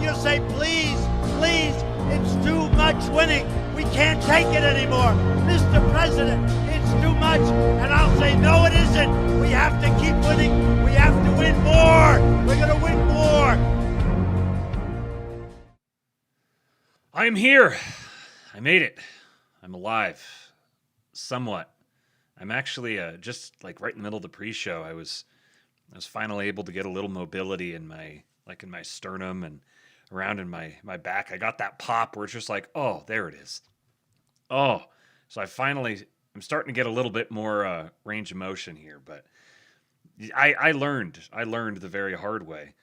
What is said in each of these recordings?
you'll say, please, please, it's too much winning. We can't take it anymore. Mr. President, it's too much. And I'll say, no, it isn't. We have to keep winning. We have to win more. We're going to win more. I'm here. I made it. I'm alive. Somewhat. I'm actually just like right in the middle of the pre-show. I was finally able to get a little mobility in my sternum and around in my back. I got that pop where it's just like, oh, there it is. Oh, so I'm starting to get a little bit more range of motion here, but I learned the very hard way.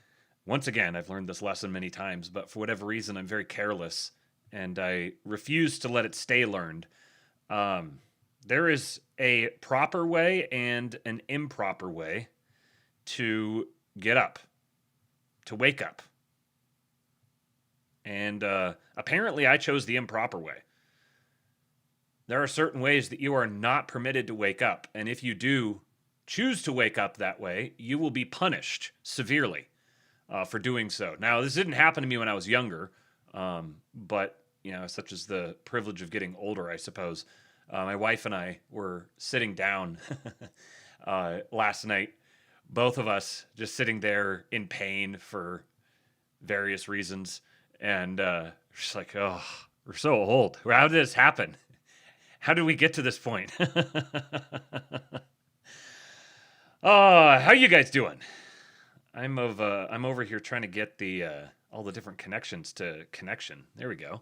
Once again, I've learned this lesson many times, but for whatever reason, I'm very careless and I refuse to let it stay learned. There is a proper way and an improper way to get up, to wake up. And apparently I chose the improper way. There are certain ways that you are not permitted to wake up. And if you do choose to wake up that way, you will be punished severely for doing so. Now, this didn't happen to me when I was younger, but, you know, such as the privilege of getting older, I suppose. My wife and I were sitting down last night, both of us just sitting there in pain for various reasons. And just like, oh, we're so old. How did this happen? How did we get to this point? How you guys doing? I'm over here trying to get the all the different connections to connection. There we go.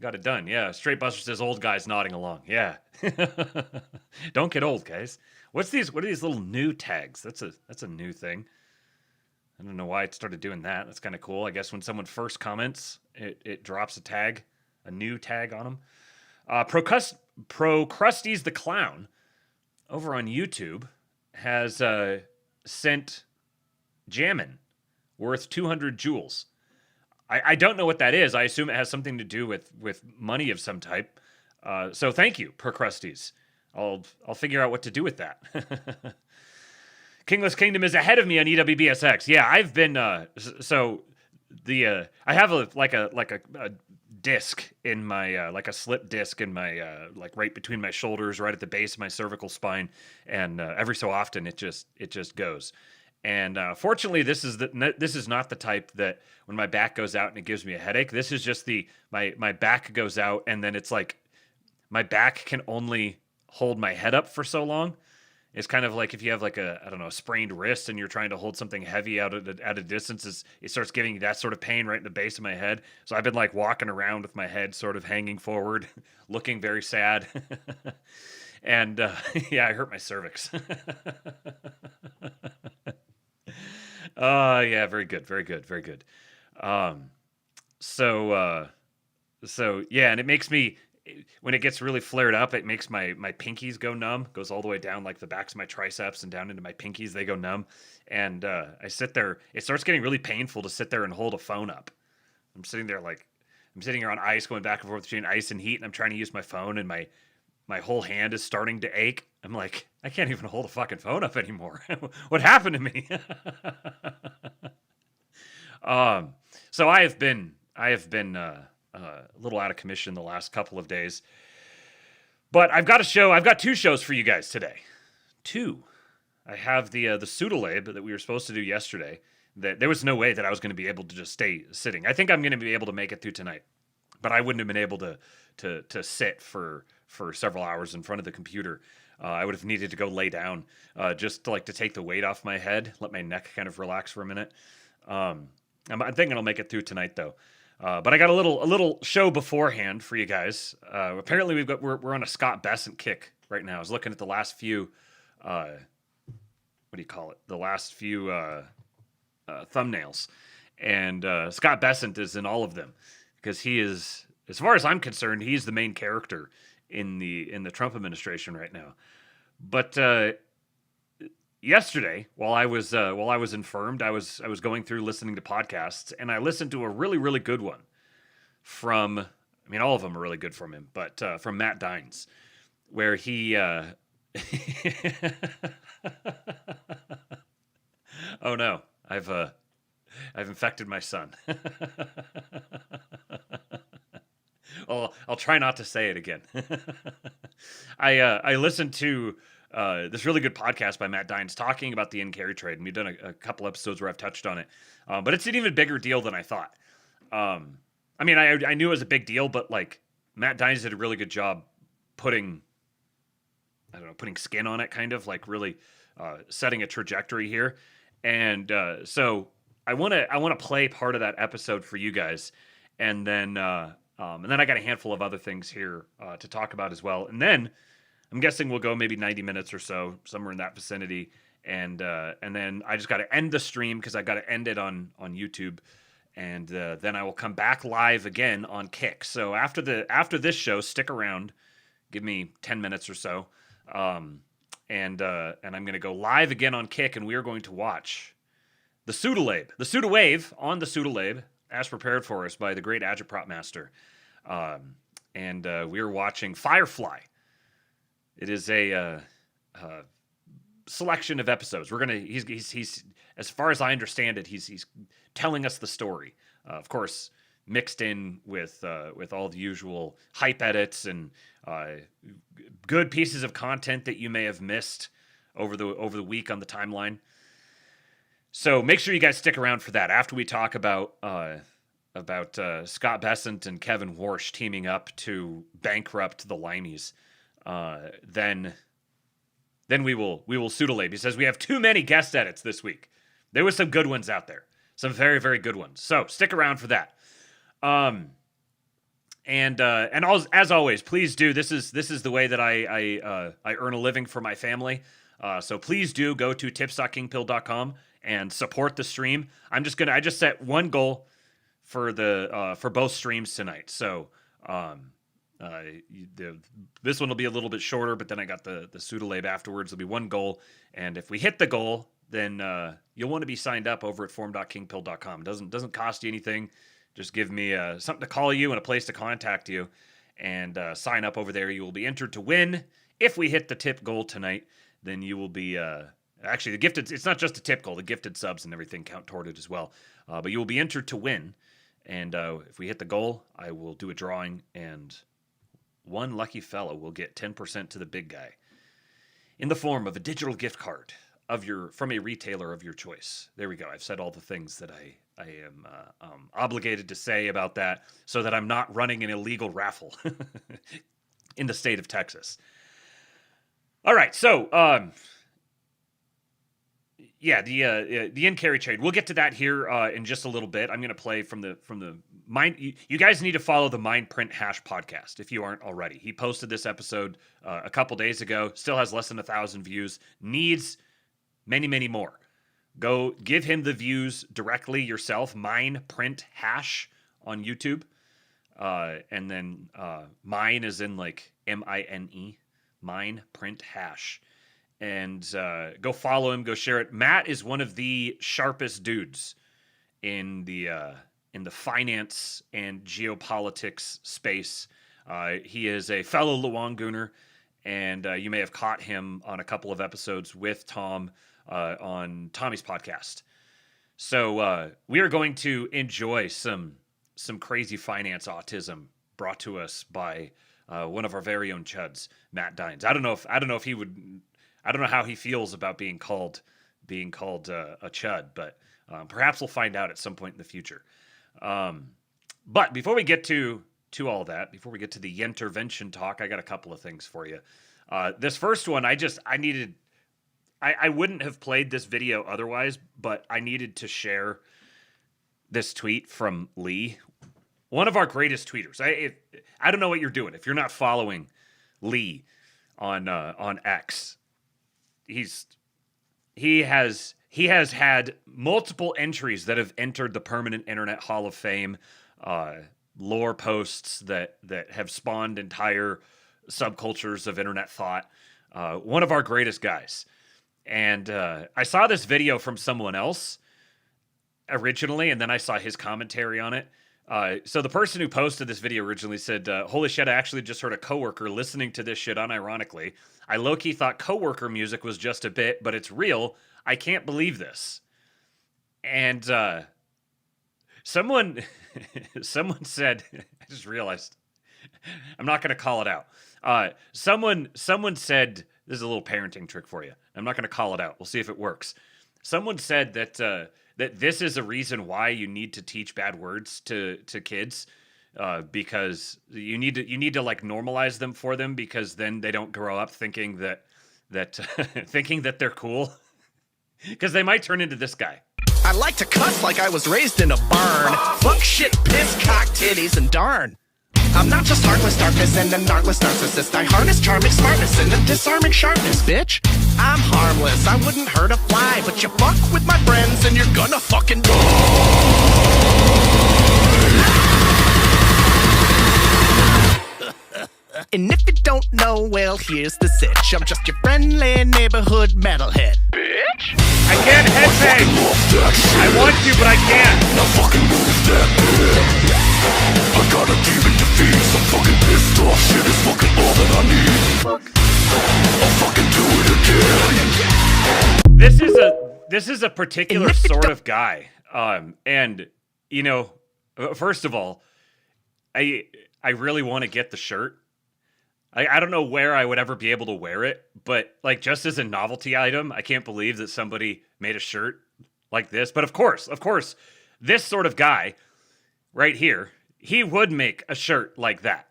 Got it done. Yeah, Straight Buster says old guys nodding along. Yeah. Don't get old, guys. What are these little new tags? That's a new thing. I don't know why it started doing that. That's kind of cool. I guess when someone first comments, it drops a new tag on them. Krusty's the Clown over on YouTube has sent Jammin' worth 200 joules. I don't know what that is. I assume it has something to do with money of some type. So thank you, Krusty's. I'll figure out what to do with that. Kingless Kingdom is ahead of me on EWBSX. Yeah, I've been I have a disc in my like a slip disc in my like right between my shoulders, right at the base of my cervical spine, and every so often it just goes. And fortunately, this is not the type that when my back goes out and it gives me a headache. This is just my back goes out and then it's like my back can only hold my head up for so long. It's kind of like if you have like a sprained wrist and you're trying to hold something heavy at a distance, it starts giving you that sort of pain right in the base of my head. So I've been like walking around with my head sort of hanging forward, looking very sad. And yeah, I hurt my cervix. Yeah, very good. So yeah, and it makes me, when it gets really flared up, it makes my pinkies go numb, goes all the way down like the backs of my triceps and down into my pinkies, they go numb. And I sit there, it starts getting really painful to sit there and hold a phone up. I'm sitting here on ice, going back and forth between ice and heat, and I'm trying to use my phone, and my whole hand is starting to ache. I'm like, I can't even hold a fucking phone up anymore. What happened to me? So I have been a little out of commission the last couple of days, but I've got two shows for you guys today. Two. I have the Pseudolab that we were supposed to do yesterday. That there was no way that I was going to be able to just stay sitting. I think I'm going to be able to make it through tonight, but I wouldn't have been able to sit for several hours in front of the computer. I would have needed to go lay down just to take the weight off my head, let my neck kind of relax for a minute. I'm thinking I'll make it through tonight though. But I got a little show beforehand for you guys. Apparently we're on a Scott Bessent kick right now. I was looking at the last few, what do you call it? The last few thumbnails, and Scott Bessent is in all of them because he is, as far as I'm concerned, he's the main character in the Trump administration right now. But yesterday, while I was infirmed, I was going through listening to podcasts, and I listened to a really, really good one from, I mean, all of them are really good from him, but from Matt Dines, where he oh no, I've I've infected my son. I'll try not to say it again. I listened to this really good podcast by Matt Dines talking about the in-carry trade, and we've done a couple episodes where I've touched on it. But it's an even bigger deal than I thought. I mean, I knew it was a big deal, but like Matt Dines did a really good job putting skin on it, kind of like really setting a trajectory here. And so I want to play part of that episode for you guys, and then I got a handful of other things here to talk about as well. And then I'm guessing we'll go maybe 90 minutes or so, somewhere in that vicinity. And then I just got to end the stream because I got to end it on YouTube. And then I will come back live again on Kick. So after this show, stick around, give me 10 minutes or so, and I'm going to go live again on Kick, and we are going to watch the Suda Wave on the Suda Labe, as prepared for us by the great Agitprop Master, and we are watching Firefly. It is a selection of episodes. He's as far as I understand it, he's telling us the story, of course, mixed in with all the usual hype edits and good pieces of content that you may have missed over the week on the timeline. So make sure you guys stick around for that. After we talk about Scott Bessent and Kevin Warsh teaming up to bankrupt the Limeys, then we will Pseudolabe. He says we have too many guest edits this week. There were some good ones out there, some very, very good ones. So stick around for that. And as always, please do. This is the way that I earn a living for my family. So please do go to tips.kingpill.com and support the stream. I just set one goal for both streams tonight. So this one will be a little bit shorter, but then I got the Pseudolabe afterwards. There'll be one goal, and if we hit the goal, then you'll want to be signed up over at forum.kingpill.com. Doesn't cost you anything. Just give me something to call you and a place to contact you, and sign up over there. You will be entered to win. If we hit the tip goal tonight, then you will be actually the gifted. It's not just a tip goal. The gifted subs and everything count toward it as well. But you will be entered to win. And if we hit the goal, I will do a drawing, and one lucky fellow will get 10% to the big guy in the form of a digital gift card from a retailer of your choice. There we go. I've said all the things that I am obligated to say about that, so that I'm not running an illegal raffle in the state of Texas. All right, so the in-carry trade. We'll get to that here in just a little bit. I'm going to play from the Mind. You guys need to follow the Mind Print Hash podcast if you aren't already. He posted this episode a couple days ago. Still has less than 1,000 views. Needs many, many more. Go give him the views directly yourself. Mind Print Hash on YouTube, and then mine is in like MINE. Mine Print Hash. And go follow him. Go share it. Matt is one of the sharpest dudes in the finance and geopolitics space. He is a fellow Luangooner, and you may have caught him on a couple of episodes with Tom on Tommy's podcast. So we are going to enjoy some crazy finance autism brought to us by one of our very own chuds, Matt Dines. I don't know if he would. I don't know how he feels about being called a chud, but perhaps we'll find out at some point in the future. But before we get to all that, before we get to the intervention talk, I got a couple of things for you. This first one, I wouldn't have played this video otherwise, but I needed to share this tweet from Lee, one of our greatest tweeters. I don't know what you're doing if you're not following Lee on X. He has had multiple entries that have entered the Permanent Internet Hall of Fame, lore posts that have spawned entire subcultures of internet thought. One of our greatest guys. And I saw this video from someone else originally, and then I saw his commentary on it. So the person who posted this video originally said, holy shit, I actually just heard a coworker listening to this shit unironically. I low-key thought coworker music was just a bit, but it's real. I can't believe this. And Someone said, I just realized, I'm not going to call it out. Someone said, this is a little parenting trick for you. I'm not going to call it out. We'll see if it works. Someone said that that this is a reason why you need to teach bad words to kids, because you need to like normalize them for them, because then they don't grow up thinking that thinking that they're cool, because they might turn into this guy. I like to cuss like I was raised in a barn. Fuck, shit, piss, cock, titties, and darn. I'm not just heartless darkness and an artless narcissist. I harness charming smartness and a disarming sharpness, bitch. I'm harmless, I wouldn't hurt a fly, but you fuck with my friends and you're gonna fucking And if you don't know, well, here's the sitch. I'm just your friendly neighborhood metalhead, bitch. I can't headbang. I want to, but I can't. Now fucking move that bitch. I got a demon to feed. Some fucking pissed off shit is fucking all that I need. I'll fucking do it again. This is a particular sort of guy. And you know, first of all, I really want to get the shirt. I don't know where I would ever be able to wear it, but like just as a novelty item, I can't believe that somebody made a shirt like this. But of course, this sort of guy right here, he would make a shirt like that.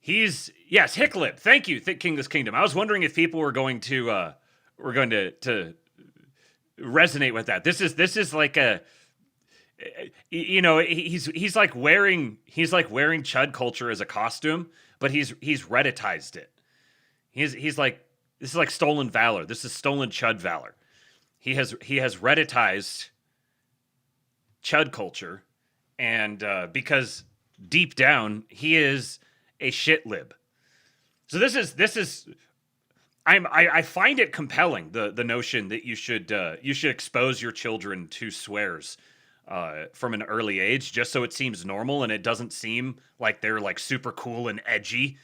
Yes, Hicklib. Thank you, Kingless Kingdom. I was wondering if people were going to resonate with that. This is like a, you know, he's like wearing chud culture as a costume, but he's redditized it. He's like, this is like stolen valor. This is stolen chud valor. He has redditized chud culture, and because deep down he is a shit lib. So this is I find it compelling, the notion that you should expose your children to swears from an early age, just so it seems normal and it doesn't seem like they're like super cool and edgy.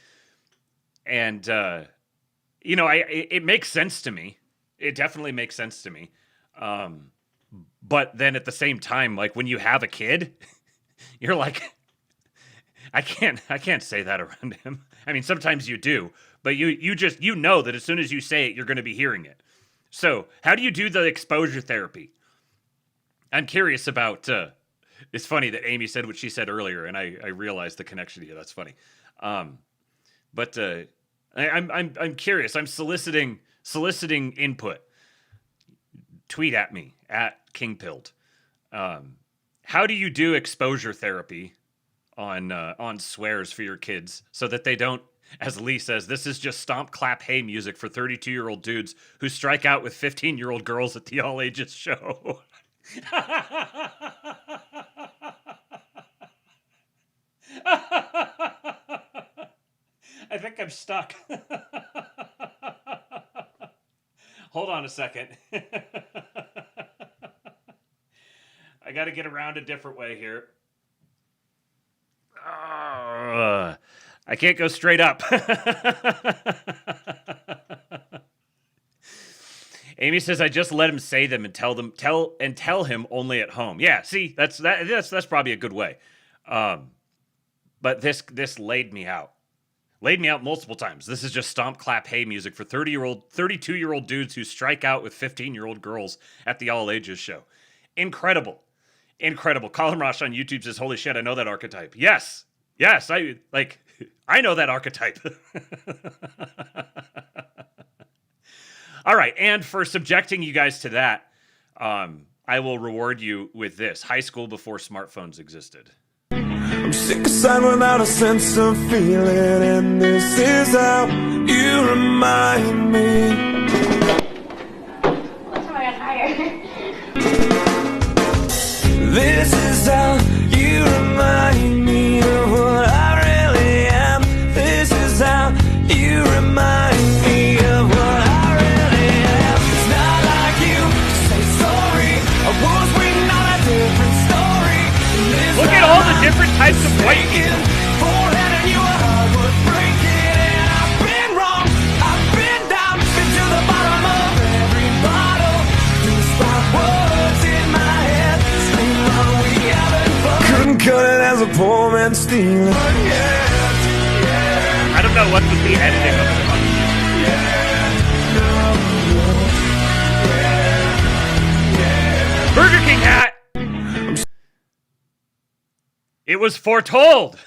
And you know, it makes sense to me. It definitely makes sense to me. But then at the same time, like when you have a kid, you're like, I can't say that around him. I mean, sometimes you do, but you know that as soon as you say it, you're going to be hearing it. So how do you do the exposure therapy? I'm curious about, it's funny that Amy said what she said earlier, and I realized the connection here. That's funny. But I'm curious. I'm soliciting input. Tweet at me, at KingPilled. How do you do exposure therapy on swears for your kids so that they don't, as Lee says, this is just stomp, clap, hey music for 32-year-old dudes who strike out with 15-year-old girls at the all ages show. I think I'm stuck. Hold on a second. I got to get around a different way here. I can't go straight up. Amy says, I just let him say them and tell him only at home. Yeah, see, that's probably a good way. But this laid me out. Laid me out multiple times. This is just stomp, clap, hey music for 32-year-old dudes who strike out with 15-year-old girls at the all ages show. Incredible. Colin Rosh on YouTube says, holy shit, I know that archetype. Yes, I know that archetype. All right, and for subjecting you guys to that, I will reward you with this. High school before smartphones existed. I'm sick aside without a sense of feeling, and this is how you remind me. What's my higher? This is how you remind me of what I really am. This is how you remind me of what I really am. It's not like you to say sorry. I was waiting on a different story. Look at all the different types of white people. Words in my head, scream, oh, we are cutting as a poor man stealing. I don't know what was the editing of it. Burger King hat! It was foretold!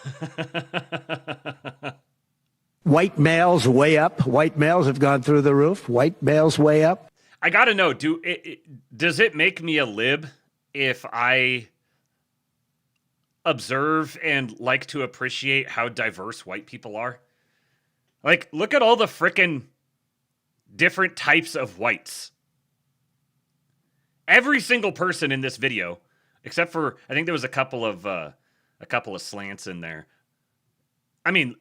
White males way up. White males have gone through the roof. White males way up. I gotta know, does it make me a lib if I observe and like to appreciate how diverse white people are? Like, look at all the frickin' different types of whites. Every single person in this video, except for, I think there was a couple of slants in there. I mean,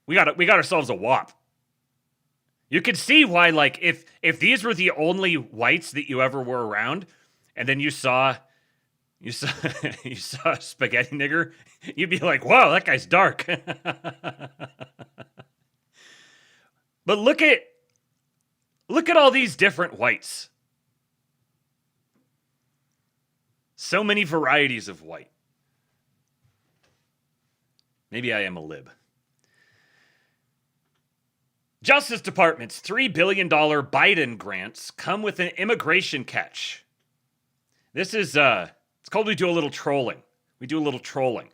we got ourselves a whop. You could see why, like, if these were the only whites that you ever were around, and then you saw a spaghetti nigger, you'd be like, whoa, that guy's dark. But look at all these different whites. So many varieties of white. Maybe I am a lib. Justice Department's $3 billion Biden grants come with an immigration catch. This is, it's called We Do a Little Trolling. We do a little trolling.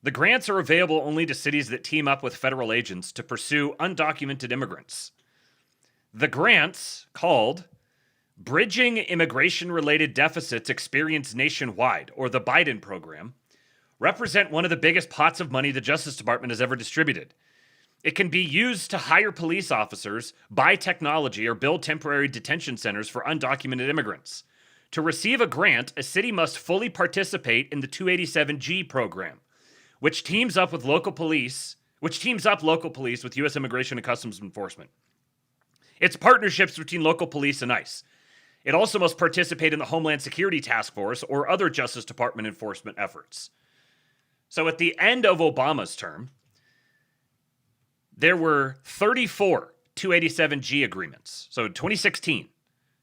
The grants are available only to cities that team up with federal agents to pursue undocumented immigrants. The grants, called Bridging Immigration-Related Deficits Experienced Nationwide, or the Biden program, represent one of the biggest pots of money the Justice Department has ever distributed. It can be used to hire police officers, buy technology, or build temporary detention centers for undocumented immigrants. To receive a grant, a city must fully participate in the 287G program, which teams up local police with U.S. Immigration and Customs Enforcement. It's partnerships between local police and ICE. It also must participate in the Homeland Security Task Force or other Justice Department enforcement efforts. So at the end of Obama's term, there were 34 287G agreements. So in 2016,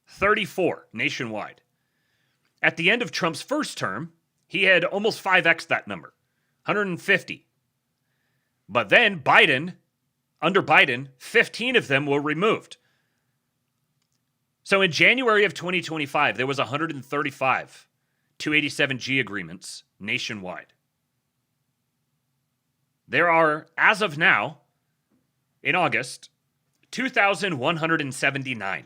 34 nationwide. At the end of Trump's first term, he had almost 5x that number, 150. But then under Biden, 15 of them were removed. So in January of 2025, there was 135 287G agreements nationwide. There are, as of now, in August, 2,179.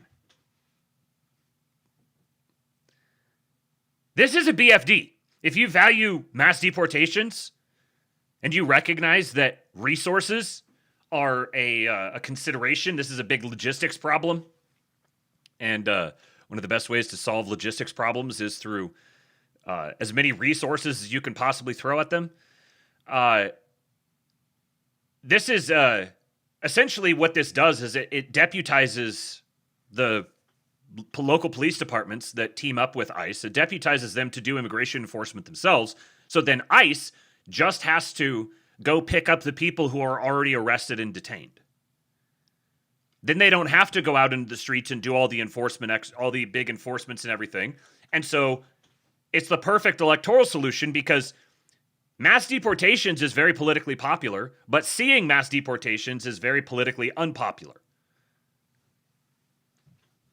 This is a BFD. If you value mass deportations and you recognize that resources are a consideration, this is a big logistics problem. And one of the best ways to solve logistics problems is through as many resources as you can possibly throw at them. This is essentially what this does is it deputizes the local police departments that team up with ICE. It deputizes them to do immigration enforcement themselves. So then ICE just has to go pick up the people who are already arrested and detained. Then they don't have to go out into the streets and do all the enforcement, all the big enforcements and everything. And so it's the perfect electoral solution because mass deportations is very politically popular, but seeing mass deportations is very politically unpopular.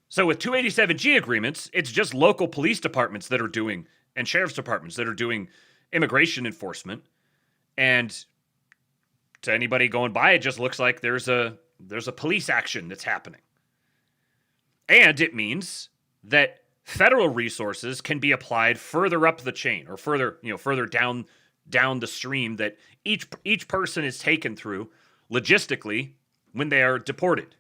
So with 287G agreements, it's just local police departments that are doing, and sheriff's departments that are doing immigration enforcement. And to anybody going by, it just looks like there's a police action that's happening. And it means that federal resources can be applied further up the chain or further down the stream that each person is taken through logistically when they are deported.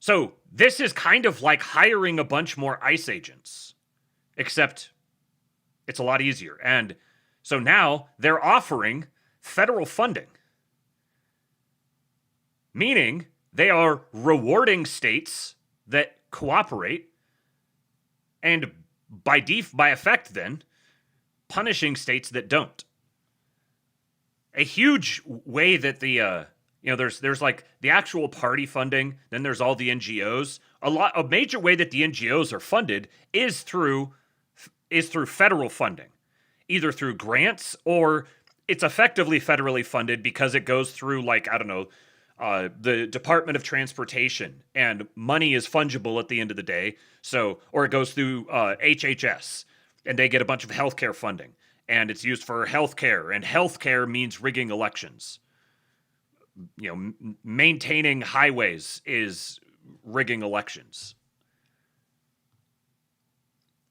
So this is kind of like hiring a bunch more ICE agents, except it's a lot easier. And so now they're offering federal funding, meaning they are rewarding states that cooperate and by effect then punishing states that don't. A huge way that the there's like the actual party funding, then there's all the NGOs. a major way that the NGOs are funded is through federal funding, either through grants or it's effectively federally funded because it goes through, like, I don't know, the Department of Transportation, and money is fungible at the end of the day. So, or it goes through HHS, and they get a bunch of healthcare funding, and it's used for healthcare, and healthcare means rigging elections. You know, maintaining highways is rigging elections.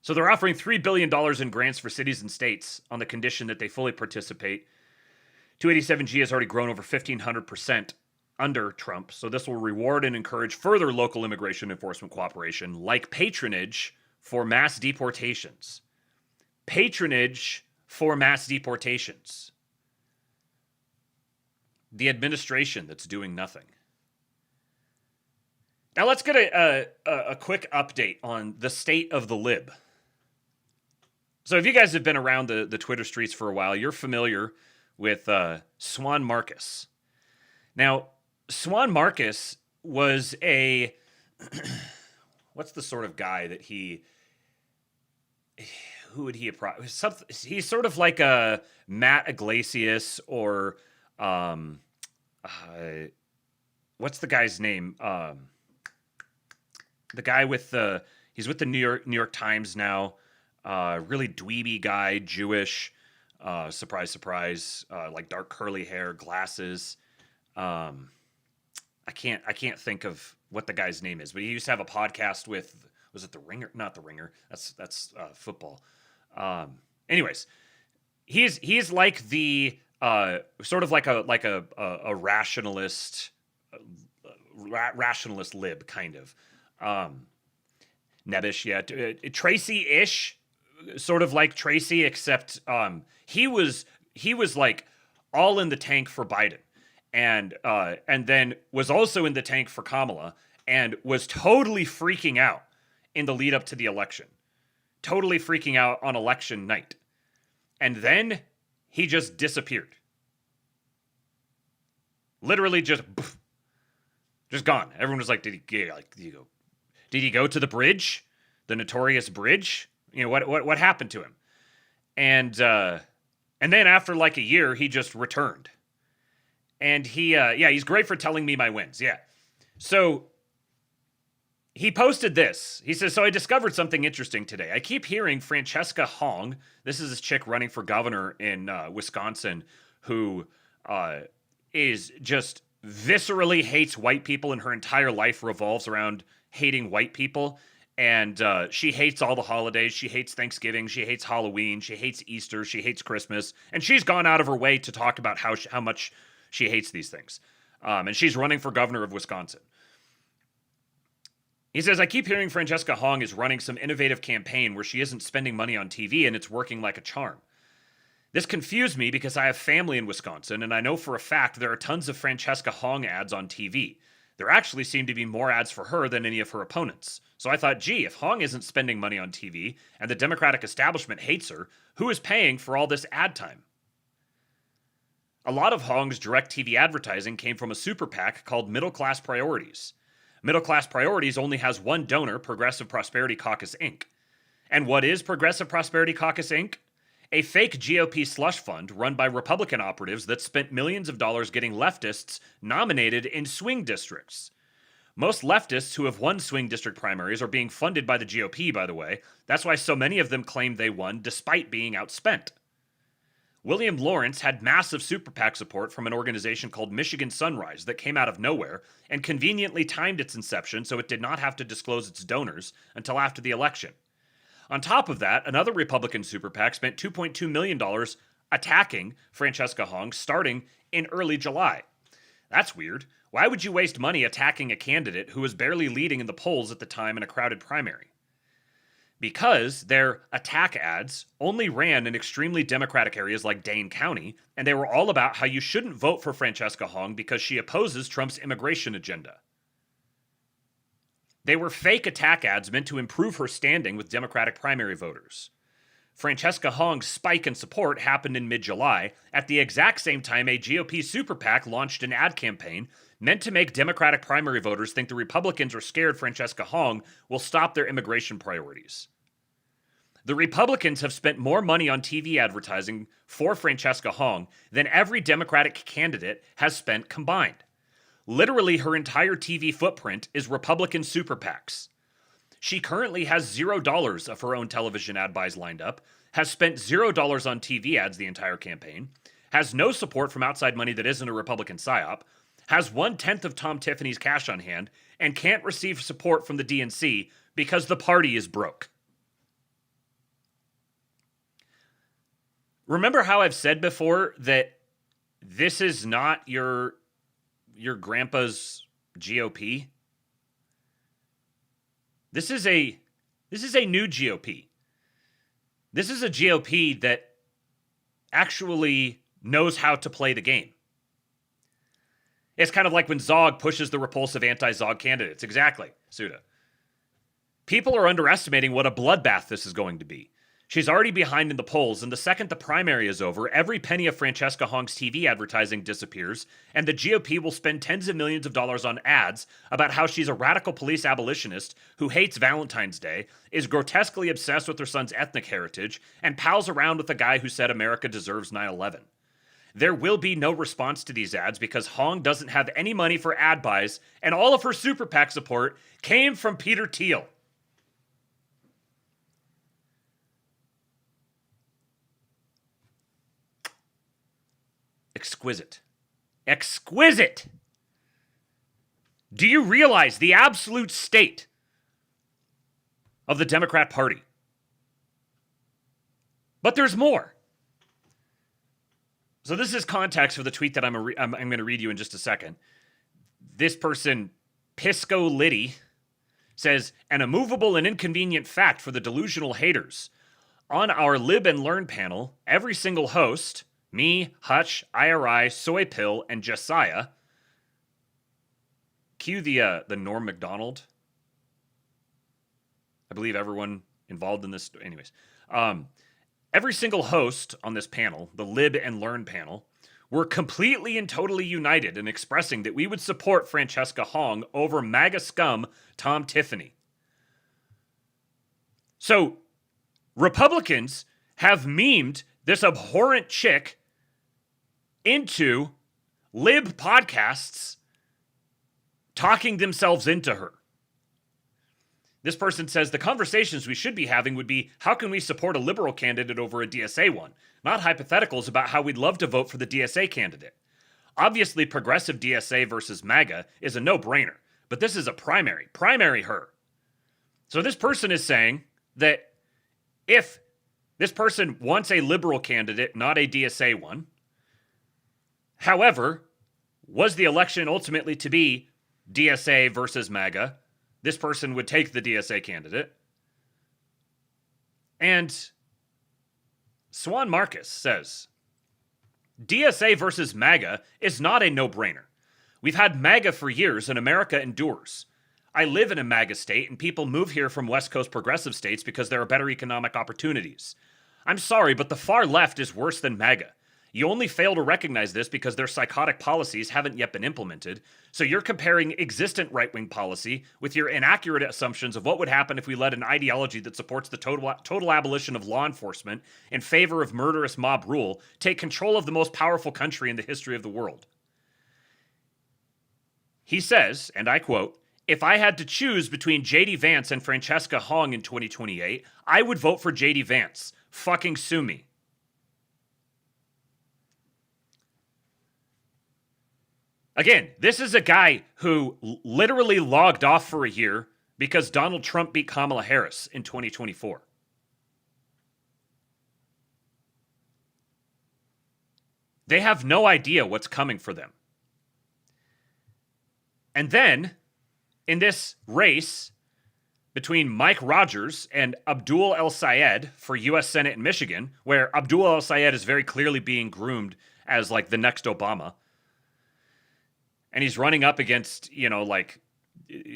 So they're offering $3 billion in grants for cities and states on the condition that they fully participate. 287G has already grown over 1,500% under Trump, so this will reward and encourage further local immigration enforcement cooperation, like patronage for mass deportations. Patronage for mass deportations. The administration that's doing nothing. Now let's get a quick update on the state of the lib. So if you guys have been around the Twitter streets for a while, you're familiar with Swan Marcus. Now, Swan Marcus was a... what's the sort of guy that he... Who would he... He's sort of like a Matt Iglesias or... what's the guy's name? The guy with the... He's with the New York Times now. Really dweeby guy, Jewish. Surprise, surprise. Like dark curly hair, glasses. I can't think of what the guy's name is, but he used to have a podcast with, was it The Ringer? Not The Ringer. That's football. Anyways, he's like the sort of like a rationalist lib kind of. Nebbish, yeah. Tracy-ish, sort of like Tracy, except he was like all in the tank for Biden. And then was also in the tank for Kamala and was totally freaking out in the lead up to the election. Totally freaking out on election night. And then he just disappeared. Literally just gone. Everyone was like, did he go to the bridge? The notorious bridge? You know, what happened to him? And then after like a year, he just returned. And he's great for telling me my wins. Yeah. So he posted this. He says, so I discovered something interesting today. I keep hearing Francesca Hong, this is this chick running for governor in Wisconsin, who is just viscerally hates white people, and her entire life revolves around hating white people. And she hates all the holidays. She hates Thanksgiving. She hates Halloween. She hates Easter. She hates Christmas. And she's gone out of her way to talk about how much she hates these things. And she's running for governor of Wisconsin. He says, I keep hearing Francesca Hong is running some innovative campaign where she isn't spending money on TV and it's working like a charm. This confused me because I have family in Wisconsin and I know for a fact there are tons of Francesca Hong ads on TV. There actually seem to be more ads for her than any of her opponents. So I thought, gee, if Hong isn't spending money on TV and the Democratic establishment hates her, who is paying for all this ad time? A lot of Hong's direct TV advertising came from a super PAC called Middle Class Priorities. Middle Class Priorities only has one donor, Progressive Prosperity Caucus, Inc. And what is Progressive Prosperity Caucus, Inc.? A fake GOP slush fund run by Republican operatives that spent millions of dollars getting leftists nominated in swing districts. Most leftists who have won swing district primaries are being funded by the GOP, by the way. That's why so many of them claim they won despite being outspent. William Lawrence had massive super PAC support from an organization called Michigan Sunrise that came out of nowhere and conveniently timed its inception so it did not have to disclose its donors until after the election. On top of that, another Republican super PAC spent $2.2 million attacking Francesca Hong starting in early July. That's weird. Why would you waste money attacking a candidate who was barely leading in the polls at the time in a crowded primary? Because their attack ads only ran in extremely Democratic areas like Dane County, and they were all about how you shouldn't vote for Francesca Hong because she opposes Trump's immigration agenda. They were fake attack ads meant to improve her standing with Democratic primary voters. Francesca Hong's spike in support happened in mid-July, at the exact same time a GOP super PAC launched an ad campaign meant to make Democratic primary voters think the Republicans are scared Francesca Hong will stop their immigration priorities. The Republicans have spent more money on TV advertising for Francesca Hong than every Democratic candidate has spent combined. Literally, her entire TV footprint is Republican super PACs. She currently has $0 of her own television ad buys lined up, has spent $0 on TV ads the entire campaign, has no support from outside money that isn't a Republican psyop, has 1/10 of Tom Tiffany's cash on hand, and can't receive support from the DNC because the party is broke. Remember how I've said before that this is not your grandpa's GOP? This is a new GOP. This is a GOP that actually knows how to play the game. It's kind of like when Zog pushes the repulsive anti-Zog candidates. Exactly, Suda. People are underestimating what a bloodbath this is going to be. She's already behind in the polls, and the second the primary is over, every penny of Francesca Hong's TV advertising disappears, and the GOP will spend tens of millions of dollars on ads about how she's a radical police abolitionist who hates Valentine's Day, is grotesquely obsessed with her son's ethnic heritage, and pals around with the guy who said America deserves 9/11. There will be no response to these ads because Hong doesn't have any money for ad buys, and all of her super PAC support came from Peter Thiel. Exquisite. Exquisite! Do you realize the absolute state of the Democrat Party? But there's more. So this is context for the tweet that I'm going to read you in just a second. This person, Pisco Liddy, says, an immovable and inconvenient fact for the delusional haters. On our Lib and Learn panel, every single host, me, Hutch, IRI, Soy Pill, and Josiah, cue the Norm MacDonald. I believe everyone involved in this, anyways. Every single host on this panel, the Lib and Learn panel, were completely and totally united in expressing that we would support Francesca Hong over MAGA scum Tom Tiffany. So, Republicans have memed this abhorrent chick into Lib podcasts talking themselves into her. This person says the conversations we should be having would be, how can we support a liberal candidate over a DSA one? Not hypotheticals about how we'd love to vote for the DSA candidate. Obviously, progressive DSA versus MAGA is a no-brainer, but this is a primary. Primary her. So this person is saying that if this person wants a liberal candidate, not a DSA one, however, was the election ultimately to be DSA versus MAGA, this person would take the DSA candidate. And Swan Marcus says, DSA versus MAGA is not a no-brainer. We've had MAGA for years and America endures. I live in a MAGA state and people move here from West Coast progressive states because there are better economic opportunities. I'm sorry, but the far left is worse than MAGA. You only fail to recognize this because their psychotic policies haven't yet been implemented, so you're comparing existent right-wing policy with your inaccurate assumptions of what would happen if we let an ideology that supports the total abolition of law enforcement in favor of murderous mob rule take control of the most powerful country in the history of the world. He says, and I quote, if I had to choose between J.D. Vance and Francesca Hong in 2028, I would vote for J.D. Vance. Fucking sue me. Again, this is a guy who literally logged off for a year because Donald Trump beat Kamala Harris in 2024. They have no idea what's coming for them. And then, in this race between Mike Rogers and Abdul El Sayed for U.S. Senate in Michigan, where Abdul El Sayed is very clearly being groomed as like the next Obama, and he's running up against, you know, like,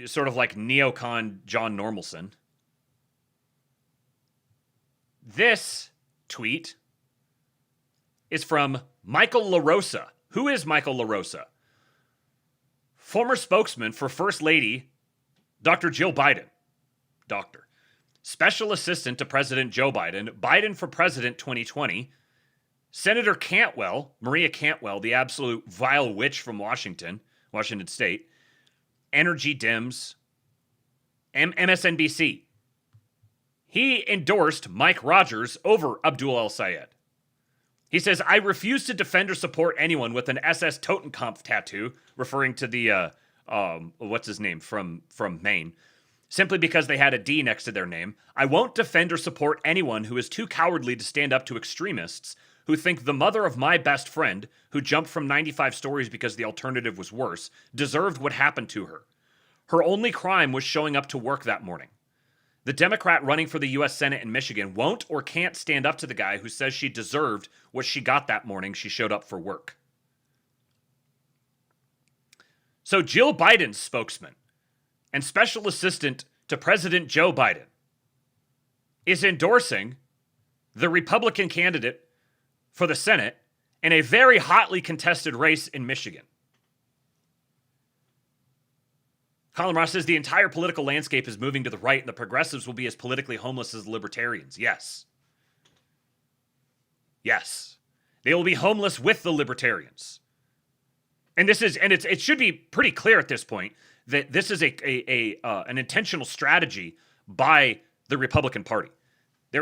sort of like neocon John Normalson. This tweet is from Michael LaRosa. Who is Michael LaRosa? former spokesman for First Lady Dr. Jill Biden, doctor, special assistant to President Joe Biden, Biden for President 2020, Senator Cantwell, Maria Cantwell, the absolute vile witch from Washington State, Energy Dims, MSNBC. He endorsed Mike Rogers over Abdul El-Sayed. He says, I refuse to defend or support anyone with an SS Totenkopf tattoo, referring to the, what's his name, from Maine, simply because they had a D next to their name. I won't defend or support anyone who is too cowardly to stand up to extremists who think the mother of my best friend, who jumped from 95 stories because the alternative was worse, deserved what happened to her. Her only crime was showing up to work that morning. The Democrat running for the U.S. Senate in Michigan won't or can't stand up to the guy who says she deserved what she got that morning she showed up for work. So Jill Biden's spokesman and special assistant to President Joe Biden is endorsing the Republican candidate for the Senate in a very hotly contested race in Michigan. Colin Ross says the entire political landscape is moving to the right and the progressives will be as politically homeless as the libertarians. Yes. Yes. They will be homeless with the libertarians. And it should be pretty clear at this point that this is an intentional strategy by the Republican Party. They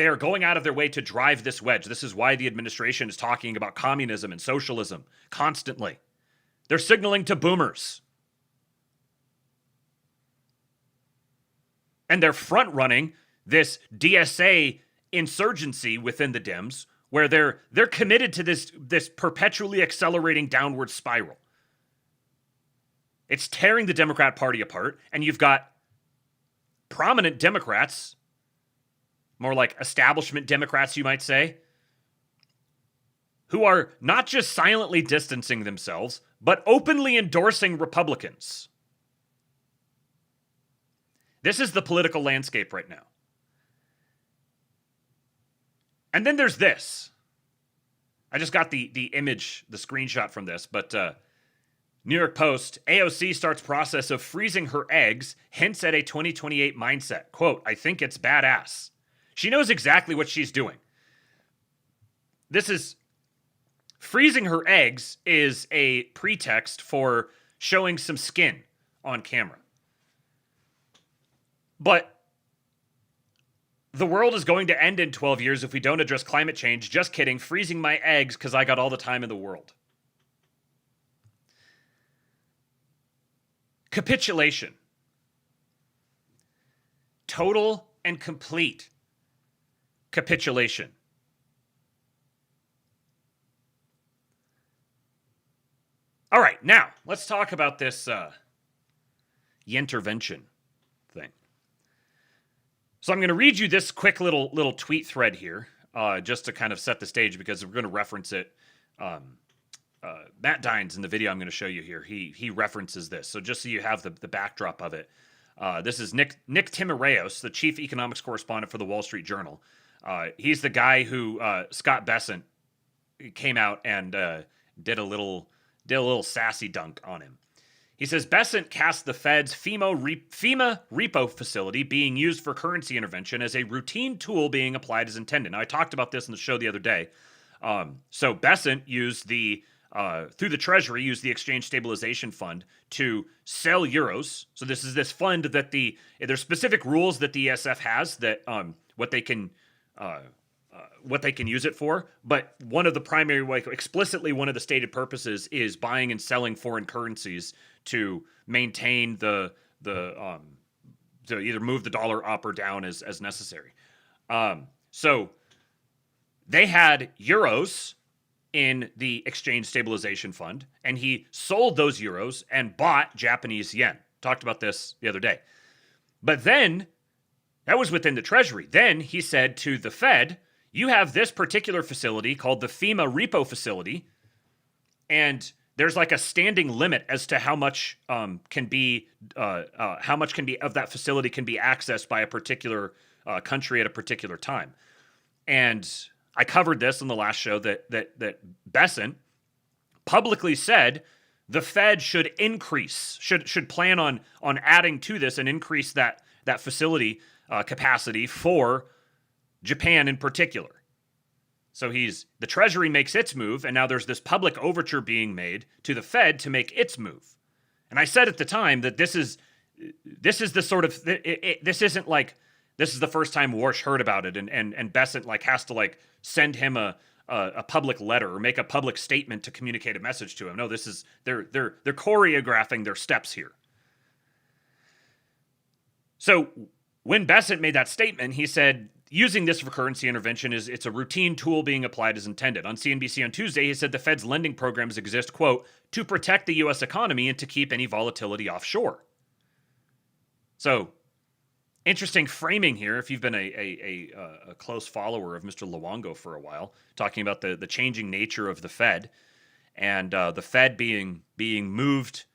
are going out of their way to drive this wedge. This is why the administration is talking about communism and socialism constantly. They're signaling to boomers. And they're front-running this DSA insurgency within the Dems, where they're committed to this perpetually accelerating downward spiral. It's tearing the Democrat Party apart, and you've got prominent Democrats, more like establishment Democrats, you might say, who are not just silently distancing themselves, but openly endorsing Republicans. This is the political landscape right now. And then there's this. I just got the image, the screenshot from this, but New York Post, AOC starts process of freezing her eggs, hints at a 2028 mindset. Quote, I think it's badass. She knows exactly what she's doing. Freezing her eggs is a pretext for showing some skin on camera. But the world is going to end in 12 years if we don't address climate change. Just kidding. Freezing my eggs because I got all the time in the world. Capitulation. Total and complete capitulation. All right, now let's talk about this intervention thing. So I'm going to read you this quick little tweet thread here, just to kind of set the stage because we're going to reference it. Matt Dines in the video I'm going to show you here, he references this. So just so you have the backdrop of it, this is Nick Timiraos, the chief economics correspondent for the Wall Street Journal. He's the guy who Scott Bessent came out and did a little sassy dunk on him. He says, Bessent cast the Fed's FEMA repo facility being used for currency intervention as a routine tool being applied as intended. Now, I talked about this in the show the other day. So Bessent used through the Treasury, used the Exchange Stabilization Fund to sell euros. So this is this fund that there's specific rules that the ESF has that what they can use it for. But one of the primary, explicitly one of the stated purposes is buying and selling foreign currencies to maintain to either move the dollar up or down as necessary. So they had euros in the Exchange Stabilization Fund, and he sold those euros and bought Japanese yen. Talked about this the other day. But then, that was within the Treasury. Then he said to the Fed, you have this particular facility called the FEMA repo facility, and there's like a standing limit as to how much can be of that facility can be accessed by a particular country at a particular time. And I covered this in the last show that Bessent publicly said the Fed should plan on adding to this and increase that facility capacity for Japan in particular. So the Treasury makes its move, and now there's this public overture being made to the Fed to make its move. And I said at the time that this is the sort of this isn't like this is the first time Warsh heard about it, and Bessent like has to like send him a public letter or make a public statement to communicate a message to him. No, this is they're choreographing their steps here. So when Bessent made that statement, he said, using this for currency intervention it's a routine tool being applied as intended. On CNBC on Tuesday, he said the Fed's lending programs exist, quote, to protect the U.S. economy and to keep any volatility offshore. So, interesting framing here. If you've been a close follower of Mr. Luongo for a while, talking about the changing nature of the Fed and the Fed being moved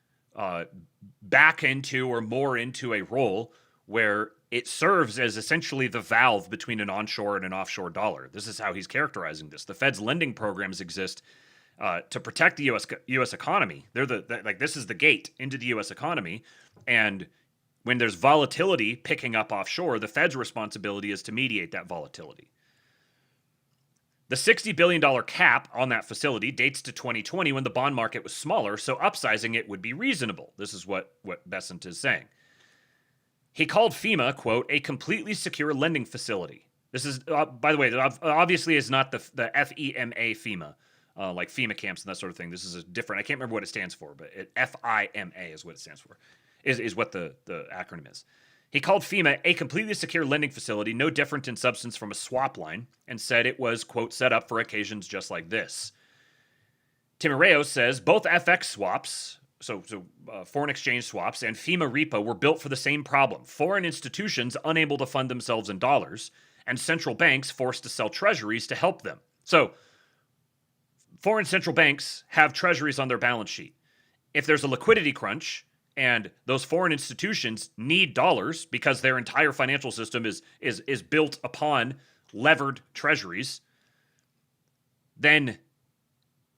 back into or more into a role where it serves as essentially the valve between an onshore and an offshore dollar. This is how he's characterizing this. The Fed's lending programs exist to protect the U.S. economy. They're this is the gate into the U.S. economy, and when there's volatility picking up offshore, the Fed's responsibility is to mediate that volatility. The $60 billion cap on that facility dates to 2020 when the bond market was smaller, so upsizing it would be reasonable. This is what Bessent is saying. He called FEMA, quote, a completely secure lending facility. This is, by the way, that obviously is not the FEMA, like FEMA camps and that sort of thing. This is a different, I can't remember what it stands for, but FIMA is what it stands for, is what the acronym is. He called FEMA a completely secure lending facility, no different in substance from a swap line, and said it was, quote, set up for occasions just like this. Timireo says both FX swaps, foreign exchange swaps, and FEMA repo were built for the same problem. Foreign institutions unable to fund themselves in dollars, and central banks forced to sell treasuries to help them. So, foreign central banks have treasuries on their balance sheet. If there's a liquidity crunch, and those foreign institutions need dollars because their entire financial system is built upon levered treasuries, then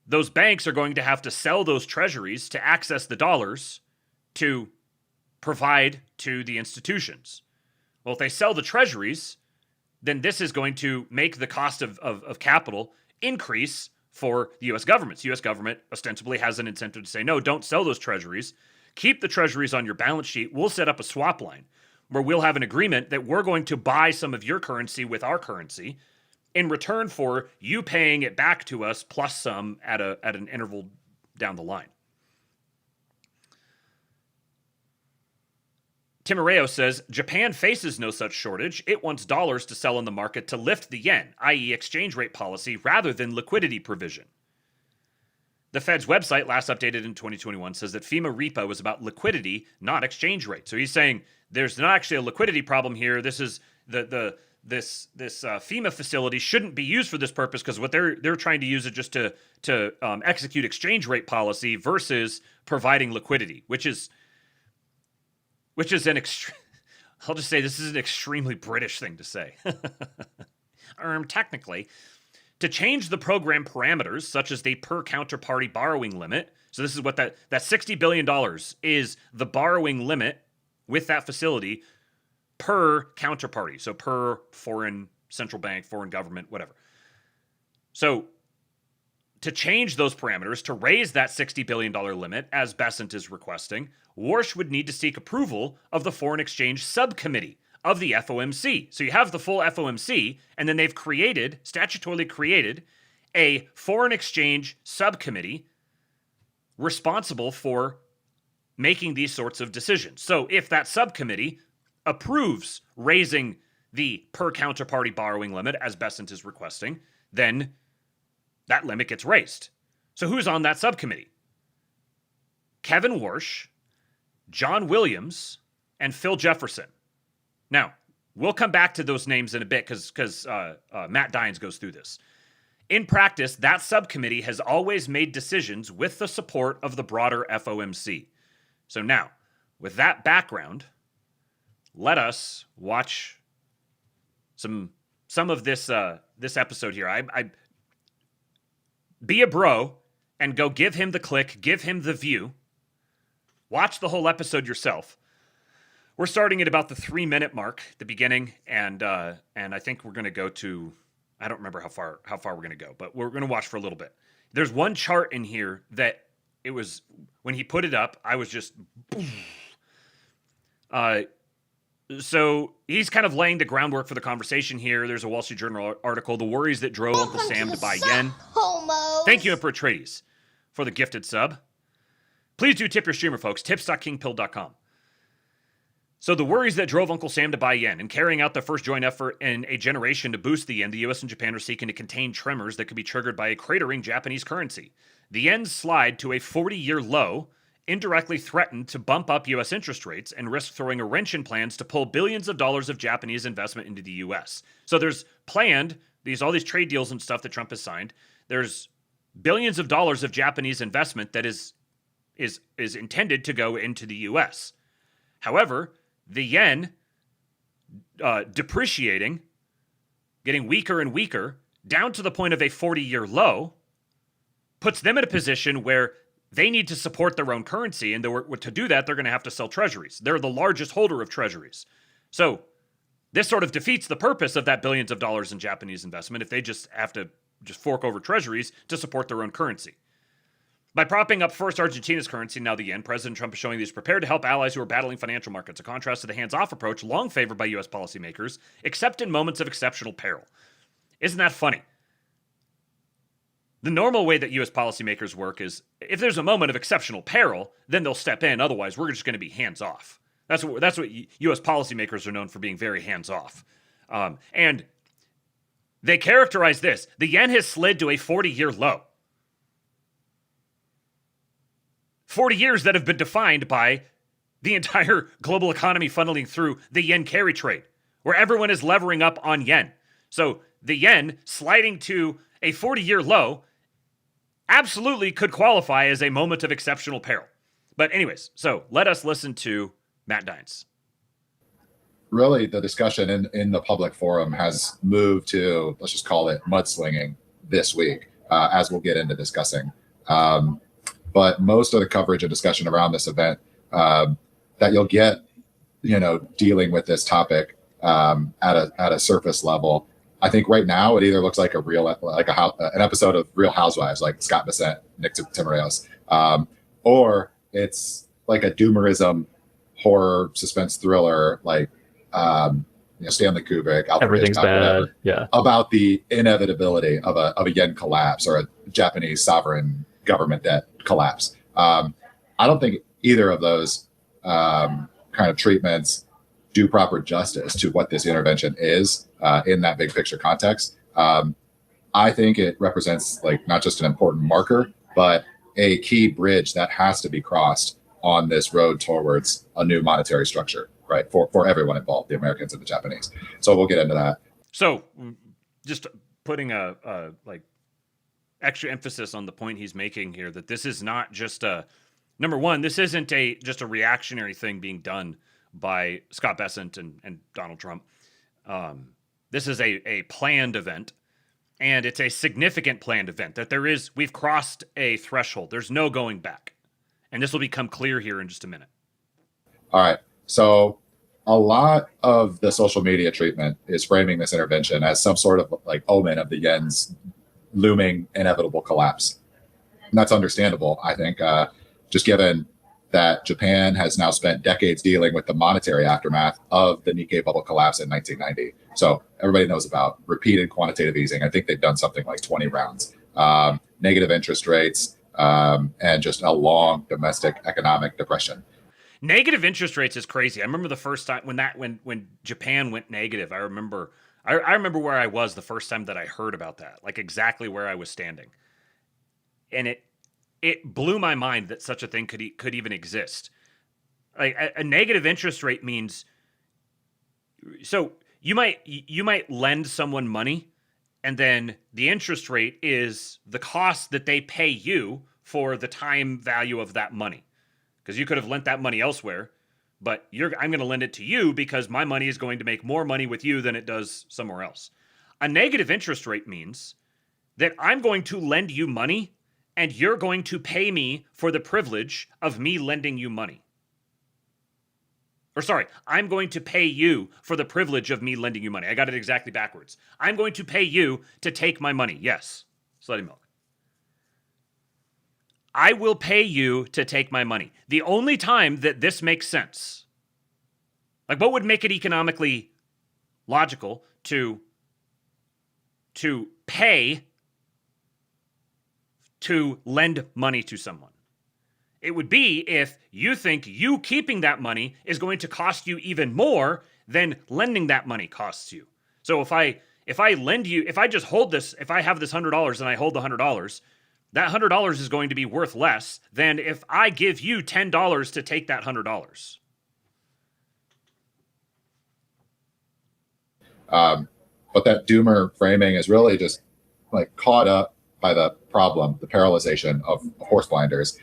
those banks are going to have to sell those treasuries to access the dollars to provide to the institutions. Well, if they sell the treasuries, then this is going to make the cost of capital increase for the U.S. government. The U.S. government ostensibly has an incentive to say, no, don't sell those treasuries. Keep the treasuries on your balance sheet. We'll set up a swap line where we'll have an agreement that we're going to buy some of your currency with our currency in return for you paying it back to us plus some at an interval down the line. Timireo says, Japan faces no such shortage. It wants dollars to sell in the market to lift the yen, i.e. exchange rate policy, rather than liquidity provision. The Fed's website, last updated in 2021, says that FEMA repo is about liquidity, not exchange rate. So he's saying there's not actually a liquidity problem here. This is this FEMA facility shouldn't be used for this purpose because what they're trying to use it just to execute exchange rate policy versus providing liquidity, which is an I'll just say this is an extremely British thing to say. Technically, to change the program parameters, such as the per counterparty borrowing limit. So this is what that $60 billion is, the borrowing limit with that facility per counterparty. So per foreign central bank, foreign government, whatever. So to change those parameters, to raise that $60 billion limit, as Bessent is requesting, Warsh would need to seek approval of the Foreign Exchange Subcommittee of the FOMC. So you have the full FOMC, and then they've statutorily created, a Foreign Exchange Subcommittee responsible for making these sorts of decisions. So if that subcommittee approves raising the per counterparty borrowing limit, as Bessent is requesting, then that limit gets raised. So who's on that subcommittee? Kevin Warsh, John Williams, and Phil Jefferson. Now, we'll come back to those names in a bit because Matt Dines goes through this. In practice, that subcommittee has always made decisions with the support of the broader FOMC. So now, with that background, let us watch some of this episode here. I be a bro and go give him the click, give him the view. Watch the whole episode yourself. We're starting at about the 3-minute mark, the beginning, and I think we're going to go to, I don't remember how far we're going to go, but we're going to watch for a little bit. There's one chart in here that it was, when he put it up, I was just, so he's kind of laying the groundwork for the conversation here. There's a Wall Street Journal article, The Worries That Drove Uncle Sam to Buy Yen. Thank you, Emperor Atreides, for the gifted sub. Please do tip your streamer, folks. Tips.kingpill.com. So the worries that drove Uncle Sam to buy yen and carrying out the first joint effort in a generation to boost the yen, the US and Japan are seeking to contain tremors that could be triggered by a cratering Japanese currency. The yen's slide to a 40-year low indirectly threatened to bump up US interest rates and risk throwing a wrench in plans to pull billions of dollars of Japanese investment into the US. So there's planned all these trade deals and stuff that Trump has signed. There's billions of dollars of Japanese investment that is intended to go into the US. However, the yen depreciating, getting weaker and weaker, down to the point of a 40-year low, puts them in a position where they need to support their own currency, and to do that, they're going to have to sell treasuries. They're the largest holder of treasuries. So this sort of defeats the purpose of that billions of dollars in Japanese investment if they just have to just fork over treasuries to support their own currency. By propping up first Argentina's currency, now the yen, President Trump is showing he's prepared to help allies who are battling financial markets, a contrast to the hands-off approach long favored by U.S. policymakers, except in moments of exceptional peril. Isn't that funny? The normal way that U.S. policymakers work is, if there's a moment of exceptional peril, then they'll step in. Otherwise, we're just going to be hands-off. That's what U.S. policymakers are known for, being very hands-off. And they characterize this. The yen has slid to a 40-year low. 40 years that have been defined by the entire global economy funneling through the yen carry trade, where everyone is levering up on yen. So the yen sliding to a 40-year low absolutely could qualify as a moment of exceptional peril. But anyways, so let us listen to Matt Dines. Really, the discussion in the public forum has moved to, let's just call it mudslinging this week, as we'll get into discussing. But most of the coverage and discussion around this event that you'll get, dealing with this topic at a surface level, I think right now it either looks like an episode of Real Housewives, like Scott Bessent, Nick Timiraos, or it's like a doomerism horror suspense thriller, like Stanley Kubrick, Alfred Everything's Hitchcock, bad, whatever, yeah, about the inevitability of a yen collapse or a Japanese sovereign government debt collapse. I don't think either of those kind of treatments do proper justice to what this intervention is in that big picture context. I think it represents not just an important marker, but a key bridge that has to be crossed on this road towards a new monetary structure, right? For everyone involved, the Americans and the Japanese. So we'll get into that. So just putting a extra emphasis on the point he's making here, that this is not just number one, this isn't just a reactionary thing being done by Scott Bessent and Donald Trump. This is a planned event, and it's a significant planned event that we've crossed a threshold. There's no going back. And this will become clear here in just a minute. All right. So a lot of the social media treatment is framing this intervention as some sort of omen of the yen's looming inevitable collapse. And that's understandable, I think, just given that Japan has now spent decades dealing with the monetary aftermath of the Nikkei bubble collapse in 1990. So everybody knows about repeated quantitative easing. I think they've done something like 20 rounds, negative interest rates, and just a long domestic economic depression. Negative interest rates is crazy. I remember the first time when Japan went negative. I remember where I was the first time that I heard about that, exactly where I was standing. And it blew my mind that such a thing could even exist. A negative interest rate means, so you might lend someone money, and then the interest rate is the cost that they pay you for the time value of that money. Because you could have lent that money elsewhere, but I'm going to lend it to you because my money is going to make more money with you than it does somewhere else. A negative interest rate means that I'm going to lend you money, and you're going to pay me for the privilege of me lending you money. Or sorry, I'm going to pay you for the privilege of me lending you money. I got it exactly backwards. I'm going to pay you to take my money. Yes, Slutty Milk. I will pay you to take my money. The only time that this makes sense, like what would make it economically logical to pay to lend money to someone? It would be if you think you keeping that money is going to cost you even more than lending that money costs you. So if I lend you, if I just hold this, if I have this $100 and I hold the $100, that $100 is going to be worth less than if I give you $10 to take that $100. But that doomer framing is really just like caught up by the problem, the paralyzation of horse blinders.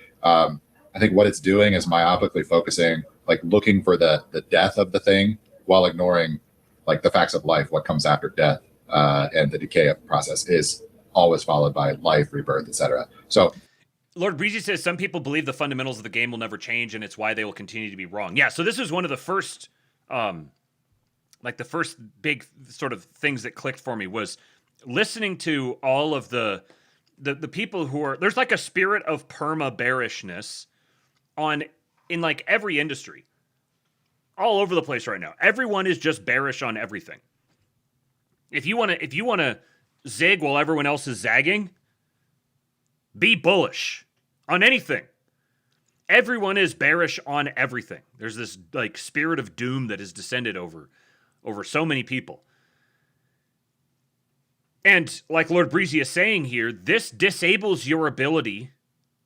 I think what it's doing is myopically focusing, like looking for the death of the thing while ignoring like the facts of life, what comes after death, and the decay of the process is always followed by life, rebirth, etc. So Lord Breezy says some people believe the fundamentals of the game will never change and it's why they will continue to be wrong. Yeah, so this was one of the first, like the first big sort of things that clicked for me was listening to all of the people who are, there's like a spirit of perma bearishness in like every industry all over the place right now. Everyone is just bearish on everything. If you want to zig while everyone else is zagging, be bullish on anything. Everyone is bearish on everything. There's this like spirit of doom that has descended over so many people. And like Lord Breezy is saying here, this disables your ability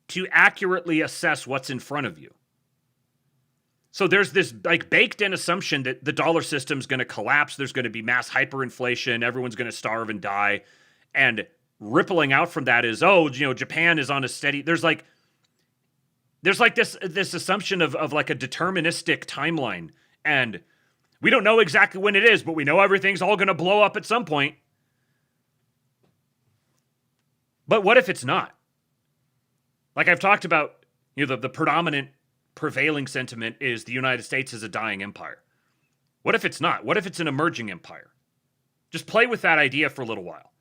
to accurately assess what's in front of you. So there's this like baked in assumption that the dollar system's going to collapse. There's going to be mass hyperinflation. Everyone's going to starve and die. And rippling out from that is, Japan is on a steady, there's like this assumption of like a deterministic timeline. And we don't know exactly when it is, but we know everything's all going to blow up at some point. But what if it's not? Like I've talked about, the predominant prevailing sentiment is the United States is a dying empire. What if it's not? What if it's an emerging empire? Just play with that idea for a little while.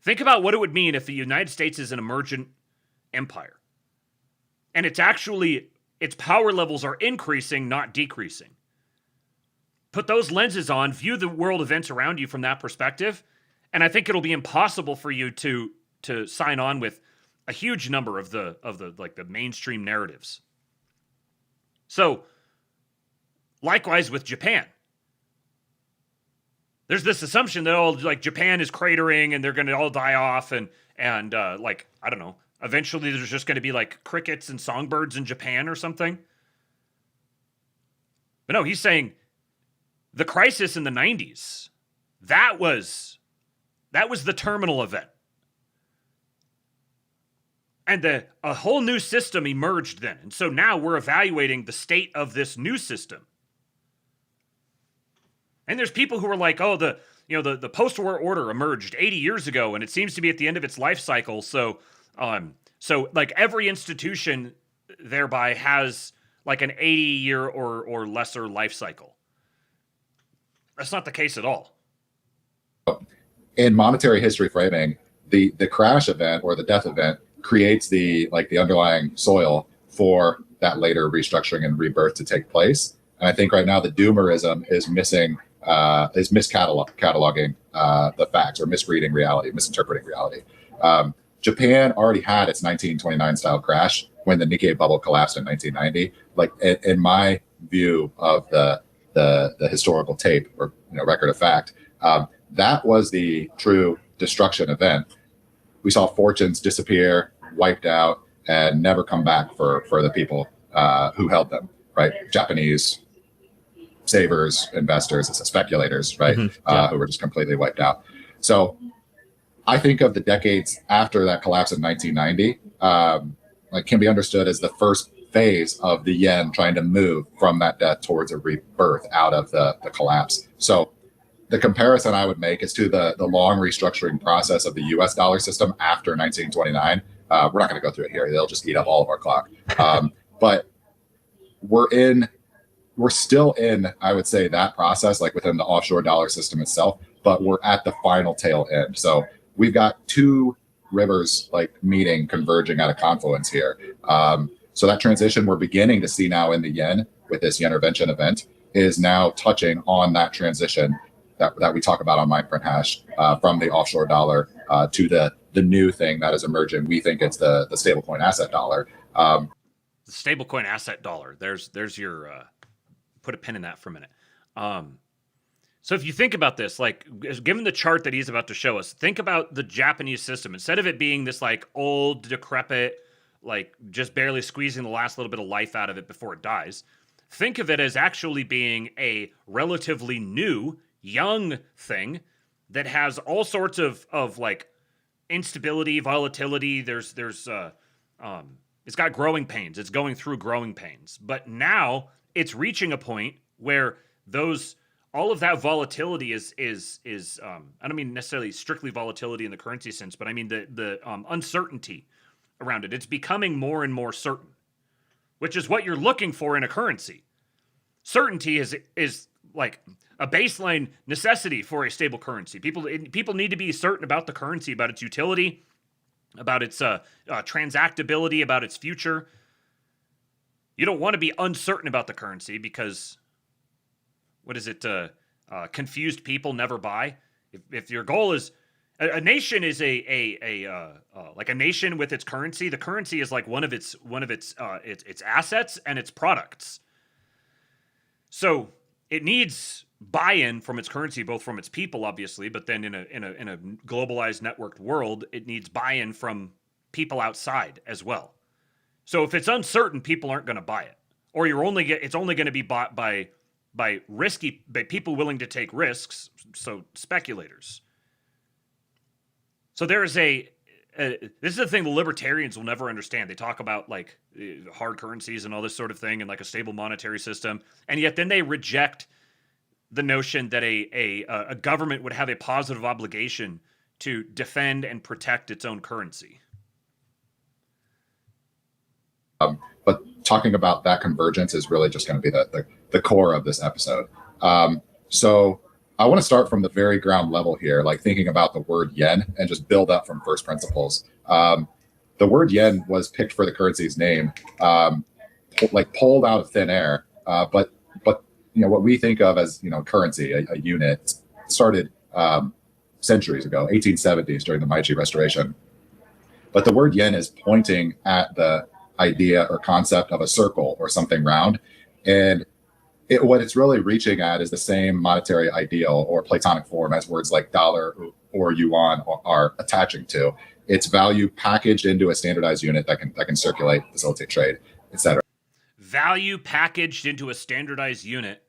Think about what it would mean if the United States is an emergent empire. And its power levels are increasing, not decreasing. Put those lenses on, view the world events around you from that perspective, and I think it'll be impossible for you to sign on with a huge number of the mainstream narratives. So, likewise with Japan. There's this assumption that Japan is cratering and they're going to all die off and I don't know, eventually there's just going to be like crickets and songbirds in Japan or something. But no, he's saying the crisis in the 90s, that was the terminal event. And a whole new system emerged then. And so now we're evaluating the state of this new system. And there's people who are like, the post-war order emerged 80 years ago, and it seems to be at the end of its life cycle. So like every institution thereby has like an 80-year or lesser life cycle. That's not the case at all. In monetary history framing, the crash event or the death event creates the underlying soil for that later restructuring and rebirth to take place. And I think right now the doomerism is miscataloging the facts or misreading reality, misinterpreting reality. Japan already had its 1929 style crash when the Nikkei bubble collapsed in 1990. Like in my view of the historical tape or record of fact, that was the true destruction event. We saw fortunes disappear, wiped out, and never come back for the people who held them, right? Japanese savers, investors, speculators, right? Who were just completely wiped out. So I think of the decades after that collapse in 1990, can be understood as the first phase of the yen trying to move from that death towards a rebirth out of the collapse. So the comparison I would make is to the long restructuring process of the U.S. dollar system after 1929. We're not going to go through it here. They'll just eat up all of our clock. But we're still in, I would say, that process, like within the offshore dollar system itself, but we're at the final tail end. So we've got two rivers like meeting, converging at a confluence here. So that transition we're beginning to see now in the yen with this Yenervention event is now touching on that transition that we talk about on my print hash from the offshore dollar to the new thing that is emerging. We think it's the stablecoin asset dollar. The stablecoin asset dollar. There's your put a pin in that for a minute. So if you think about this, like given the chart that he's about to show us, think about the Japanese system. Instead of it being this like old, decrepit, like just barely squeezing the last little bit of life out of it before it dies, think of it as actually being a relatively new, young thing that has all sorts of like instability, volatility. It's got growing pains. It's going through growing pains. But now it's reaching a point where all of that volatility is I don't mean necessarily strictly volatility in the currency sense, but I mean the uncertainty around it. It's becoming more and more certain, which is what you're looking for in a currency. Certainty is like a baseline necessity for a stable currency. People need to be certain about the currency, about its utility, about its transactability, about its future. You don't want to be uncertain about the currency because, what is it? Confused people never buy. If your goal is a nation is like a nation with its currency. The currency is like one of its assets and its products. So it needs buy-in from its currency, both from its people, obviously, but then in a globalized, networked world, it needs buy-in from people outside as well. So if it's uncertain, people aren't going to buy it, or it's only going to be bought by people willing to take risks. So speculators. So there is this is the thing the libertarians will never understand. They talk about like hard currencies and all this sort of thing and like a stable monetary system. And yet then they reject the notion that a government would have a positive obligation to defend and protect its own currency. But talking about that convergence is really just going to be the core of this episode. So I want to start from the very ground level here, like thinking about the word yen and just build up from first principles. The word yen was picked for the currency's name, like pulled out of thin air. But what we think of as currency, a unit, started centuries ago, 1870s during the Meiji Restoration. But the word yen is pointing at the idea or concept of a circle or something round, and what it's really reaching at is the same monetary ideal or Platonic form as words like dollar or yuan are attaching to. Its value packaged into a standardized unit that can circulate, facilitate trade, etc. Value packaged into a standardized unit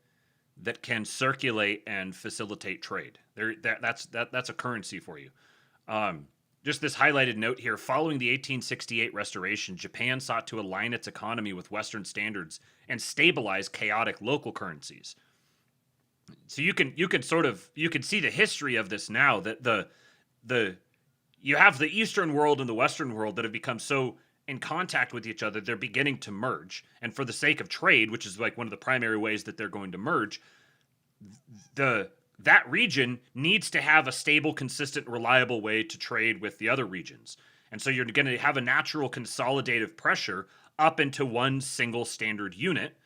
that can circulate and facilitate trade. That's a currency for you. Just this highlighted note here. Following the 1868 restoration, Japan sought to align its economy with Western standards and stabilize chaotic local currencies. So you can see the history of this now, that you have the Eastern world and the Western world that have become so in contact with each other, they're beginning to merge. And for the sake of trade, which is like one of the primary ways that they're going to merge, that region needs to have a stable, consistent, reliable way to trade with the other regions. And so you're going to have a natural consolidative pressure up into one single standard unit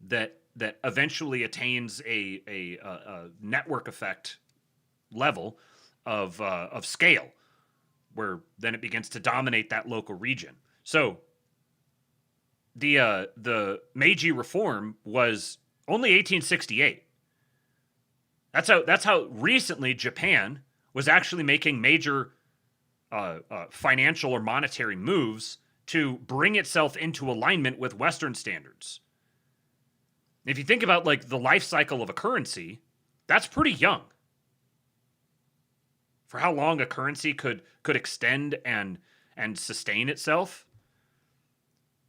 that eventually attains a network effect level of scale, where then it begins to dominate that local region. So the Meiji Reform was only 1868. That's how recently Japan was actually making major financial or monetary moves to bring itself into alignment with Western standards. If you think about like the life cycle of a currency, that's pretty young. For how long a currency could extend and sustain itself.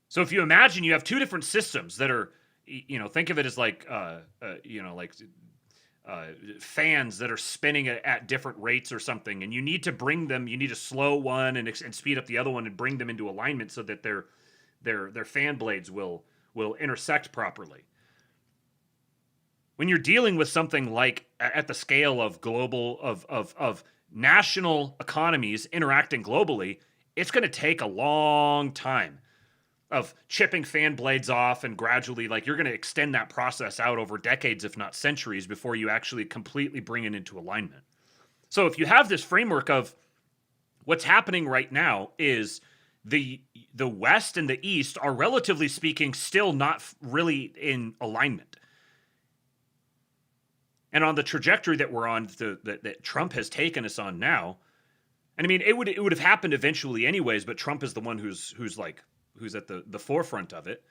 So if you imagine you have two different systems that are, think of it as like, fans that are spinning at different rates or something, and you need to bring them. You need to slow one and speed up the other one and bring them into alignment so that their fan blades will intersect properly. When you're dealing with something like at the scale of global of national economies interacting globally, it's going to take a long time of chipping fan blades off and gradually, like, you're going to extend that process out over decades, if not centuries, before you actually completely bring it into alignment. So if you have this framework of what's happening right now is the West and the East are, relatively speaking, still not really in alignment. And on the trajectory that we're on, that Trump has taken us on now, and I mean, it would have happened eventually anyways, but Trump is the one who's at the forefront of it.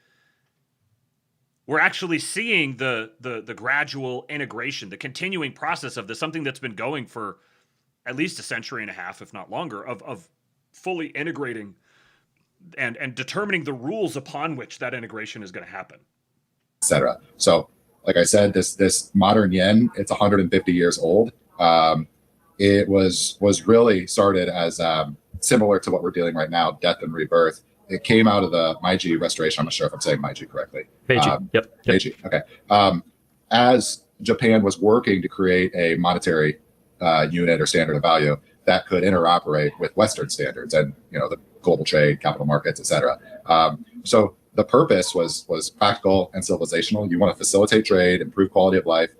We're actually seeing the gradual integration, the continuing process of this, something that's been going for at least a century and a half, if not longer, of fully integrating and determining the rules upon which that integration is going to happen, etc. So, like I said, this modern yen, it's 150 years old. It was really started as similar to what we're dealing right now, death and rebirth. It came out of the Meiji Restoration. I'm not sure if I'm saying Meiji correctly. Meiji, yep. Meiji, okay. As Japan was working to create a monetary unit or standard of value that could interoperate with Western standards and, the global trade, capital markets, etc. So the purpose was practical and civilizational. You want to facilitate trade, improve quality of life,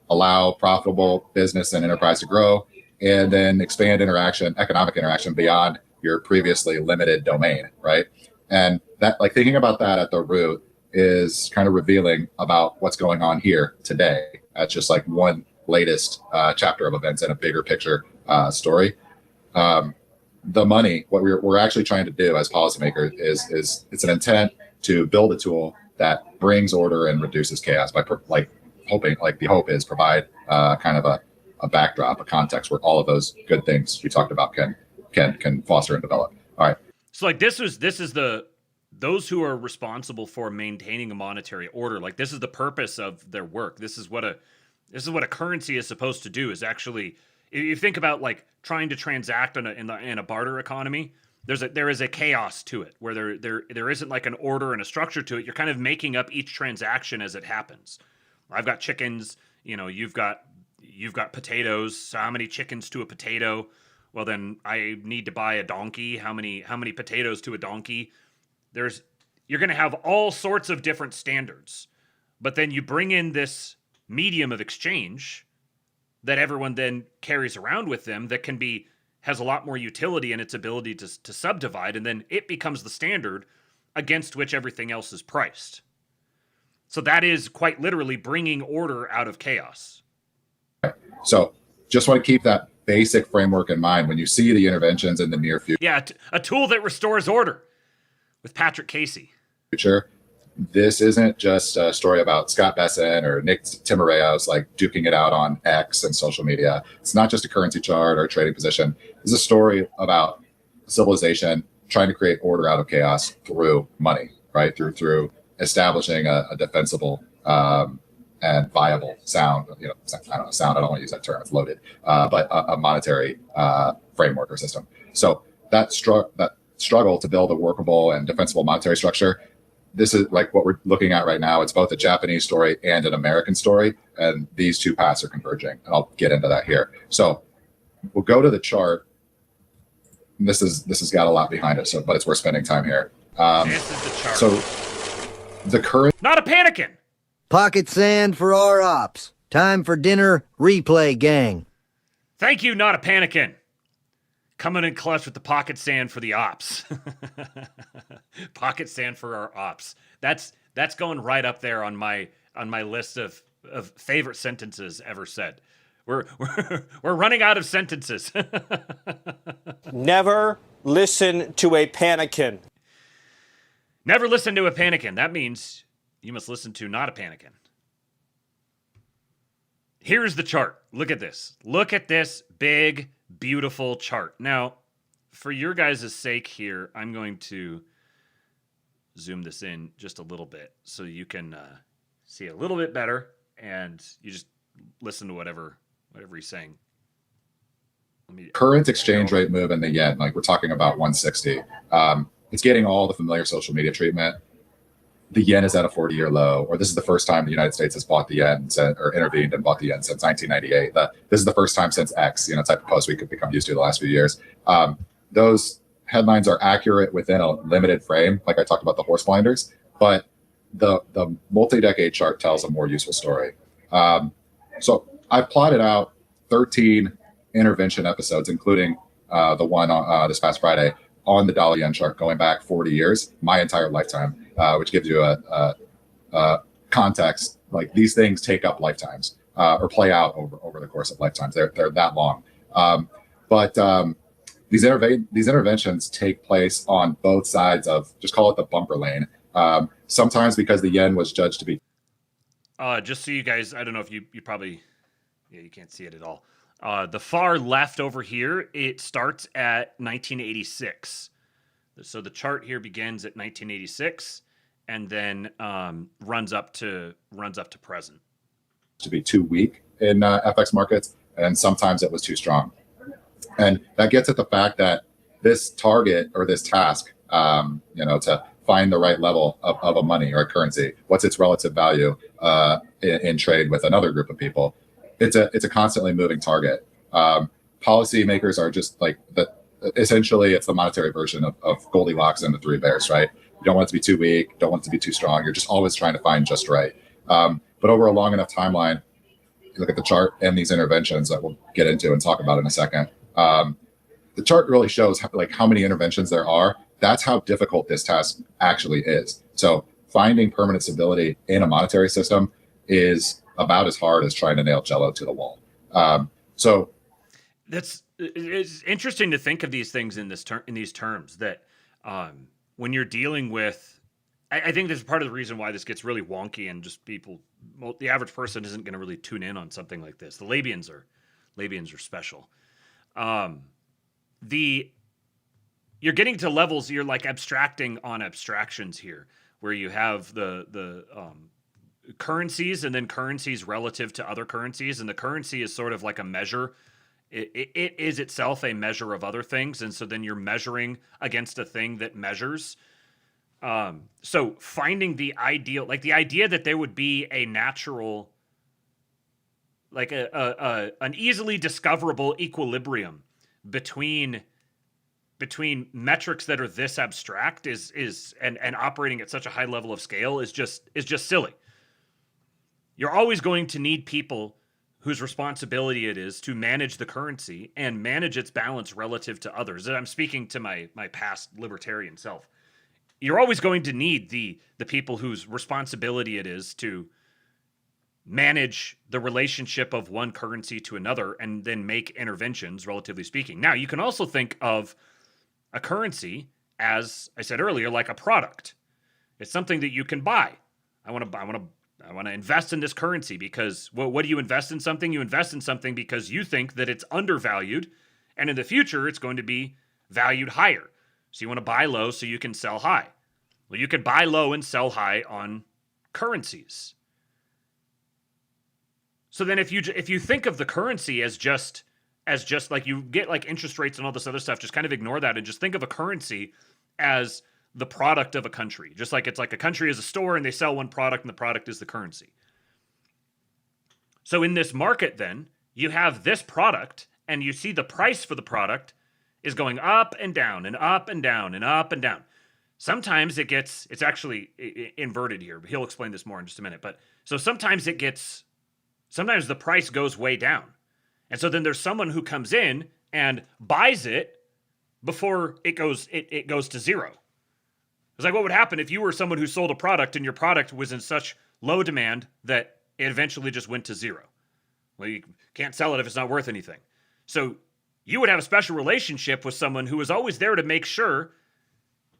allow profitable business and enterprise to grow, and then expand economic interaction beyond your previously limited domain, right? And that, like, thinking about that at the root is kind of revealing about what's going on here today. That's just like one latest chapter of events in a bigger picture story. The money, what we're actually trying to do as policymakers is it's an intent to build a tool that brings order and reduces chaos by the hope is provide kind of a backdrop, a context where all of those good things we talked about can foster and develop. All right. So like this is those who are responsible for maintaining a monetary order. Like, this is the purpose of their work. This is what a currency is supposed to do. Is actually, if you think about like trying to transact in a barter economy, there is a chaos to it where there isn't like an order and a structure to it. You're kind of making up each transaction as it happens. I've got chickens. You've got potatoes. So how many chickens to a potato? Well, then I need to buy a donkey. How many potatoes to a donkey? You're going to have all sorts of different standards, but then you bring in this medium of exchange that everyone then carries around with them that has a lot more utility in its ability to subdivide, and then it becomes the standard against which everything else is priced. So that is quite literally bringing order out of chaos. So just want to keep that basic framework in mind when you see the interventions in the near future. Yeah, a tool that restores order with Patrick Casey. This isn't just a story about Scott Bessent or Nick Timiraos like duking it out on X and social media. It's not just a currency chart or a trading position. It's a story about civilization trying to create order out of chaos through money, right? Through establishing a defensible and viable sound. I don't know, sound. I don't want to use that term. It's loaded. But a monetary framework or system. So that struggle to build a workable and defensible monetary structure. This is like what we're looking at right now. It's both a Japanese story and an American story, and these two paths are converging. And I'll get into that here. So we'll go to the chart. This has got a lot behind it, but it's worth spending time here. This is the chart. So the current Not a panicking. Pocket sand for our ops. Time for dinner. Replay, gang. Thank you, Not a panicking. Coming in clutch with the pocket sand for the ops. Pocket sand for our ops. That's going right up there on my list of favorite sentences ever said. We're running out of sentences. Never listen to a panicking. Never listen to a panicking. That means you must listen to Not a panicking. Here's the chart. Look at this. Look at this big, beautiful chart. Now, for your guys' sake here, I'm going to zoom this in just a little bit so you can see a little bit better, and you just listen to whatever he's saying. Current exchange rate move in the yen, like we're talking about 160. It's getting all the familiar social media treatment. The yen is at a 40-year low, or this is the first time the United States has bought the yen or intervened and bought the yen since 1998. This is the first time since X, type of post we could become used to the last few years. Those headlines are accurate within a limited frame, like I talked about the horse blinders, but the multi-decade chart tells a more useful story. So I plotted out 13 intervention episodes, including the one this past Friday on the dollar yen chart going back 40 years, my entire lifetime, which gives you a context. Like these things take up lifetimes or play out over the course of lifetimes. They're that long. But these interventions take place on both sides of, just call it the bumper lane. Sometimes because the yen was judged to be. Just so you guys, I don't know if you probably, you can't see it at all. The far left over here, it starts at 1986. So the chart here begins at 1986 and then runs up to present. To be too weak in FX markets, and sometimes it was too strong. And that gets at the fact that this target or this task, to find the right level of a money or a currency, what's its relative value in trade with another group of people, it's a constantly moving target. Policymakers are just like essentially it's the monetary version of Goldilocks and the Three Bears, right? You don't want it to be too weak, don't want it to be too strong. You're just always trying to find just right. But over a long enough timeline, you look at the chart and these interventions that we'll get into and talk about in a second. The chart really shows how many interventions there are. That's how difficult this task actually is. So finding permanent stability in a monetary system is about as hard as trying to nail Jello to the wall. So it's interesting to think of these things in these terms that when you're dealing with, I think this is part of the reason why this gets really wonky and just the average person isn't going to really tune in on something like this. The Labians are special. You're getting to levels, you're like abstracting on abstractions here, where you have the currencies and then currencies relative to other currencies. And the currency is sort of like a measure. It is itself a measure of other things. And so then you're measuring against a thing that measures. So finding the ideal, like the idea that there would be a natural, like an easily discoverable equilibrium between metrics that are this abstract and operating at such a high level of scale is just silly. You're always going to need people whose responsibility it is to manage the currency and manage its balance relative to others. And I'm speaking to my past libertarian self. You're always going to need the people whose responsibility it is to manage the relationship of one currency to another and then make interventions, relatively speaking. Now, you can also think of a currency, as I said earlier, like a product. It's something that you can buy. I want to invest in this currency because, well, what do you invest in something? You invest in something because you think that it's undervalued, and in the future, it's going to be valued higher. So you want to buy low so you can sell high. Well, you could buy low and sell high on currencies. So then if you think of the currency as just like you get like interest rates and all this other stuff, just kind of ignore that and just think of a currency as the product of a country. Just like it's like a country is a store and they sell one product and the product is the currency. So in this market then, you have this product and you see the price for the product is going up and down and up and down and up and down. Sometimes it's actually inverted here. He'll explain this more in just a minute. But so sometimes the price goes way down. And so then there's someone who comes in and buys it before it goes to zero. It's like, what would happen if you were someone who sold a product and your product was in such low demand that it eventually just went to zero? Well, you can't sell it if it's not worth anything. So you would have a special relationship with someone who was always there to make sure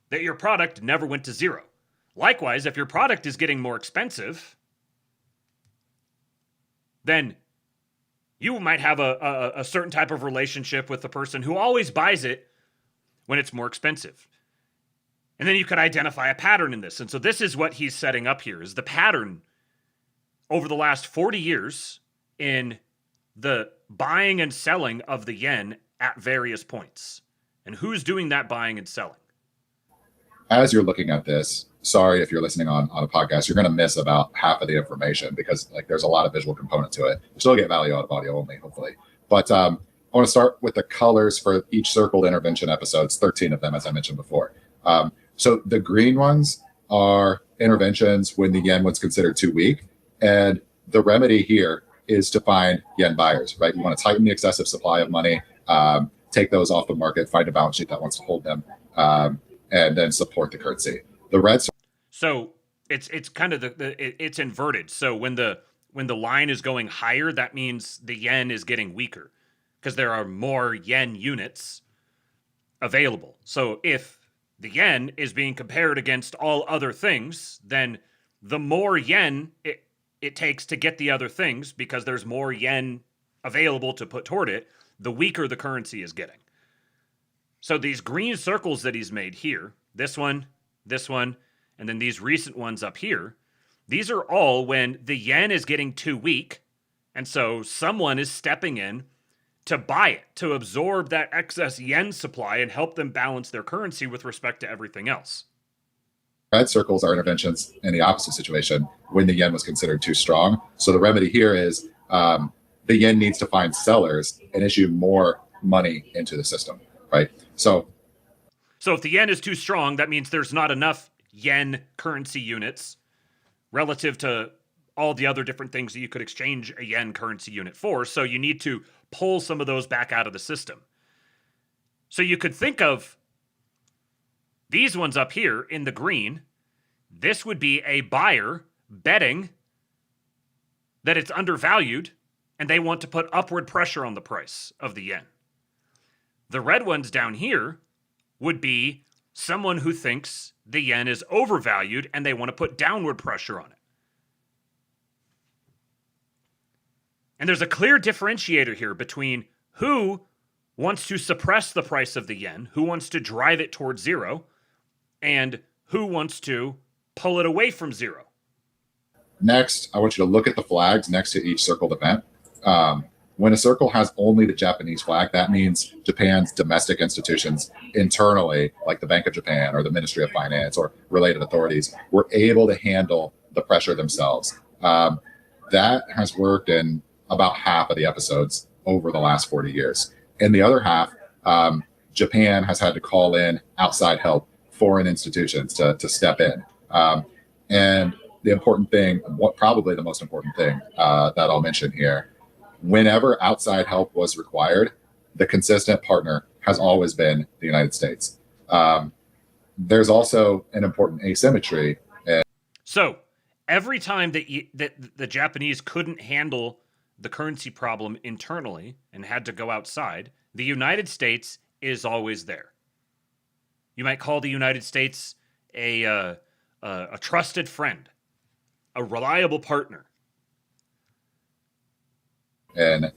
that your product never went to zero. Likewise, if your product is getting more expensive, then you might have a certain type of relationship with the person who always buys it when it's more expensive. And then you could identify a pattern in this. And so this is what he's setting up here, is the pattern over the last 40 years in the buying and selling of the yen at various points. And who's doing that buying and selling? As you're looking at this, sorry if you're listening on a podcast, you're going to miss about half of the information because like there's a lot of visual component to it. You still get value out of audio only, hopefully. But I want to start with the colors for each circled intervention episodes, 13 of them, as I mentioned before. So the green ones are interventions when the yen was considered too weak. And the remedy here is to find yen buyers, right? You want to tighten the excessive supply of money, take those off the market, find a balance sheet that wants to hold them, and then support the currency. The red. So it's kind of it's inverted. So when the line is going higher, that means the yen is getting weaker because there are more yen units available. So if the yen is being compared against all other things, then the more yen it takes to get the other things because there's more yen available to put toward it, the weaker the currency is getting. So these green circles that he's made here, this one, and then these recent ones up here, these are all when the yen is getting too weak, and so someone is stepping in to buy it, to absorb that excess yen supply and help them balance their currency with respect to everything else. Red circles are interventions in the opposite situation when the yen was considered too strong. So the remedy here is the yen needs to find sellers and issue more money into the system, right? So if the yen is too strong, that means there's not enough yen currency units relative to all the other different things that you could exchange a yen currency unit for. So you need to pull some of those back out of the system. So you could think of these ones up here in the green. This would be a buyer betting that it's undervalued and they want to put upward pressure on the price of the yen. The red ones down here would be someone who thinks the yen is overvalued and they want to put downward pressure on it. And there's a clear differentiator here between who wants to suppress the price of the yen, who wants to drive it towards zero, and who wants to pull it away from zero. Next, I want you to look at the flags next to each circled event. When a circle has only the Japanese flag, that means Japan's domestic institutions internally, like the Bank of Japan or the Ministry of Finance or related authorities, were able to handle the pressure themselves. That has worked in about half of the episodes over the last 40 years. In the other half, Japan has had to call in outside help, foreign institutions to step in. And the important thing, probably the most important thing that I'll mention here, whenever outside help was required, the consistent partner has always been the United States. There's also an important asymmetry. So every time that the Japanese couldn't handle the currency problem internally and had to go outside, the United States is always there. You might call the United States a trusted friend, a reliable partner. And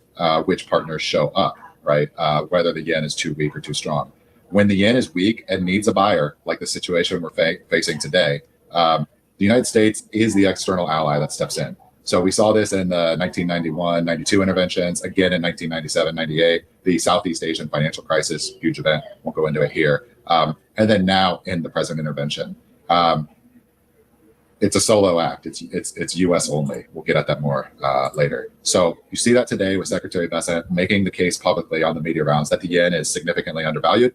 which partners show up, right? Whether the yen is too weak or too strong. When the yen is weak and needs a buyer, like the situation we're facing today, the United States is the external ally that steps in. So we saw this in the 1991-92 interventions, again in 1997-98, the Southeast Asian financial crisis, huge event, won't go into it here. And then now in the present intervention. It's a solo act. It's U.S. only. We'll get at that more later. So you see that today with Secretary Bessent making the case publicly on the media rounds that the yen is significantly undervalued.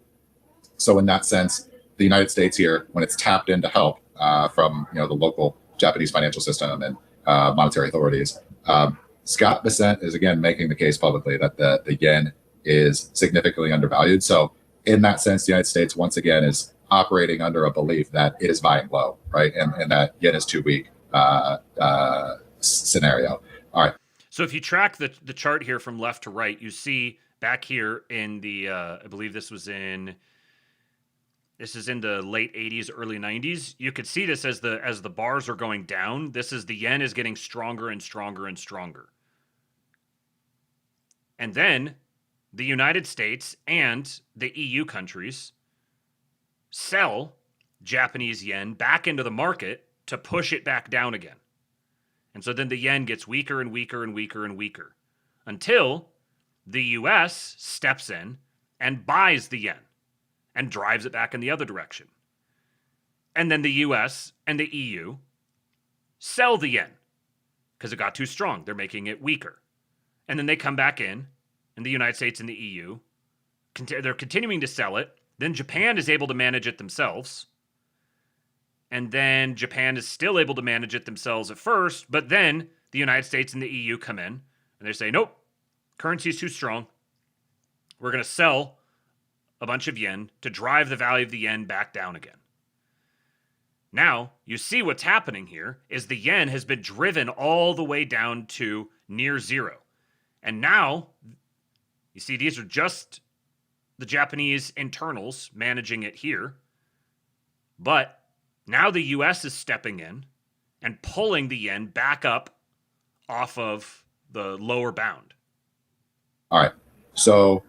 So in that sense, the United States here, when it's tapped in to help from the local Japanese financial system and monetary authorities, Scott Bessent is again making the case publicly that the yen is significantly undervalued. So in that sense, the United States once again is operating under a belief that it is buying low, right? And that yen is too weak scenario. All right. So if you track the chart here from left to right, you see back here in the, I believe this is in the late 80s, early 90s. You could see this as the bars are going down. This is the yen is getting stronger and stronger and stronger. And then the United States and the EU countries sell Japanese yen back into the market to push it back down again. And so then the yen gets weaker and weaker and weaker and weaker. until the US steps in and buys the yen and drives it back in the other direction. And then the US and the EU sell the yen because it got too strong. They're making it weaker. And then they come back in, and the United States and the EU, they're continuing to sell it. Then Japan is able to manage it themselves. And then Japan is still able to manage it themselves at first, but then the United States and the EU come in, and they say, nope, currency is too strong. We're going to sell a bunch of yen to drive the value of the yen back down again. Now, you see what's happening here is the yen has been driven all the way down to near zero. And now, you see, these are just the Japanese internals managing it here. But now the US is stepping in and pulling the yen back up off of the lower bound. All right. So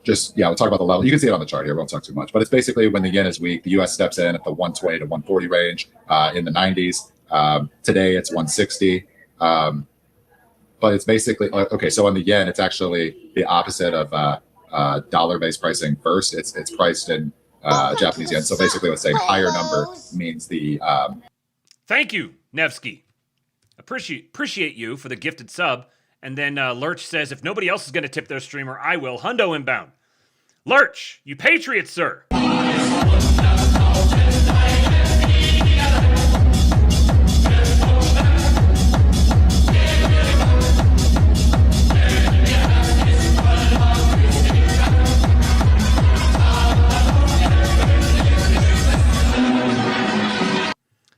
we'll talk about the level. You can see it on the chart here. We won't talk too much. But it's basically when the yen is weak, the US steps in at the 120 to 140 range in the 90s. Today, it's 160. But it's basically, okay, so on the yen, it's actually the opposite of dollar-based pricing first. It's priced in Japanese yen. So basically what's saying higher number means the... Thank you, Nevsky. Appreciate you for the gifted sub. And then Lurch says, if nobody else is going to tip their streamer, I will. Hundo inbound. Lurch, you patriot, sir.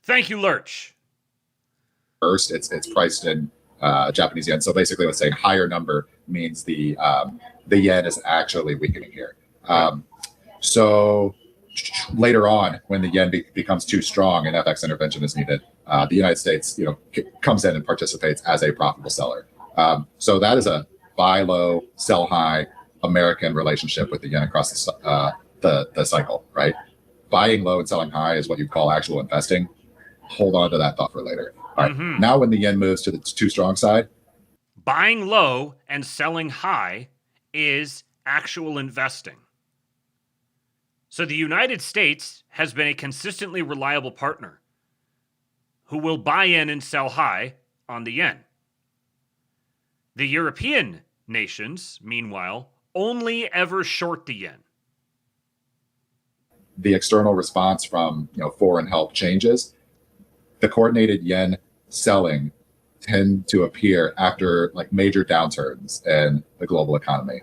Thank you, Lurch. First, it's priced in Japanese yen. So basically what's saying higher number means the yen is actually weakening here. So later on, when the yen becomes too strong and FX intervention is needed, the United States, comes in and participates as a profitable seller. So that is a buy low, sell high American relationship with the yen across the cycle, right? Buying low and selling high is what you call actual investing. Hold on to that thought for later. All right. Now when the yen moves to the too strong side, buying low and selling high is actual investing. So the United States has been a consistently reliable partner who will buy in and sell high on the yen. The European nations, meanwhile, only ever short the yen. The external response from foreign help changes. The coordinated yen selling tend to appear after major downturns in the global economy,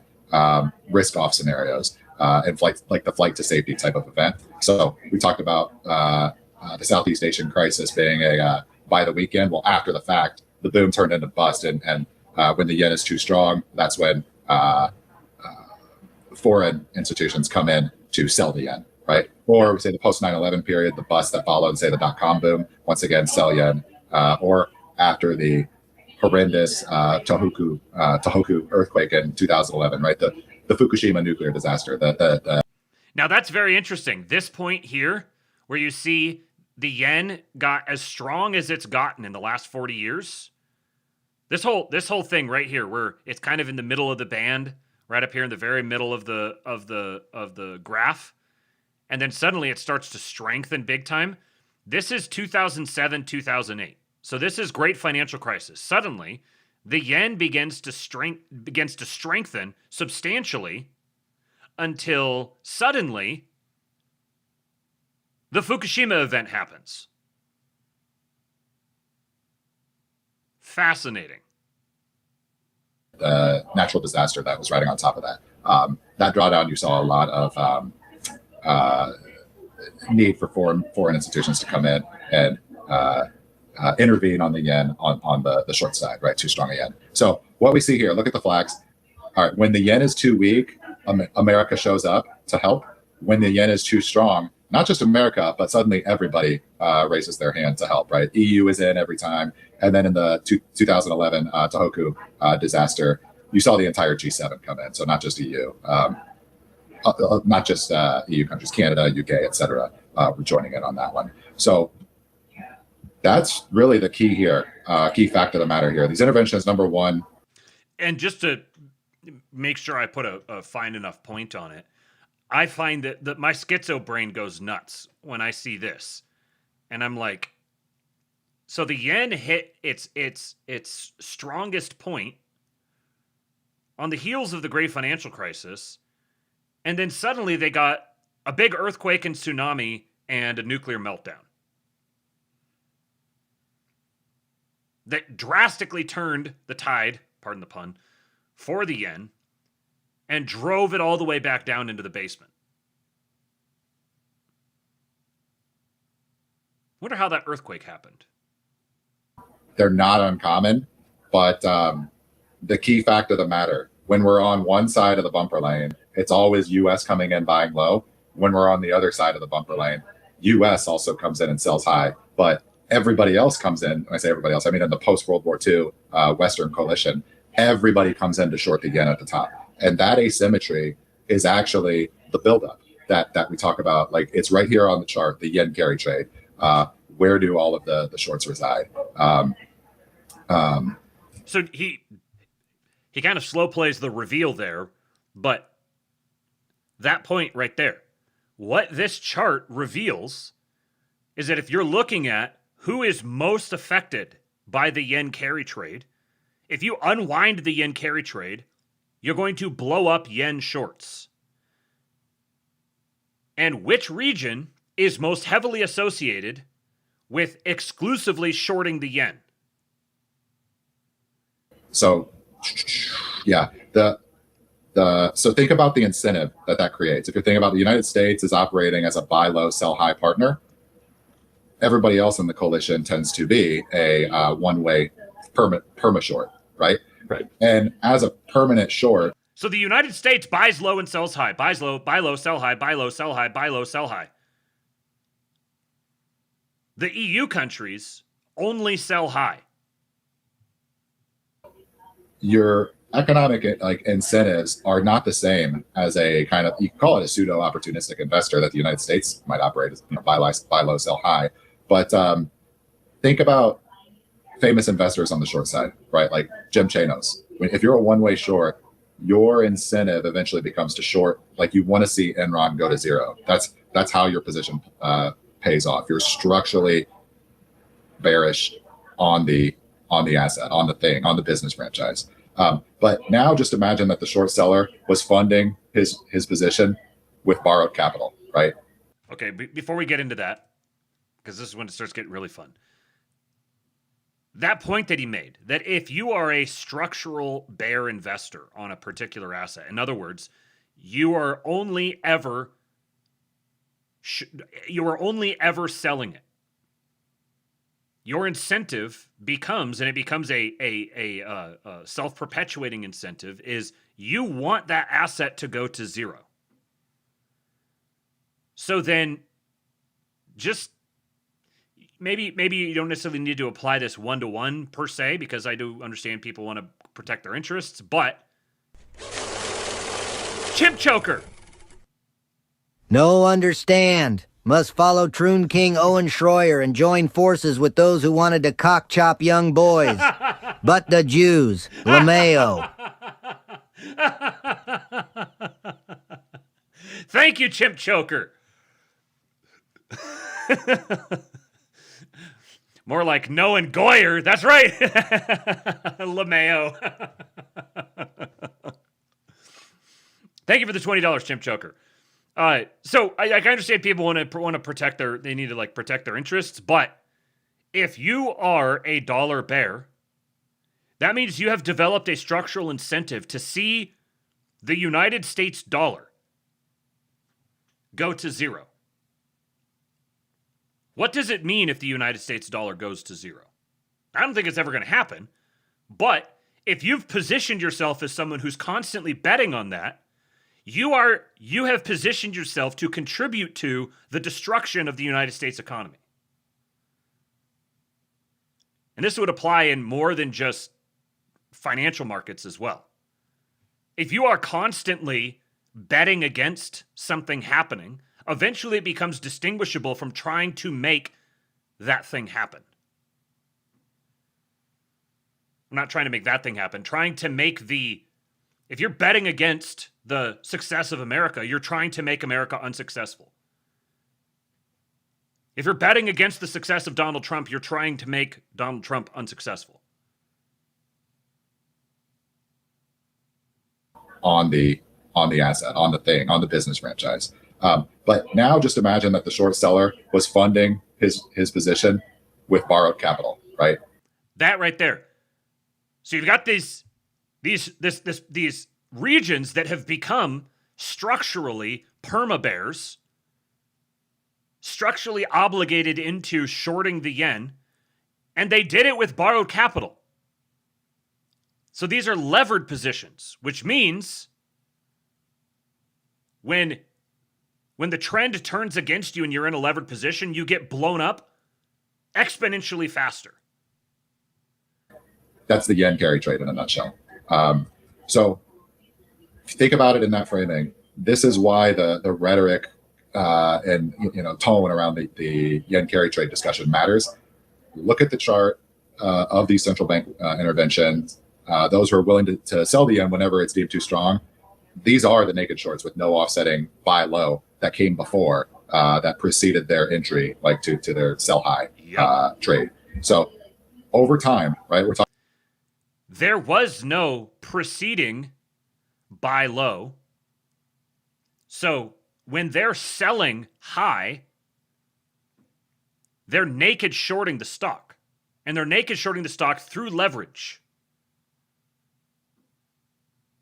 risk-off scenarios, and the flight to safety type of event. So we talked about the Southeast Asian crisis being a by the weekend. Well, after the fact, the boom turned into bust, and when the yen is too strong, that's when foreign institutions come in to sell the yen. Right? Or we say the post 9/11 period, the bust that followed, say the dot-com boom, once again, sell yen, or after the horrendous Tohoku earthquake in 2011, right? The Fukushima nuclear disaster. Now that's very interesting. This point here, where you see the yen got as strong as it's gotten in the last 40 years. This whole thing right here, where it's kind of in the middle of the band, right up here in the very middle of the graph. And then suddenly it starts to strengthen big time. This is 2007, 2008. So this is great financial crisis. Suddenly, the yen begins to strengthen substantially until suddenly the Fukushima event happens. Fascinating. Natural disaster that was riding on top of that. That drawdown, you saw a lot of need for foreign institutions to come in and intervene on the yen on the short side, right? Too strong a yen. So what we see here, look at the flags. All right, when the yen is too weak, America shows up to help. When the yen is too strong, not just America, but suddenly everybody raises their hand to help, right? EU is in every time. And then in the 2011 Tohoku disaster, you saw the entire G7 come in. So not just EU. Not just EU countries, Canada, UK, etc., were joining in on that one. So That's really the key here, key fact of the matter here. These interventions, number one. And just to make sure I put a fine enough point on it, I find that my schizo brain goes nuts when I see this. And I'm like, so the yen hit its strongest point on the heels of the great financial crisis, and then suddenly they got a big earthquake and tsunami and a nuclear meltdown that drastically turned the tide, pardon the pun, for the yen and drove it all the way back down into the basement. Wonder how that earthquake happened. They're not uncommon, but the key fact of the matter, when we're on one side of the bumper lane, it's always U.S. coming in buying low. When we're on the other side of the bumper lane, U.S. also comes in and sells high, but everybody else comes in. When I say everybody else, I mean in the post-World War II Western coalition, everybody comes in to short the yen at the top. And that asymmetry is actually the buildup that we talk about. Like, it's right here on the chart, the yen carry trade. Where do all of the shorts reside? So he kind of slow plays the reveal there, but that point right there, what this chart reveals is that if you're looking at who is most affected by the yen carry trade, if you unwind the yen carry trade, you're going to blow up yen shorts. And which region is most heavily associated with exclusively shorting the yen? So, yeah, so think about the incentive that creates. If you're thinking about the United States is operating as a buy low, sell high partner, everybody else in the coalition tends to be a one-way perma short, right? Right. And as a permanent short. So the United States buys low and sells high, buys low, buy low, sell high, buy low, sell high, buy low, sell high. The EU countries only sell high. Your economic incentives are not the same as a kind of, you can call it a pseudo opportunistic investor that the United States might operate as, buy low, sell high. But think about famous investors on the short side, right? Like Jim Chanos. If you're a one-way short, your incentive eventually becomes to short. Like, you want to see Enron go to zero. That's how your position pays off. You're structurally bearish on the asset, on the business franchise. But now just imagine that the short seller was funding his position with borrowed capital, right? Okay, before we get into that, because this is when it starts getting really fun. That point that he made, that if you are a structural bear investor on a particular asset, in other words, you are only ever selling it. Your incentive becomes, and it becomes a self-perpetuating incentive, is you want that asset to go to zero. So then, just maybe you don't necessarily need to apply this one-to-one per se, because I do understand people want to protect their interests, but chimp choker. No understand. Must follow Troon King Owen Schroyer and join forces with those who wanted to cock-chop young boys. But the Jews, LeMayo. Thank you, chimp choker. More like Noah and Goyer. That's right. LeMayo. Thank you for the $20, chimp choker. So I understand people want to protect they need to protect their interests, but if you are a dollar bear, that means you have developed a structural incentive to see the United States dollar go to zero. What does it mean if the United States dollar goes to zero? I don't think it's ever going to happen, but if you've positioned yourself as someone who's constantly betting on that, you have positioned yourself to contribute to the destruction of the United States economy. And this would apply in more than just financial markets as well. If you are constantly betting against something happening, eventually it becomes distinguishable from trying to make that thing happen. I'm not trying to make that thing happen. Trying to make if you're betting against the success of America, you're trying to make America unsuccessful. If you're betting against the success of Donald Trump, you're trying to make Donald Trump unsuccessful. On the asset, on the thing, on the business franchise. But now just imagine that the short seller was funding his position with borrowed capital, right? That right there. So you've got these regions that have become structurally perma-bears, structurally obligated into shorting the yen, and they did it with borrowed capital. So these are levered positions, which means when the trend turns against you and you're in a levered position, you get blown up exponentially faster. That's the yen carry trade in a nutshell. So if you think about it in that framing, this is why the rhetoric and tone around the yen carry trade discussion matters. Look at the chart of these central bank interventions. Those who are willing to sell the yen whenever it's deemed too strong. These are the naked shorts with no offsetting buy low that came before that preceded their entry, like to their sell high trade. So over time, right, we're talking. There was no preceding buy low. So when they're selling high, they're naked shorting the stock. And they're naked shorting the stock through leverage.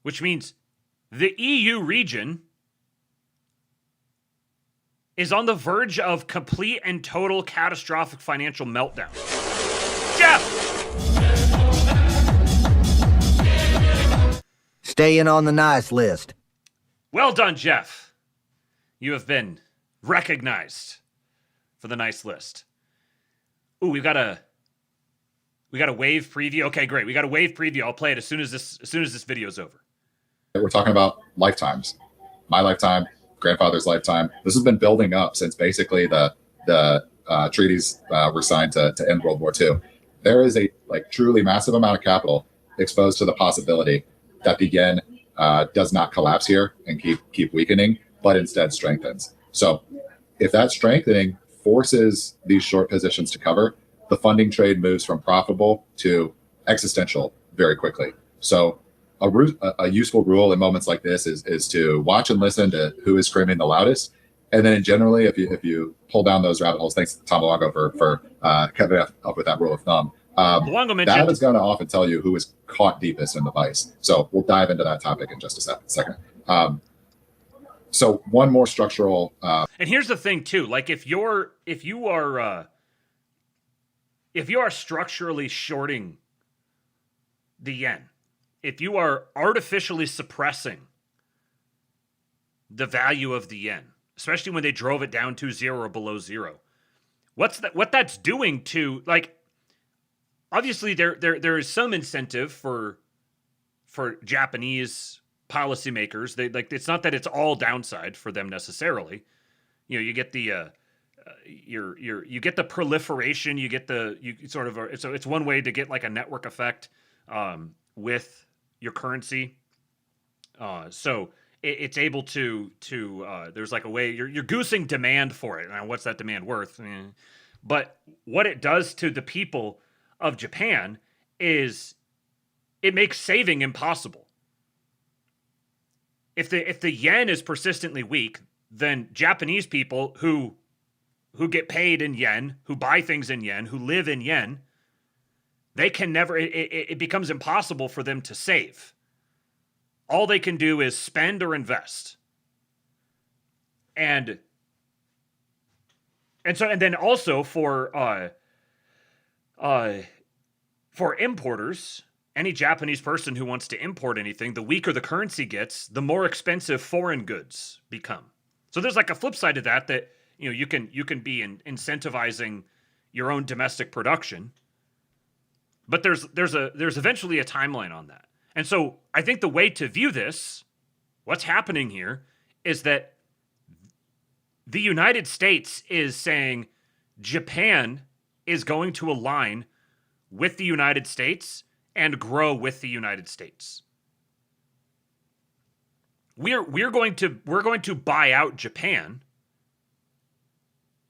Which means the EU region is on the verge of complete and total catastrophic financial meltdown. Jeff! Staying on the nice list. Well done, Jeff. You have been recognized for the nice list. Ooh, we got a wave preview. Okay, great. We got a wave preview. I'll play it as soon as this video is over. We're talking about lifetimes. My lifetime, grandfather's lifetime. This has been building up since basically the treaties were signed to end World War II. There is a truly massive amount of capital exposed to the possibility that the yen does not collapse here and keep weakening, but instead strengthens. So if that strengthening forces these short positions to cover, the funding trade moves from profitable to existential very quickly. So a useful rule in moments like this is to watch and listen to who is screaming the loudest. And then generally, if you pull down those rabbit holes, thanks to Tom Luongo for coming up with that rule of thumb. That is going to often tell you who is caught deepest in the vice. So we'll dive into that topic in just a second. So one more structural. And here's the thing too: like if you are structurally shorting the yen, if you are artificially suppressing the value of the yen, especially when they drove it down to zero or below zero, what that's doing to, like, obviously there is some incentive for Japanese policymakers. They it's not that it's all downside for them necessarily. You get the you get the proliferation, it's one way to get like a network effect with your currency. So it's able to there's like a way you're goosing demand for it. Now, what's that demand worth? But what it does to the people of Japan is it makes saving impossible. If the yen is persistently weak, then Japanese people who get paid in yen, who buy things in yen, who live in yen, they can never, it becomes impossible for them to save. All they can do is spend or invest. And then also for importers, any Japanese person who wants to import anything, the weaker the currency gets, the more expensive foreign goods become. So there's like a flip side to that you can be incentivizing your own domestic production, but there's eventually a timeline on that. And so I think the way to view this, what's happening here, is that the United States is saying Japan is going to align with the United States and grow with the United States. We're going to buy out Japan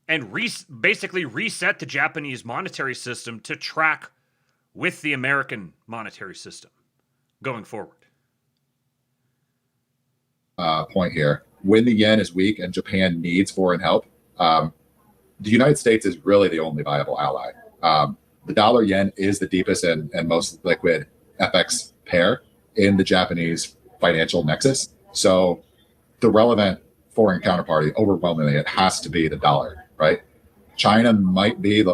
and basically reset the Japanese monetary system to track with the American monetary system going forward. Point here. When the yen is weak and Japan needs foreign help, the United States is really the only viable ally. The dollar yen is the deepest and most liquid FX pair in the Japanese financial nexus. So the relevant foreign counterparty, overwhelmingly, it has to be the dollar, right? China might be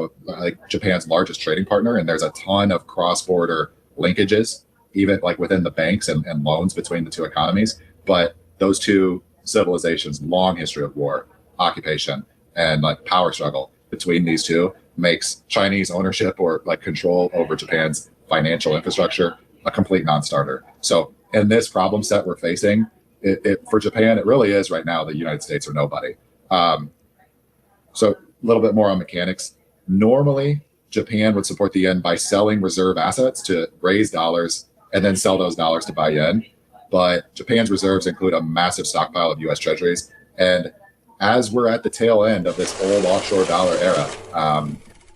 Japan's largest trading partner, and there's a ton of cross-border linkages, even like within the banks and loans between the two economies. But those two civilizations, long history of war, occupation, and like power struggle between these two makes Chinese ownership or like control over Japan's financial infrastructure a complete non-starter. So in this problem set we're facing, for Japan, it really is right now the United States or nobody. So a little bit more on mechanics. Normally, Japan would support the yen by selling reserve assets to raise dollars and then sell those dollars to buy yen. But Japan's reserves include a massive stockpile of U.S. treasuries. And as we're at the tail end of this old offshore dollar era.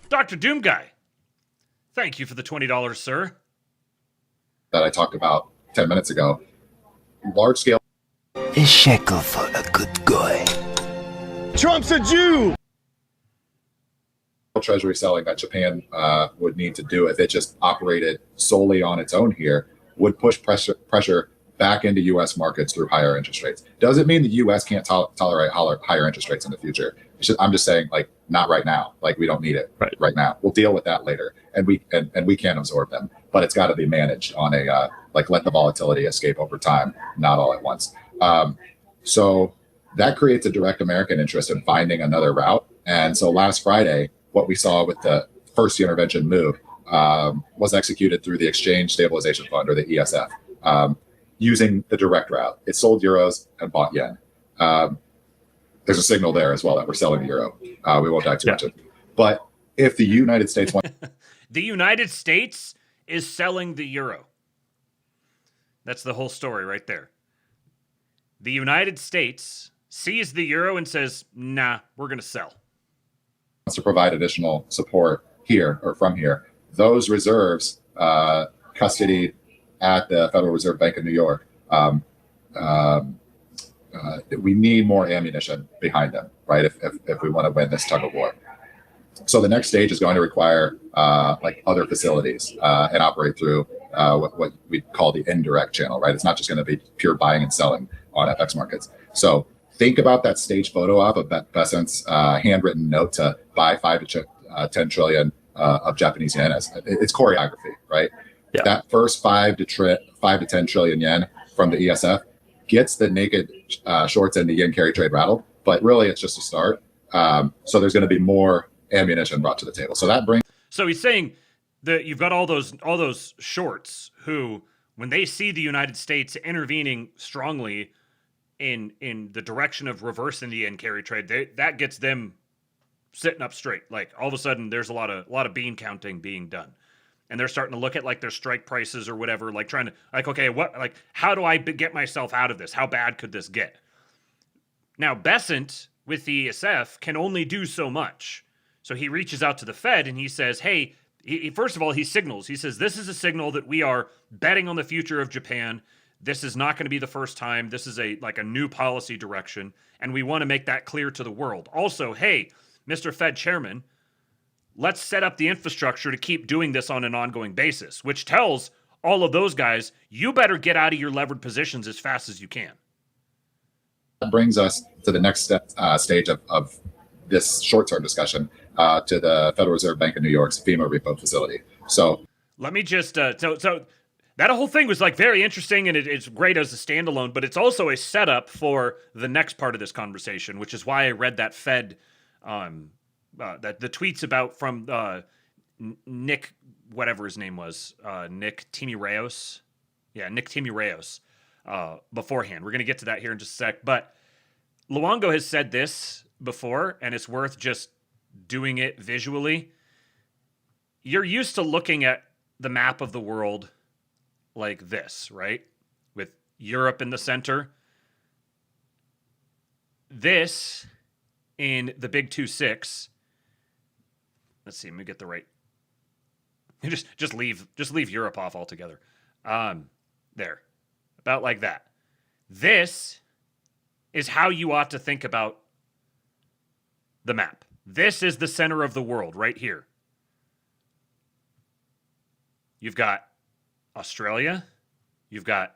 Dr. Doom Guy, thank you for the $20, sir. That I talked about 10 minutes ago. Large scale. A shekel for a good guy. Trump's a Jew! Treasury selling that Japan would need to do if it just operated solely on its own here would push pressure back into U.S. markets through higher interest rates. Doesn't mean the U.S. can't tolerate higher interest rates in the future. I'm just saying, like, not right now. Like, we don't need it right now. We'll deal with that later, and we can absorb them. But it's got to be managed on a let the volatility escape over time, not all at once. So that creates a direct American interest in finding another route. And so last Friday, what we saw with the first intervention move was executed through the Exchange Stabilization Fund, or the ESF. Using the direct route. It sold euros and bought yen. There's a signal there as well that we're selling the euro. We won't dive too much into it. But if the United States wants... The United States is selling the euro. That's the whole story right there. The United States sees the euro and says, nah, we're going to sell. To provide additional support here or from here. Those reserves custodied at the Federal Reserve Bank of New York, we need more ammunition behind them, right? If we want to win this tug of war. So the next stage is going to require other facilities and operate through what we call the indirect channel, right? It's not just going to be pure buying and selling on FX markets. So think about that stage photo op of Bessent's handwritten note to buy 5 to 10 trillion of Japanese yen. It's choreography, right? Yeah. That first 5 to 10 trillion yen from the ESF gets the naked shorts and the yen carry trade rattled, but really it's just a start. So there's going to be more ammunition brought to the table. So that brings. So he's saying that you've got all those shorts who, when they see the United States intervening strongly in the direction of reversing the yen carry trade, that gets them sitting up straight. Like all of a sudden, there's a lot of bean counting being done. And they're starting to look at like their strike prices or whatever, like trying to okay, how do I get myself out of this? How bad could this get? Now, Bessent with the ESF can only do so much. So he reaches out to the Fed and he says, hey, first of all, he signals. He says, this is a signal that we are betting on the future of Japan. This is not going to be the first time. This is a new policy direction. And we want to make that clear to the world. Also, hey, Mr. Fed Chairman, let's set up the infrastructure to keep doing this on an ongoing basis, which tells all of those guys, you better get out of your levered positions as fast as you can. That brings us to the next stage of this short-term discussion to the Federal Reserve Bank of New York's FEMA repo facility. So let me just, so that whole thing was like very interesting and it's great as a standalone, but it's also a setup for the next part of this conversation, which is why I read that Fed that the tweets about from Nick, whatever his name was, Nick Timiraos. Yeah, Nick Timiraos beforehand. We're going to get to that here in just a sec. But Luongo has said this before, and it's worth just doing it visually. You're used to looking at the map of the world like this, right? With Europe in the center. This in the Big 2-6. Let's see, let me get the right. Just leave Europe off altogether. There. About like that. This is how you ought to think about the map. This is the center of the world right here. You've got Australia. You've got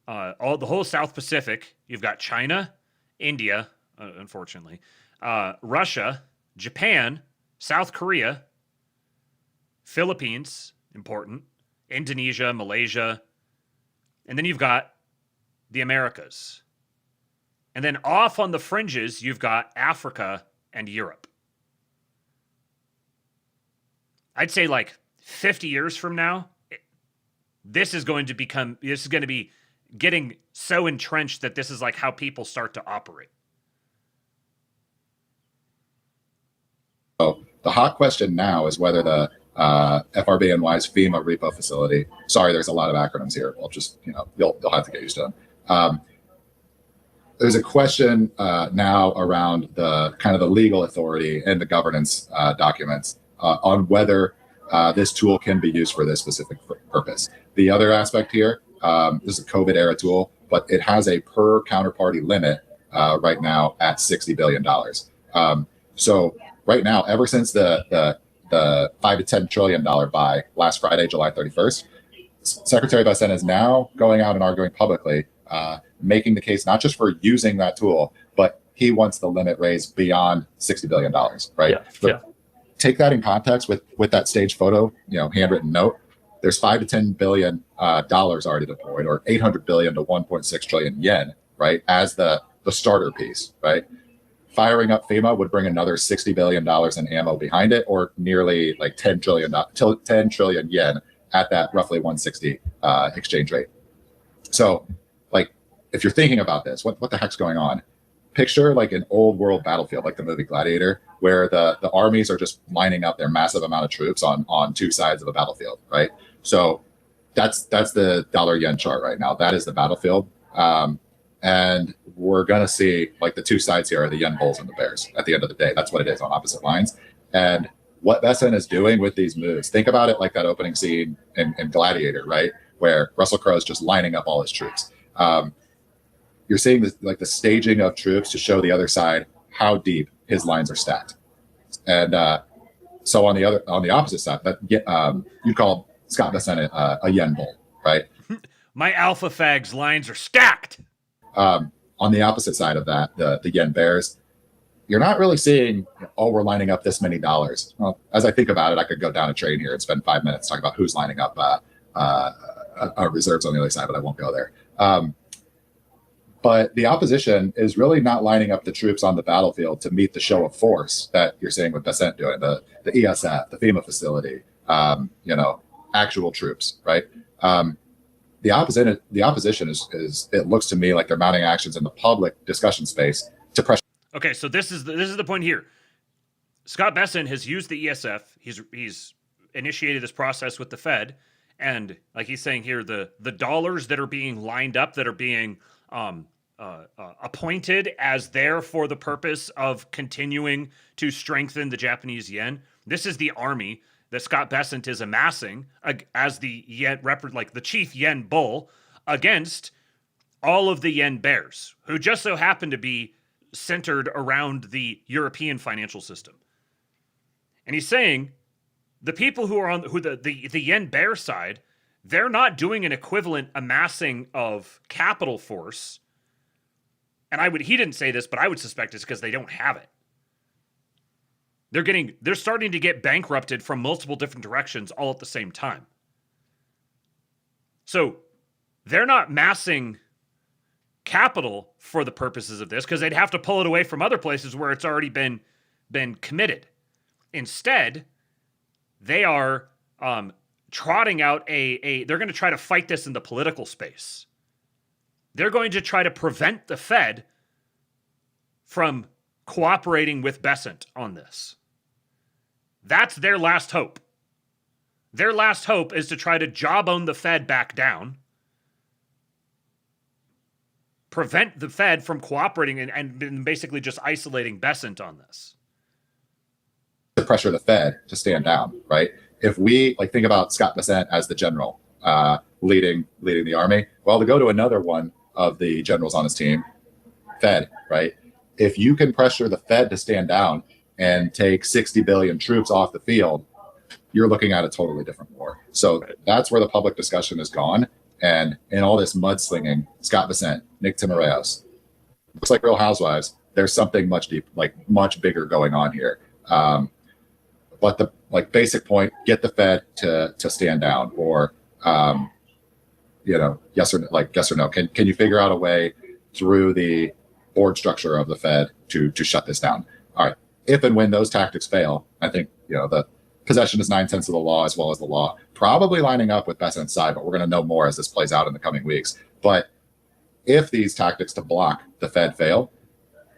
the whole South Pacific. You've got China, India, unfortunately, Russia, Japan, South Korea, Philippines, important, Indonesia, Malaysia, and then you've got the Americas. And then off on the fringes, you've got Africa and Europe. I'd say like 50 years from now, this is going to be getting so entrenched that this is like how people start to operate. So the hot question now is whether the FRBNY's FEMA repo facility. Sorry, there's a lot of acronyms here. I'll just, you'll have to get used to them. There's a question now around the kind of the legal authority and the governance documents on whether this tool can be used for this specific purpose. The other aspect here, this is a COVID era tool, but it has a per counterparty limit right now at $60 billion. So right now, ever since the $5 to $10 trillion buy last Friday, July 31st, Secretary Bessent is now going out and arguing publicly, making the case not just for using that tool, but he wants the limit raised beyond $60 billion, right? Yeah. Take that in context with that staged photo, handwritten note. There's $5 to $10 billion dollars already deployed, or 800 billion to 1.6 trillion yen, right? As the starter piece, right? Firing up FEMA would bring another $60 billion in ammo behind it, or nearly like 10 trillion yen at that roughly 160 exchange rate. So, like, if you're thinking about this, what the heck's going on? Picture like an old world battlefield, like the movie Gladiator, where the armies are just lining up their massive amount of troops on two sides of a battlefield, right? So that's the dollar yen chart right now. That is the battlefield. And we're going to see like the two sides here are the yen bulls and the bears at the end of the day. That's what it is on opposite lines. And what Bessent is doing with these moves, think about it like that opening scene in Gladiator, right? Where Russell Crowe is just lining up all his troops. You're seeing this, like the staging of troops to show the other side how deep his lines are stacked. And so on the opposite side, you'd call Scott Bessent a yen bull, right? My alpha fags lines are stacked. On the opposite side of that, the yen bears, you're not really seeing, we're lining up this many dollars. Well, as I think about it, I could go down a train here and spend 5 minutes talking about who's lining up our reserves on the other side, but I won't go there. But the opposition is really not lining up the troops on the battlefield to meet the show of force that you're seeing with Bessent doing, the ESF, the FEMA facility, actual troops, right? The opposition is it looks to me like they're mounting actions in the public discussion space to pressure. Okay, so this is the point here. Scott Bessent has used the ESF. He's initiated this process with the Fed, and like he's saying here, the dollars that are being lined up, that are being appointed as there for the purpose of continuing to strengthen the Japanese yen. This is the army that Scott Bessent is amassing as the yen like the chief yen bull against all of the yen bears, who just so happen to be centered around the European financial system. And he's saying the people who are on the yen bear side, they're not doing an equivalent amassing of capital force. And he didn't say this, but I would suspect it's because they don't have it. They're starting to get bankrupted from multiple different directions all at the same time. So they're not massing capital for the purposes of this, because they'd have to pull it away from other places where it's already been committed. Instead, they are trotting out they're going to try to fight this in the political space. They're going to try to prevent the Fed from cooperating with Bessent on this. That's their last hope. Their last hope is to try to jawbone the Fed back down, prevent the Fed from cooperating and basically just isolating Bessent on this. To pressure the Fed to stand down, right? If we think about Scott Bessent as the general leading the army, well, to go to another one of the generals on his team, Fed, right? If you can pressure the Fed to stand down and take 60 billion troops off the field, you're looking at a totally different war. So that's where the public discussion has gone. And in all this mudslinging, Scott Bessent, Nick Timiraos, looks like Real Housewives. There's something much bigger going on here. But the basic point: get the Fed to stand down, or yes or no. Can you figure out a way through the board structure of the Fed to shut this down? All right. If and when those tactics fail, I think the possession is 9/10 of the law, as well as the law, probably lining up with Bessent's side, but we're going to know more as this plays out in the coming weeks. But if these tactics to block the Fed fail,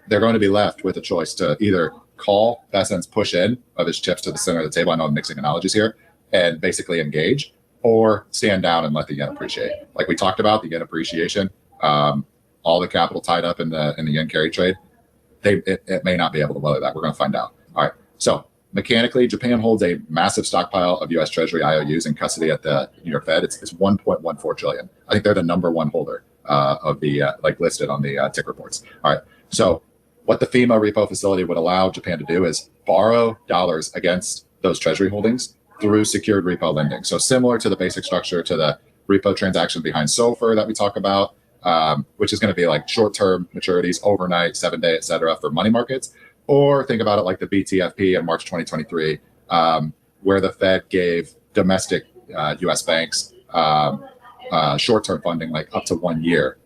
they're going to be left with a choice to either call Bessent's push in of his chips to the center of the table. I know I'm mixing analogies here, and basically engage, or stand down and let the yen appreciate. Like we talked about, the yen appreciation, all the capital tied up in the yen carry trade, it may not be able to weather that. We're going to find out. All right. So mechanically, Japan holds a massive stockpile of U.S. Treasury IOUs in custody at the New York Fed. It's 1.14 trillion. I think they're the number one holder of the listed on the tick reports. All right. So what the FEMA repo facility would allow Japan to do is borrow dollars against those Treasury holdings through secured repo lending. So similar to the basic structure to the repo transaction behind SOFR that we talk about, which is going to be like short-term maturities, overnight, 7-day, et cetera, for money markets. Or think about it like the BTFP in March 2023, where the Fed gave domestic U.S. banks short-term funding, like up to 1 year,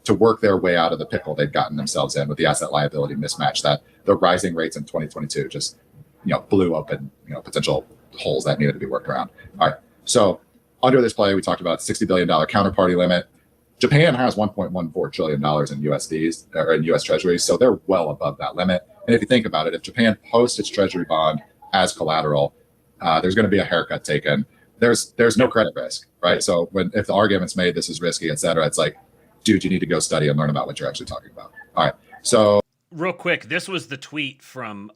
to work their way out of the pickle they've gotten themselves in with the asset liability mismatch that the rising rates in 2022 just blew open potential holes that needed to be worked around. All right. So under this play, we talked about $60 billion counterparty limit. Japan has $1.14 trillion in USDs or in US Treasuries, so they're well above that limit. And if you think about it, if Japan posts its Treasury bond as collateral, there's going to be a haircut taken. There's no credit risk, right? So if the argument's made this is risky, et cetera, it's like, dude, you need to go study and learn about what you're actually talking about. All right. So real quick, this was the tweet from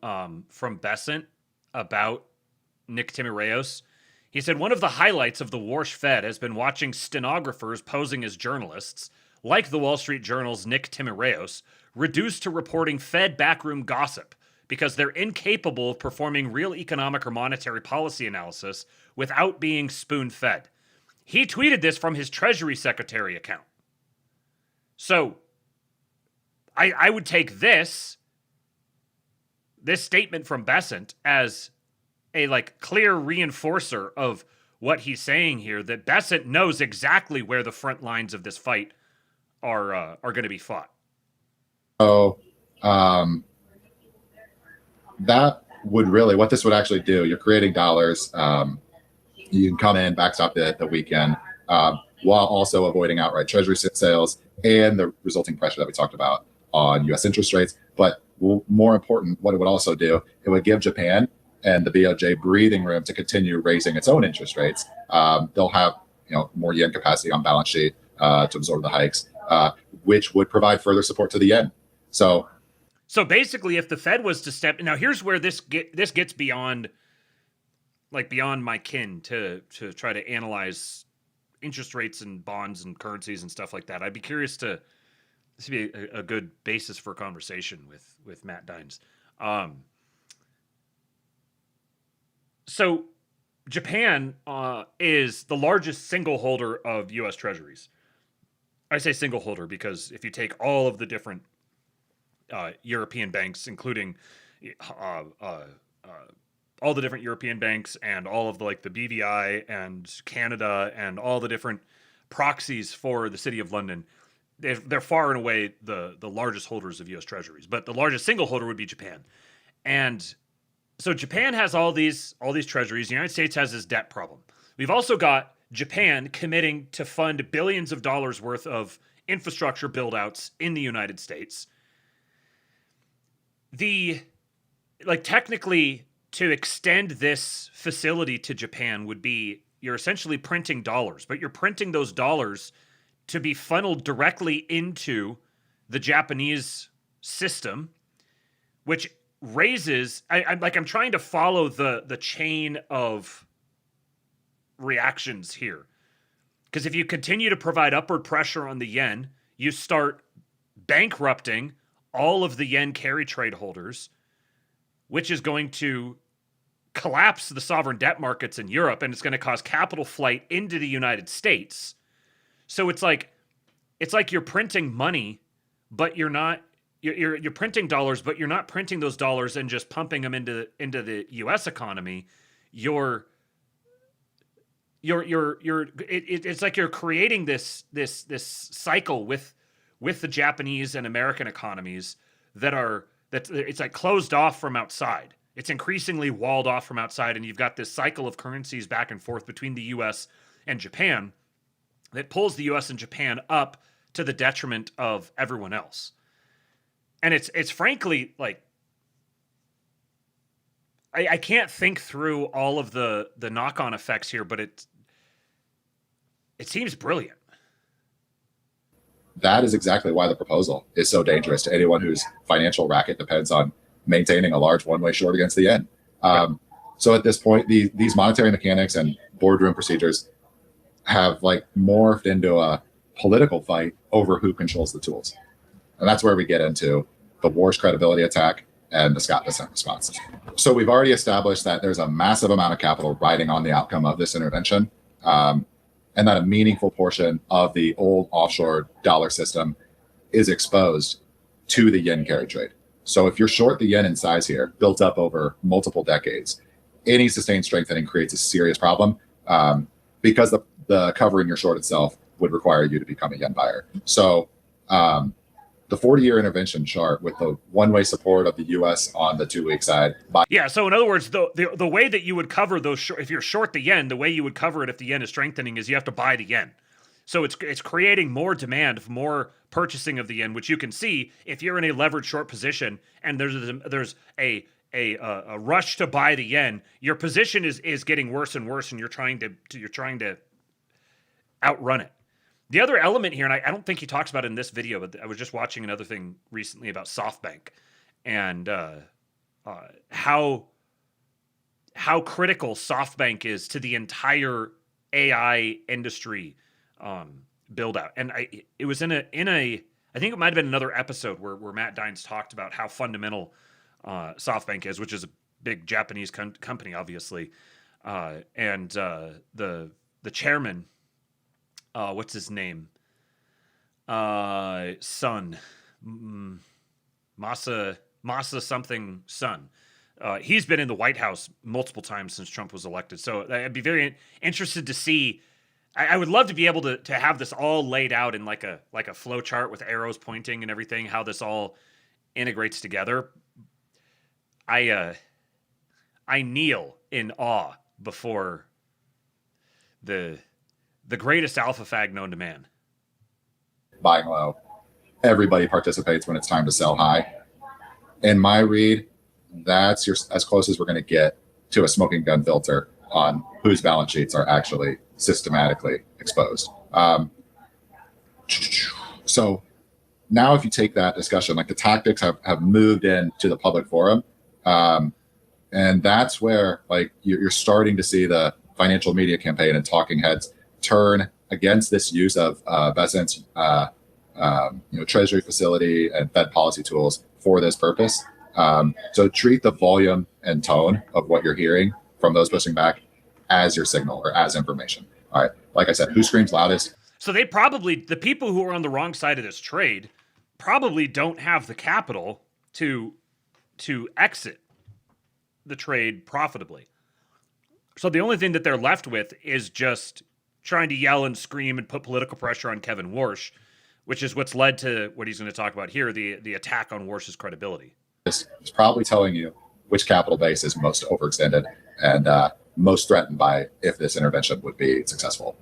Bessent about Nick Timiraos. He said, one of the highlights of the Warsh Fed has been watching stenographers posing as journalists, like the Wall Street Journal's Nick Timiraos, reduced to reporting Fed backroom gossip because they're incapable of performing real economic or monetary policy analysis without being spoon-fed. He tweeted this from his Treasury Secretary account. So I would take this statement from Bessent as a clear reinforcer of what he's saying here, that Bessent knows exactly where the front lines of this fight are going to be fought. So that would really, what this would actually do, you're creating dollars. You can come in, backstop the weekend, while also avoiding outright Treasury sales and the resulting pressure that we talked about on U.S. interest rates. But more important, what it would also do, it would give Japan and the BOJ breathing room to continue raising its own interest rates. They'll have more yen capacity on balance sheet to absorb the hikes, which would provide further support to the yen. So basically, if the Fed was to step now, here's where this gets beyond my kin to try to analyze interest rates and bonds and currencies and stuff like that. I'd be curious to this would be a good basis for a conversation with Matt Dines. So Japan is the largest single holder of U.S. Treasuries. I say single holder because if you take all of the different European banks, including all the different European banks and all of the BVI and Canada and all the different proxies for the City of London, they're far and away the largest holders of U.S. Treasuries. But the largest single holder would be Japan. And so Japan has all these treasuries. The United States has this debt problem. We've also got Japan committing to fund billions of dollars worth of infrastructure build-outs in the United States. Technically, to extend this facility to Japan would be you're essentially printing dollars, but you're printing those dollars to be funneled directly into the Japanese system, which raises. I'm trying to follow the chain of reactions here, because if you continue to provide upward pressure on the yen, you start bankrupting all of the yen carry trade holders, which is going to collapse the sovereign debt markets in Europe, and it's going to cause capital flight into the United States. So it's like you're printing money, but you're not. You're printing dollars, but you're not printing those dollars and just pumping them into the U.S. economy. It's like you're creating this cycle with the Japanese and American economies that it's like closed off from outside. It's increasingly walled off from outside, and you've got this cycle of currencies back and forth between the U.S. and Japan that pulls the U.S. and Japan up to the detriment of everyone else. And it's frankly like I can't think through all of the knock-on effects here, but it seems brilliant. That is exactly why the proposal is so dangerous to anyone whose financial racket depends on maintaining a large one-way short against the yen. So at this point, these monetary mechanics and boardroom procedures have like morphed into a political fight over who controls the tools. And that's where we get into the war's credibility attack and the Scott Bessent response. So we've already established that there's a massive amount of capital riding on the outcome of this intervention, and that a meaningful portion of the old offshore dollar system is exposed to the yen carry trade. So if you're short the yen in size here, built up over multiple decades, any sustained strengthening creates a serious problem, because the covering your short itself would require you to become a yen buyer. So the 40-year intervention chart with the one-way support of the U.S. on the 2-week side. Yeah, so in other words, the way that you would cover those, if you're short the yen, the way you would cover it if the yen is strengthening is you have to buy the yen. So it's creating more demand, more purchasing of the yen, which you can see if you're in a levered short position and there's a rush to buy the yen. Your position is getting worse and worse, and you're trying to outrun it. The other element here, and I don't think he talks about it in this video, but I was just watching another thing recently about SoftBank and how critical SoftBank is to the entire AI industry build out. And it was in a I think it might have been another episode where Matt Dines talked about how fundamental SoftBank is, which is a big Japanese company, obviously, and the chairman. What's his name? Son. Masa something son. He's been in the White House multiple times since Trump was elected. So I'd be very interested to see. I would love to be able to have this all laid out in like a flow chart with arrows pointing and everything, how this all integrates together. I kneel in awe before the greatest alpha fag known to man. Buying low. Everybody participates when it's time to sell high. In my read, that's as close as we're going to get to a smoking gun filter on whose balance sheets are actually systematically exposed. So now if you take that discussion, like the tactics have moved into the public forum, and that's where like you're starting to see the financial media campaign and talking heads turn against this use of Bessent's treasury facility and Fed policy tools for this purpose. So treat the volume and tone of what you're hearing from those pushing back as your signal or as information. All right. Like I said, who screams loudest? So the people who are on the wrong side of this trade probably don't have the capital to exit the trade profitably. So the only thing that they're left with is just trying to yell and scream and put political pressure on Kevin Warsh, which is what's led to what he's going to talk about here, the attack on Warsh's credibility. This is probably telling you which capital base is most overextended and most threatened by if this intervention would be successful.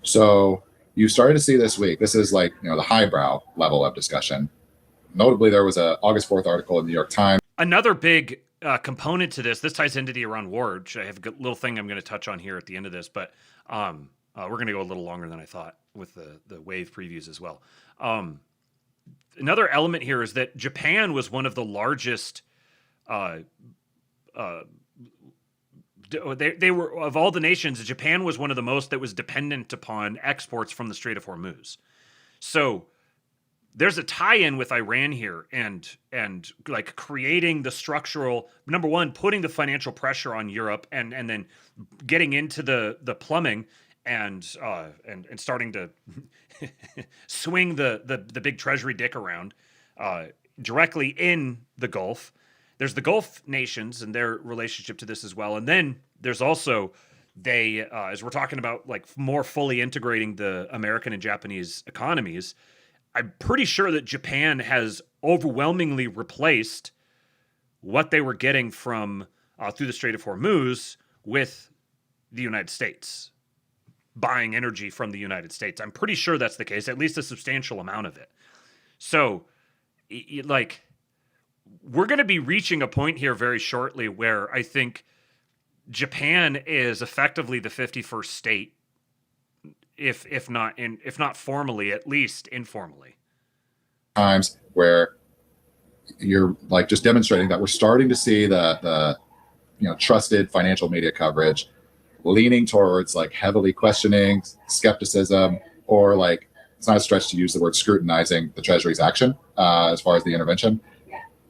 So you started to see this week, this is like, the highbrow level of discussion. Notably, there was a August 4th article in the New York Times. Another big component to this. This ties into the Iran war, which I have a little thing I'm going to touch on here at the end of this, but we're going to go a little longer than I thought with the wave previews as well. Another element here is that Japan was one of the largest. They were, of all the nations, Japan was one of the most that was dependent upon exports from the Strait of Hormuz. So there's a tie-in with Iran here, and like creating the structural, number one, putting the financial pressure on Europe, and then getting into the plumbing and starting to swing the big treasury dick around directly in the Gulf. There's the Gulf nations and their relationship to this as well. And then there's also as we're talking about like more fully integrating the American and Japanese economies, I'm pretty sure that Japan has overwhelmingly replaced what they were getting from through the Strait of Hormuz with the United States, buying energy from the United States. I'm pretty sure that's the case, at least a substantial amount of it. So, like, we're going to be reaching a point here very shortly where I think Japan is effectively the 51st state, if not formally, at least informally. Times where you're like just demonstrating that we're starting to see the trusted financial media coverage leaning towards like heavily questioning, skepticism, or like it's not a stretch to use the word scrutinizing the Treasury's action as far as the intervention.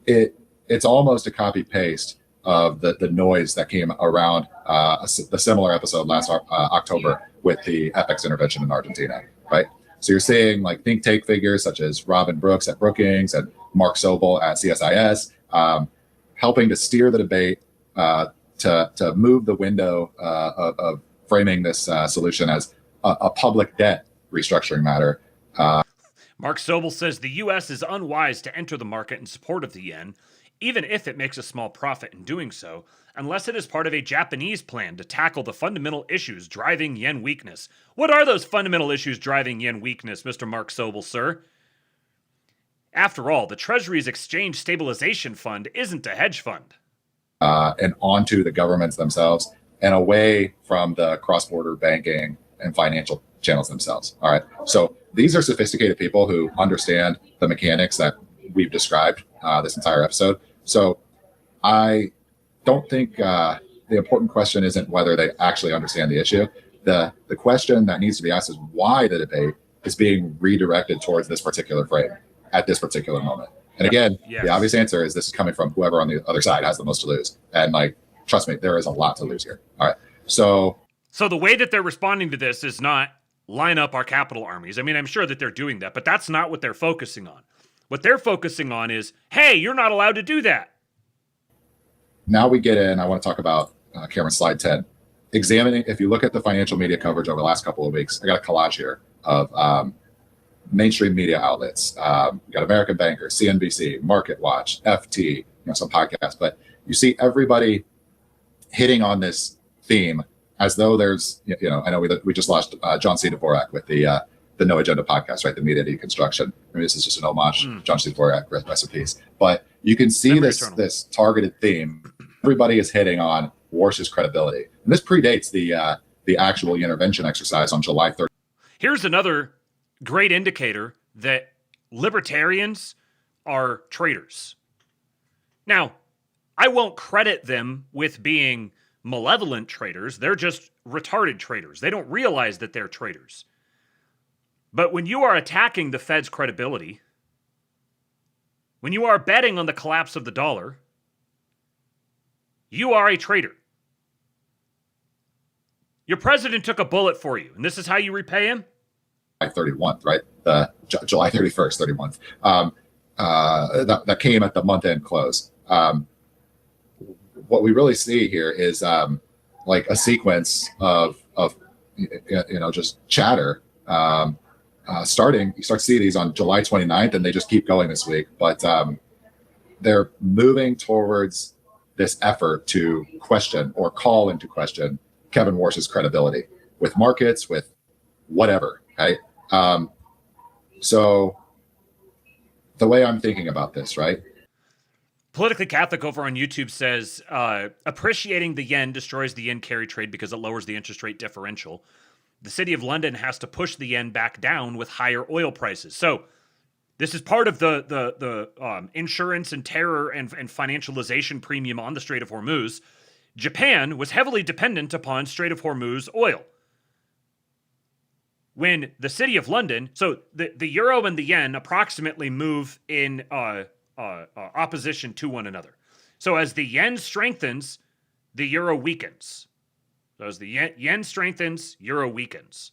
It's almost a copy paste of the noise that came around a similar episode last October with the FX intervention in Argentina, right? So you're seeing like think tank figures such as Robin Brooks at Brookings and Mark Sobel at CSIS helping to steer the debate to move the window of framing this solution as a public debt restructuring matter. Mark Sobel says the U.S. is unwise to enter the market in support of the yen, even if it makes a small profit in doing so, unless it is part of a Japanese plan to tackle the fundamental issues driving yen weakness. What are those fundamental issues driving yen weakness, Mr. Mark Sobel, sir? After all, the Treasury's Exchange Stabilization Fund isn't a hedge fund. And onto the governments themselves and away from the cross-border banking and financial channels themselves. All right. So these are sophisticated people who understand the mechanics that we've described this entire episode. So I don't think the important question isn't whether they actually understand the issue. The question that needs to be asked is why the debate is being redirected towards this particular frame at this particular moment. And again, the obvious answer is this is coming from whoever on the other side has the most to lose. And like, trust me, there is a lot to lose here. All right. So the way that they're responding to this is not line up our capital armies. I mean, I'm sure that they're doing that, but that's not what they're focusing on. What they're focusing on is, hey, you're not allowed to do that. Now we get in, I want to talk about Cameron, slide 10. Examining, if you look at the financial media coverage over the last couple of weeks, I got a collage here of mainstream media outlets. You got American Banker, CNBC, Market Watch, FT, some podcasts, but you see everybody hitting on this theme as though there's, I know we just lost John C. Dvorak with the No Agenda podcast, right? The media deconstruction. Maybe this is just an homage, John C. Dvorak, rest in peace. But you can see this targeted theme. Everybody is hitting on Warsh's credibility. And this predates the actual intervention exercise on July 3rd. Here's another great indicator that libertarians are traitors. Now, I won't credit them with being malevolent traitors. They're just retarded traitors. They don't realize that they're traitors. But when you are attacking the Fed's credibility, when you are betting on the collapse of the dollar, you are a traitor. Your president took a bullet for you, and this is how you repay him? 31st, right? July 31st, 31st. That came at the month-end close. What we really see here is like a sequence of just chatter. You start to see these on July 29th, and they just keep going this week. But they're moving towards this effort to question or call into question Kevin Warsh's credibility with markets, with whatever, right? So the way I'm thinking about this, right? Politically Catholic over on YouTube says, appreciating the yen destroys the yen carry trade because it lowers the interest rate differential. The City of London has to push the yen back down with higher oil prices. So this is part of the insurance and terror and financialization premium on the Strait of Hormuz. Japan was heavily dependent upon Strait of Hormuz oil. When the City of London, so the euro and the yen approximately move in opposition to one another. So as the yen strengthens, the euro weakens. So as the yen strengthens, euro weakens.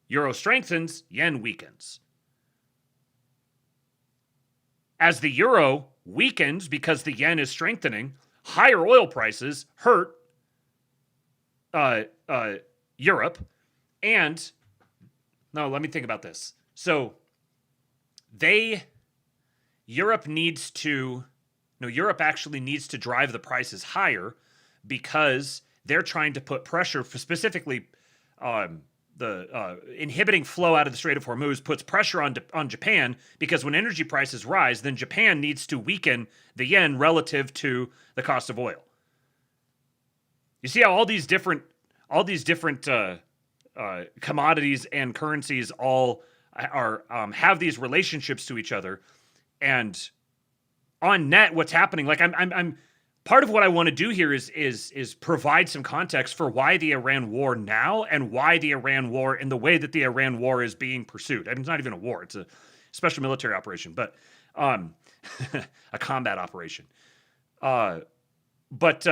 Euro strengthens, yen weakens. As the euro weakens because the yen is strengthening, higher oil prices hurt Europe. And no, let me think about this. So Europe actually needs to drive the prices higher because they're trying to put pressure for specifically inhibiting flow out of the Strait of Hormuz puts pressure on Japan, because when energy prices rise, then Japan needs to weaken the yen relative to the cost of oil. You see how all these different commodities and currencies all are have these relationships to each other, and on net, what's happening? Like I'm part of what I want to do here is provide some context for why the Iran war now and why the Iran war in the way that the Iran war is being pursued. I mean, it's not even a war; it's a special military operation, but a combat operation. But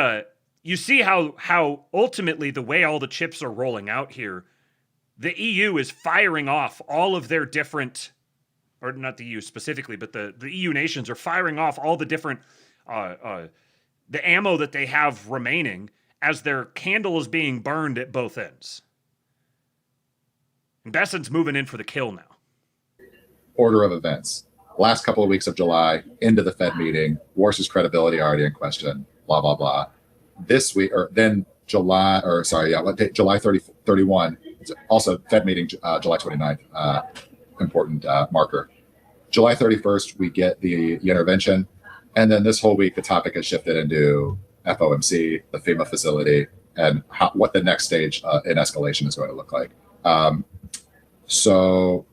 you see how ultimately the way all the chips are rolling out here, the EU is firing off all of their different, or not the EU specifically, but the EU nations are firing off all the different the ammo that they have remaining as their candle is being burned at both ends. And Bessent's moving in for the kill now. Order of events. Last couple of weeks of July, into the Fed meeting, Warsh's credibility already in question, blah, blah, blah. This week, or then July 30, 31, also Fed meeting, July 29th, important marker. July 31st, we get the intervention. And then this whole week, the topic has shifted into FOMC, the FEMA facility, and what the next stage in escalation is going to look like. So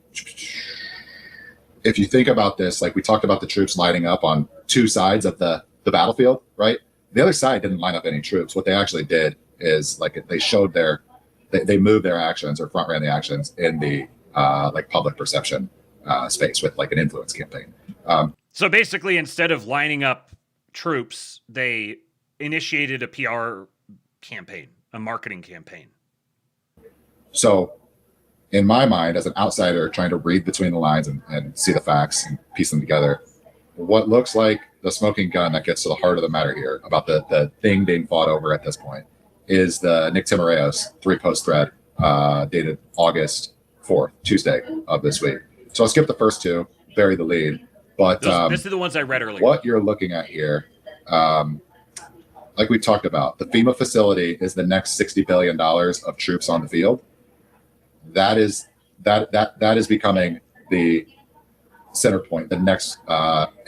if you think about this, like we talked about the troops lining up on two sides of the battlefield, right? The other side didn't line up any troops. What they actually did is like they showed they moved their actions or front ran the actions in the like public perception space with like an influence campaign. So basically, instead of lining up troops, they initiated a PR campaign, a marketing campaign. So in my mind, as an outsider trying to read between the lines and see the facts and piece them together, what looks like the smoking gun that gets to the heart of the matter here about the thing being fought over at this point is the Nick Timoreos 3-post thread dated August 4th, Tuesday of this week. So I'll skip the first two, bury the lead. But these are the ones I read earlier. What you're looking at here, like we talked about, the FEMA facility is the next $60 billion of troops on the field. That is becoming the center point, the next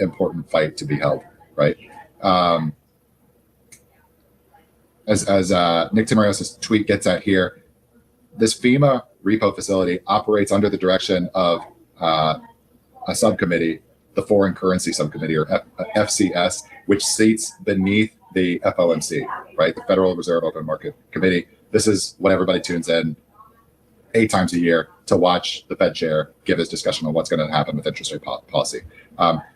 important fight to be held, right? As Nick Timoreos' tweet gets at here, this FEMA repo facility operates under the direction of a subcommittee, the Foreign Currency Subcommittee, or FCS, which seats beneath the FOMC, right? The Federal Reserve Open Market Committee. This is what everybody tunes in 8 times a year to watch the Fed chair give his discussion on what's going to happen with interest rate policy.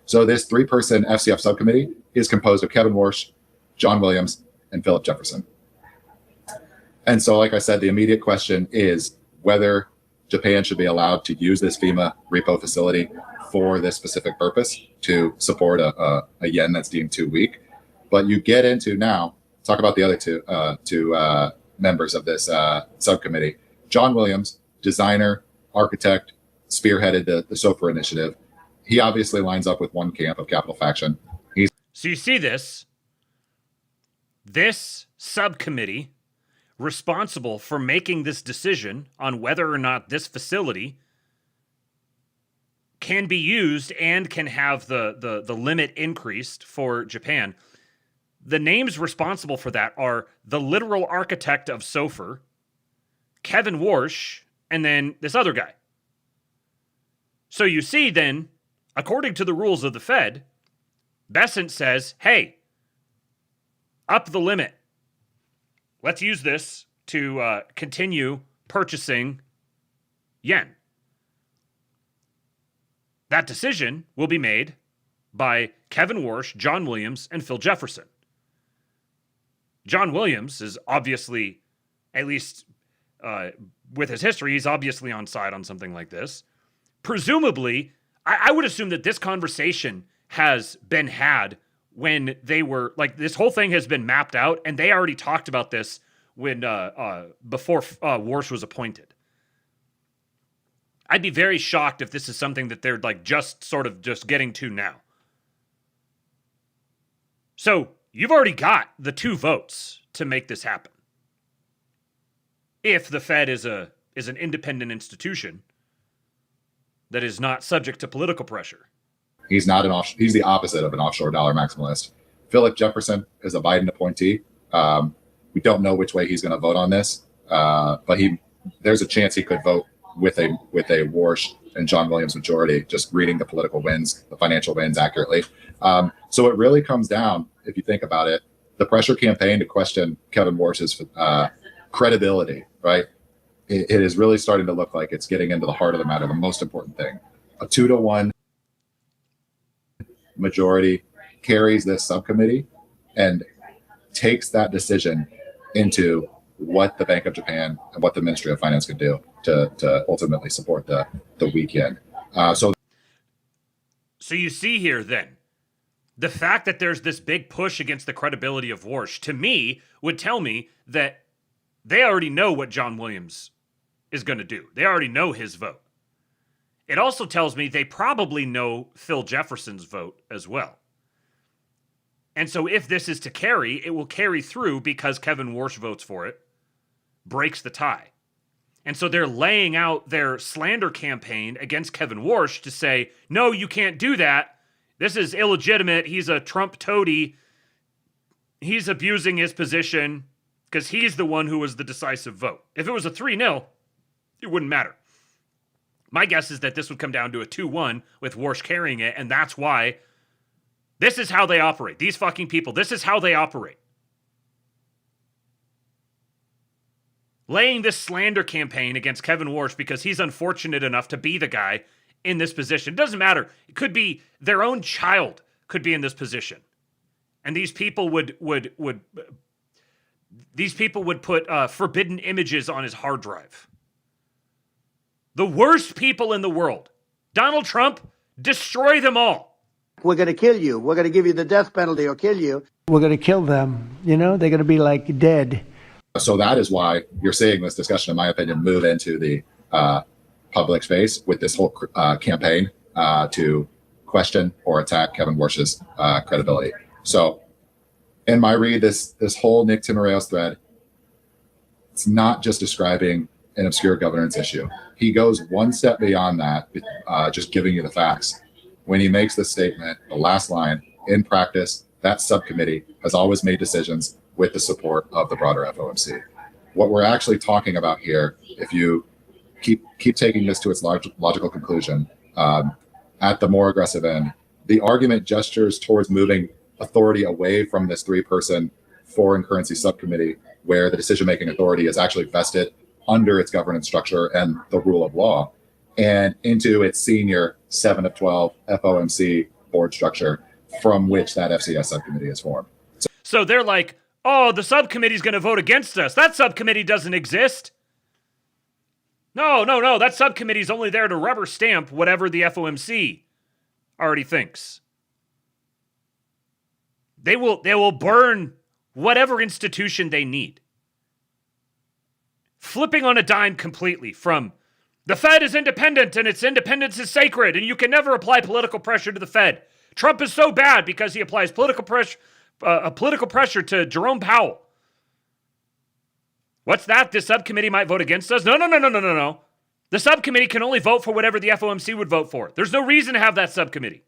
So this 3-person FCF subcommittee is composed of Kevin Warsh, John Williams, and Philip Jefferson. And so, like I said, the immediate question is whether Japan should be allowed to use this FEMA repo facility for this specific purpose to support a yen that's deemed too weak. But you get into now, talk about the other two members of this subcommittee. John Williams, designer, architect, spearheaded the SOFR initiative. He obviously lines up with one camp of Capital Faction. So you see this subcommittee responsible for making this decision on whether or not this facility can be used and can have the limit increased for Japan, the names responsible for that are the literal architect of SOFR, Kevin Warsh, and then this other guy. So you see then, according to the rules of the Fed, Bessent says, hey, up the limit. Let's use this to continue purchasing yen. That decision will be made by Kevin Warsh, John Williams, and Phil Jefferson. John Williams is obviously, at least with his history, he's obviously on side on something like this. Presumably, I would assume that this conversation has been had when they were, like, this whole thing has been mapped out, and they already talked about this when before Warsh was appointed. I'd be very shocked if this is something that they're like just getting to now. So you've already got the 2 votes to make this happen. If the Fed is an independent institution that is not subject to political pressure. He's not he's the opposite of an offshore dollar maximalist. Philip Jefferson is a Biden appointee. We don't know which way he's going to vote on this, but there's a chance he could vote with a Warsh and John Williams majority, just reading the political winds, the financial winds accurately. So it really comes down, if you think about it, the pressure campaign to question Kevin Warsh's credibility, right? It is really starting to look like it's getting into the heart of the matter, the most important thing. A 2-1 majority carries this subcommittee and takes that decision into what the Bank of Japan and what the Ministry of Finance could do to ultimately support the weak yen. So you see here then, the fact that there's this big push against the credibility of Warsh, to me, would tell me that they already know what John Williams is going to do. They already know his vote. It also tells me they probably know Phil Jefferson's vote as well. And so if this is to carry, it will carry through because Kevin Warsh votes for it, breaks the tie. And so they're laying out their slander campaign against Kevin Warsh to say, no, you can't do that. This is illegitimate. He's a Trump toady. He's abusing his position because he's the one who was the decisive vote. If it was a 3-0, it wouldn't matter. My guess is that this would come down to a 2-1 with Warsh carrying it, and that's why this is how they operate. These fucking people, this is how they operate. Laying this slander campaign against Kevin Warsh because he's unfortunate enough to be the guy in this position. It doesn't matter. It could be their own child could be in this position. And these people would put forbidden images on his hard drive. The worst people in the world. Donald Trump, destroy them all. We're going to kill you. We're going to give you the death penalty or kill you. We're going to kill them. You know, they're going to be like dead. So that is why you're seeing this discussion, in my opinion, move into the public space with this whole campaign to question or attack Kevin Warsh's credibility. So in my read, this whole Nick Timiraos thread, it's not just describing an obscure governance issue. He goes one step beyond that, just giving you the facts. When he makes this statement, the last line, in practice, that subcommittee has always made decisions with the support of the broader FOMC. What we're actually talking about here, if you keep taking this to its logical conclusion, at the more aggressive end, the argument gestures towards moving authority away from this 3-person foreign currency subcommittee, where the decision-making authority is actually vested under its governance structure and the rule of law, and into its senior 7 of 12 FOMC board structure from which that FCS subcommittee is formed. So they're like, oh, the subcommittee's going to vote against us. That subcommittee doesn't exist. No. That subcommittee's only there to rubber stamp whatever the FOMC already thinks. They will burn whatever institution they need. Flipping on a dime completely from the Fed is independent and its independence is sacred and you can never apply political pressure to the Fed. Trump is so bad because he applies political pressure to Jerome Powell. What's that? This subcommittee might vote against us? No. The subcommittee can only vote for whatever the FOMC would vote for. There's no reason to have that subcommittee.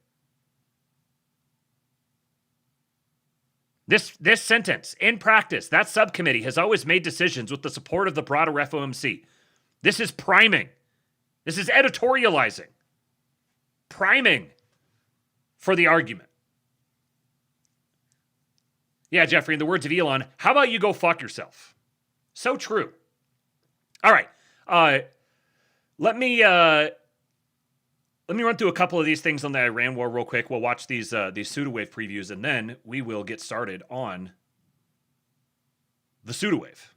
This sentence, in practice, that subcommittee has always made decisions with the support of the broader FOMC. This is priming. This is editorializing. Priming for the argument. Yeah, Jeffrey, in the words of Elon, how about you go fuck yourself? So true. All right. Let me run through a couple of these things on the Iran war real quick. We'll watch these pseudowave previews, and then we will get started on the pseudowave.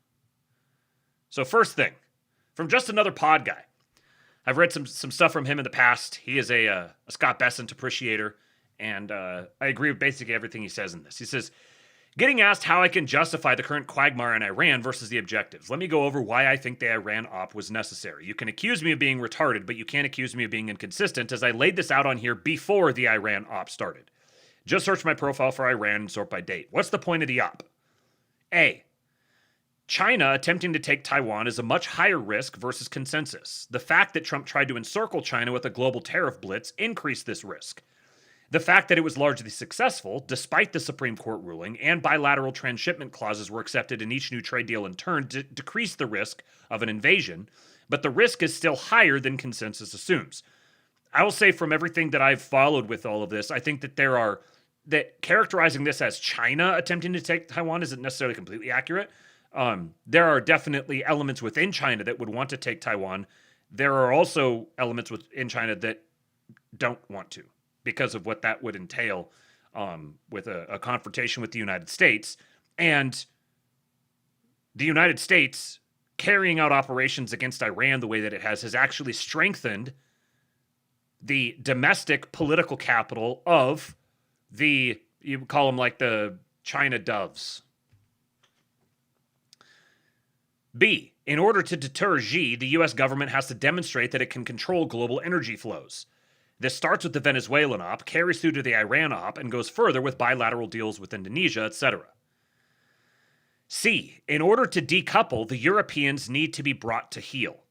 So first thing, from just another pod guy. I've read some stuff from him in the past. He is a Scott Bessent appreciator, and I agree with basically everything he says in this. He says, getting asked how I can justify the current quagmire in Iran versus the objectives. Let me go over why I think the Iran op was necessary. You can accuse me of being retarded, but you can't accuse me of being inconsistent, as I laid this out on here before the Iran op started. Just search my profile for Iran and sort by date. What's the point of the op? A. China attempting to take Taiwan is a much higher risk versus consensus. The fact that Trump tried to encircle China with a global tariff blitz increased this risk. The fact that it was largely successful, despite the Supreme Court ruling, and bilateral transshipment clauses were accepted in each new trade deal in turn, decreased the risk of an invasion, but the risk is still higher than consensus assumes. I will say from everything that I've followed with all of this, I think that that characterizing this as China attempting to take Taiwan isn't necessarily completely accurate. There are definitely elements within China that would want to take Taiwan. There are also elements within China that don't want to, because of what that would entail with a confrontation with the United States. And the United States carrying out operations against Iran the way that it has actually strengthened the domestic political capital of you call them like the China doves. B, in order to deter Xi, the U.S. government has to demonstrate that it can control global energy flows. This starts with the Venezuelan op, carries through to the Iran op, and goes further with bilateral deals with Indonesia, etc. C, in order to decouple, the Europeans need to be brought to heel,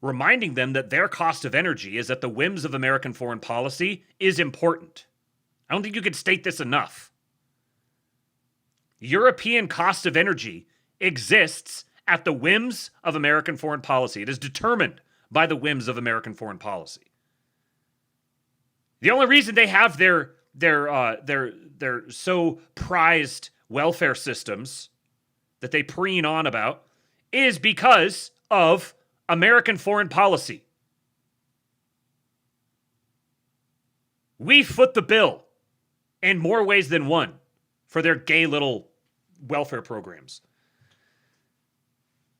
reminding them that their cost of energy is at the whims of American foreign policy is important. I don't think you could state this enough. European cost of energy exists at the whims of American foreign policy. It is determined by the whims of American foreign policy. The only reason they have their so prized welfare systems that they preen on about is because of American foreign policy. We foot the bill in more ways than one for their gay little welfare programs.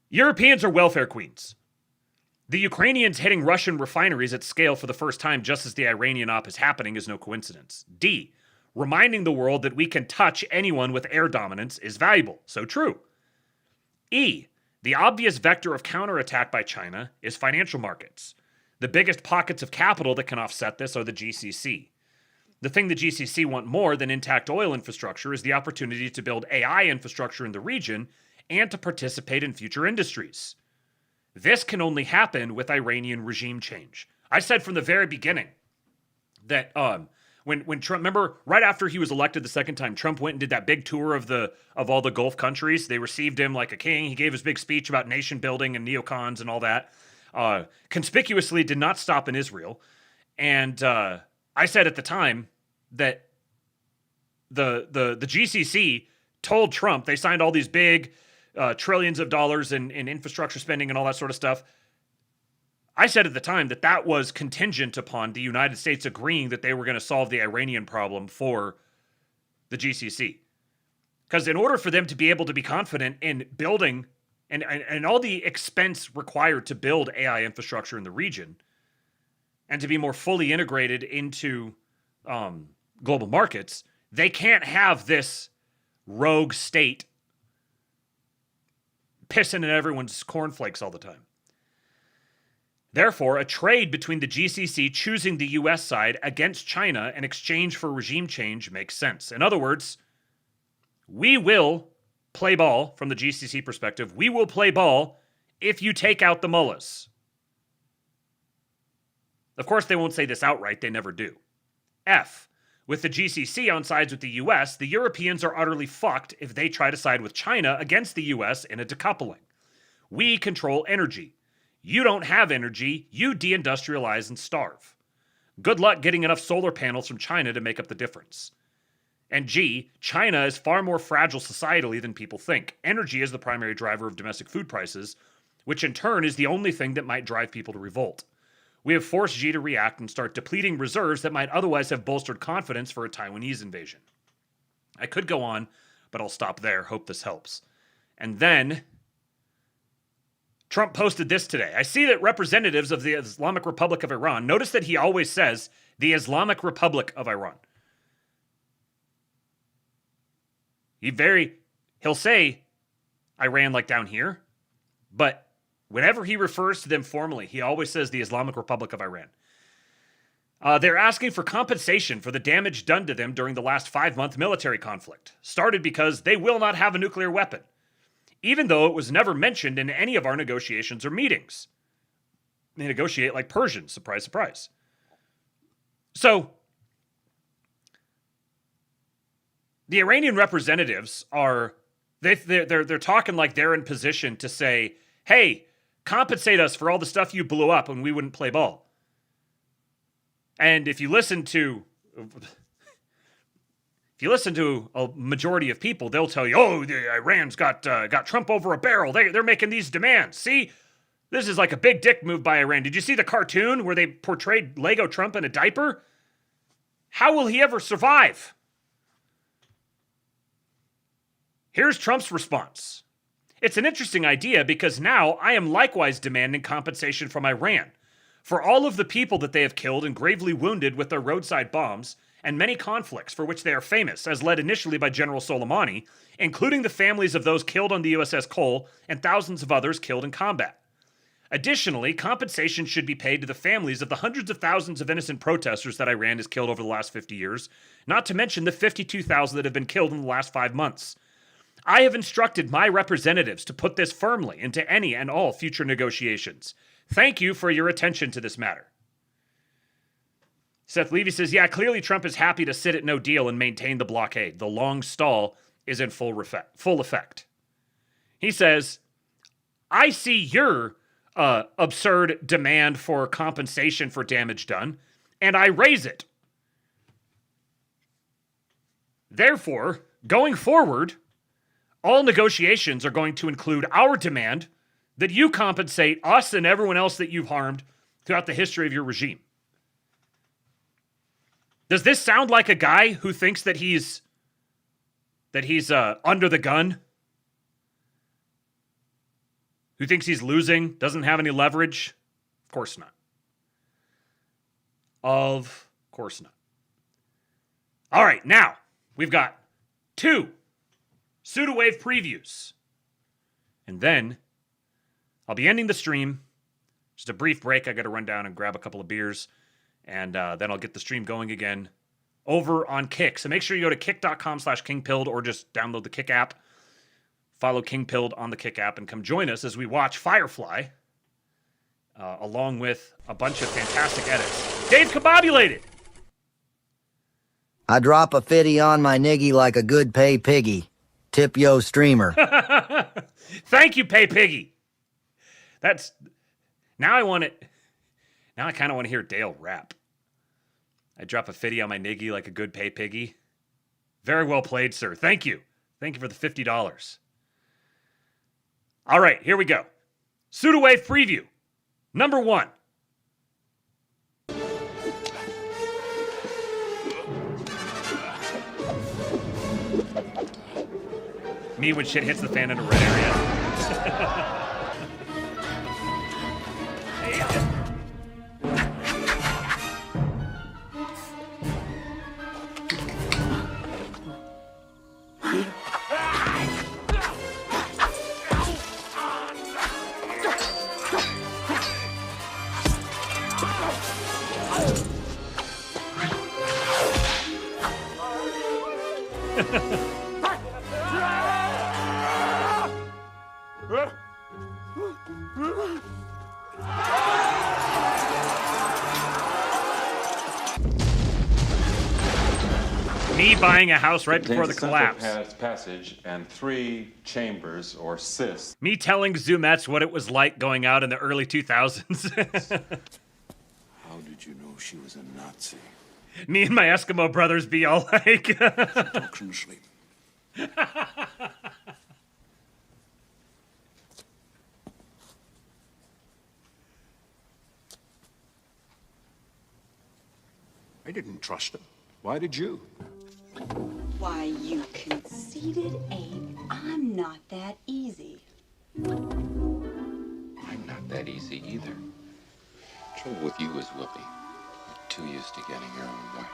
Europeans are welfare queens. The Ukrainians hitting Russian refineries at scale for the first time just as the Iranian op is happening is no coincidence. D, reminding the world that we can touch anyone with air dominance is valuable. So true. E, the obvious vector of counterattack by China is financial markets. The biggest pockets of capital that can offset this are the GCC. The thing the GCC want more than intact oil infrastructure is the opportunity to build AI infrastructure in the region and to participate in future industries. This can only happen with Iranian regime change. I said from the very beginning that when Trump, remember right after he was elected the second time, Trump went and did that big tour of all the Gulf countries. They received him like a king. He gave his big speech about nation building and neocons and all that. Conspicuously did not stop in Israel. And I said at the time that the GCC told Trump, they signed all these big trillions of dollars in infrastructure spending and all that sort of stuff. I said at the time that was contingent upon the United States agreeing that they were going to solve the Iranian problem for the GCC. Because in order for them to be able to be confident in building and all the expense required to build AI infrastructure in the region and to be more fully integrated into global markets, they can't have this rogue state pissing in everyone's cornflakes all the time. Therefore, a trade between the GCC choosing the U.S. side against China in exchange for regime change makes sense. In other words, we will play ball from the GCC perspective. We will play ball if you take out the mullahs. Of course, they won't say this outright. They never do. F. With the GCC on sides with the US, the Europeans are utterly fucked if they try to side with China against the US in a decoupling. We control energy. You don't have energy. You deindustrialize and starve. Good luck getting enough solar panels from China to make up the difference. And G, China is far more fragile societally than people think. Energy is the primary driver of domestic food prices, which in turn is the only thing that might drive people to revolt. We have forced Xi to react and start depleting reserves that might otherwise have bolstered confidence for a Taiwanese invasion. I could go on, but I'll stop there. Hope this helps. And then Trump posted this today. I see that representatives of the Islamic Republic of Iran, notice that he always says the Islamic Republic of Iran. He'll say Iran like down here, but whenever he refers to them formally, he always says the Islamic Republic of Iran. They're asking for compensation for the damage done to them during the last 5-month military conflict, started because they will not have a nuclear weapon, even though it was never mentioned in any of our negotiations or meetings. They negotiate like Persians, surprise, surprise. So, the Iranian representatives they're talking like they're in position to say, hey, compensate us for all the stuff you blew up when we wouldn't play ball. And if you listen to a majority of people, they'll tell you, oh, Iran's got Trump over a barrel. They're making these demands. See, this is like a big dick move by Iran. Did you see the cartoon where they portrayed Lego Trump in a diaper? How will he ever survive? Here's Trump's response. It's an interesting idea because now I am likewise demanding compensation from Iran for all of the people that they have killed and gravely wounded with their roadside bombs and many conflicts for which they are famous, as led initially by General Soleimani, including the families of those killed on the USS Cole and thousands of others killed in combat. Additionally, compensation should be paid to the families of the hundreds of thousands of innocent protesters that Iran has killed over the last 50 years, not to mention the 52,000 that have been killed in the last 5 months. I have instructed my representatives to put this firmly into any and all future negotiations. Thank you for your attention to this matter. Seth Levy says, yeah, clearly Trump is happy to sit at no deal and maintain the blockade. The long stall is in full effect. He says, I see your absurd demand for compensation for damage done, and I raise it. Therefore, going forward, all negotiations are going to include our demand that you compensate us and everyone else that you've harmed throughout the history of your regime. Does this sound like a guy who thinks that he's under the gun? Who thinks he's losing, doesn't have any leverage? Of course not. Of course not. All right, now we've got 2 Pseudowave previews. And then I'll be ending the stream. Just a brief break. I got to run down and grab a couple of beers. And then I'll get the stream going again over on Kick. So make sure you go to kick.com/KingPilled or just download the Kick app. Follow King Pilled on the Kick app and come join us as we watch Firefly along with a bunch of fantastic edits. Dave Kabobulated. I drop a 50 on my niggy like a good pay piggy. Tip yo streamer. Thank you, Pay Piggy. Now I kind of want to hear Dale rap. I drop a 50 on my niggy like a good Pay Piggy. Very well played, sir. Thank you. Thank you for the $50. All right, here we go. Pseudowave preview. Number 1. Me when shit hits the fan in a red area. Me buying a house right before the collapse. Passage and 3 chambers or cysts. Me telling Zoomettes what it was like going out in the early 2000s. How did you know she was a Nazi? Me and my Eskimo brothers be all like... Talk in sleep. I didn't trust him. Why did you? Why, you conceited ape. I'm not that easy. I'm not that easy either. Trouble with you is, Willie, you're too used to getting your own way.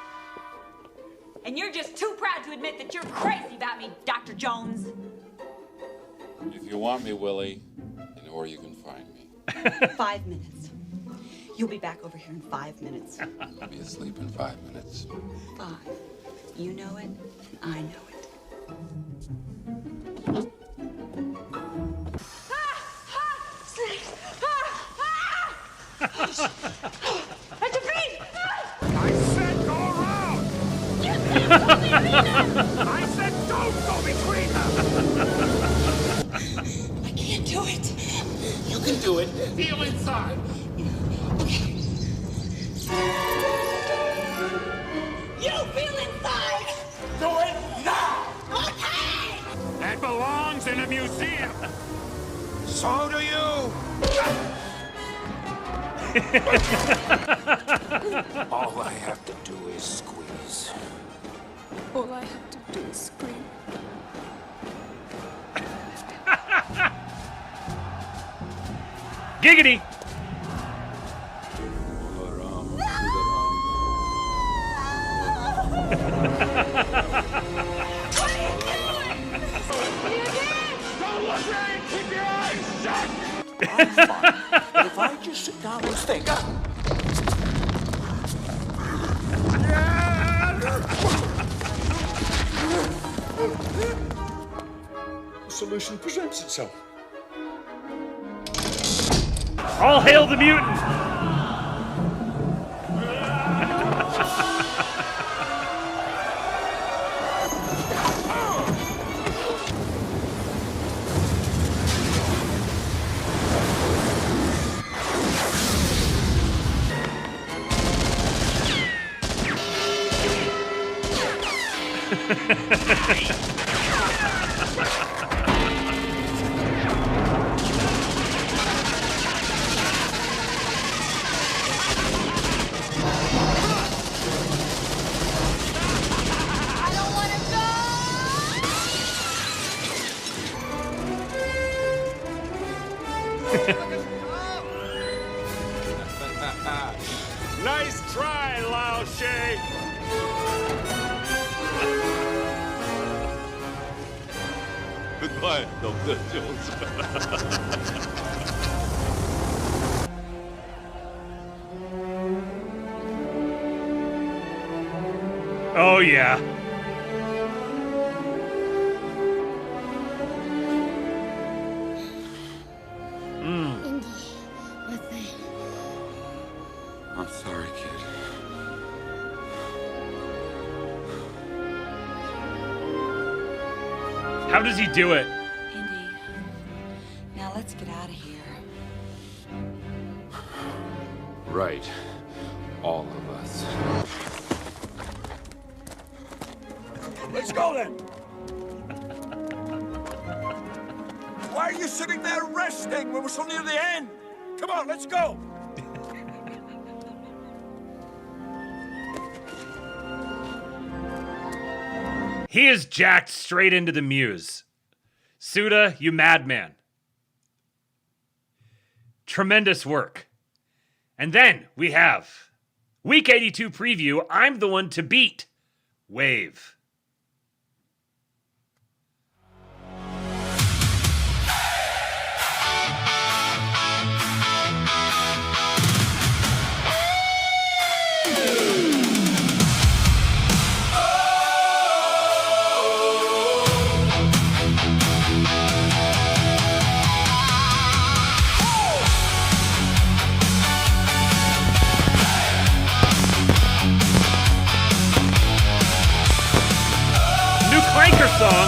And you're just too proud to admit that you're crazy about me, Dr. Jones. If you want me, Willie, you know where you can find me. 5 minutes. You'll be back over here in 5 minutes. I'll be asleep in 5 minutes. 5. You know it. I know it. At your feet! I said go around! I said don't go between them! I can't do it. You can do it. Feel inside. You feel inside! Do it now! Okay! That belongs in a museum. So do you. All I have to do is squeeze. All I have to do is scream. Giggity! Don't look right! Keep your eyes shut! I'm fine. But if I just sit down and think... The solution presents itself. All hail the mutant! Nice try, Lao She. Goodbye, Dr. Jones. Oh, yeah. Indy, what's that? I'm sorry, kid. How does he do it? Indy, now let's get out of here. Right. All of us. Let's go then. Why are you sitting there resting when we're so near the end? Come on, let's go. He is jacked straight into the muse. Suda, you madman. Tremendous work. And then we have Week 82 preview, I'm the One to Beat, Wave. clanker song.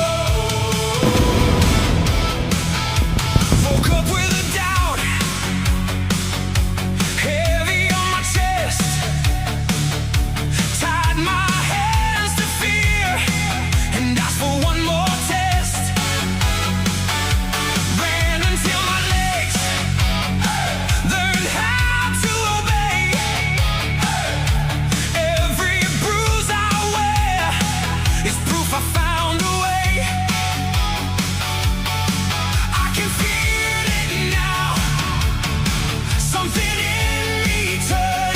Woke up with a doubt, heavy on my chest. Tied my hands to fear and asked for one more test. Ran until my legs learned how to obey. Every bruise I wear is proof I found a way. I can feel it now. Something in me turn.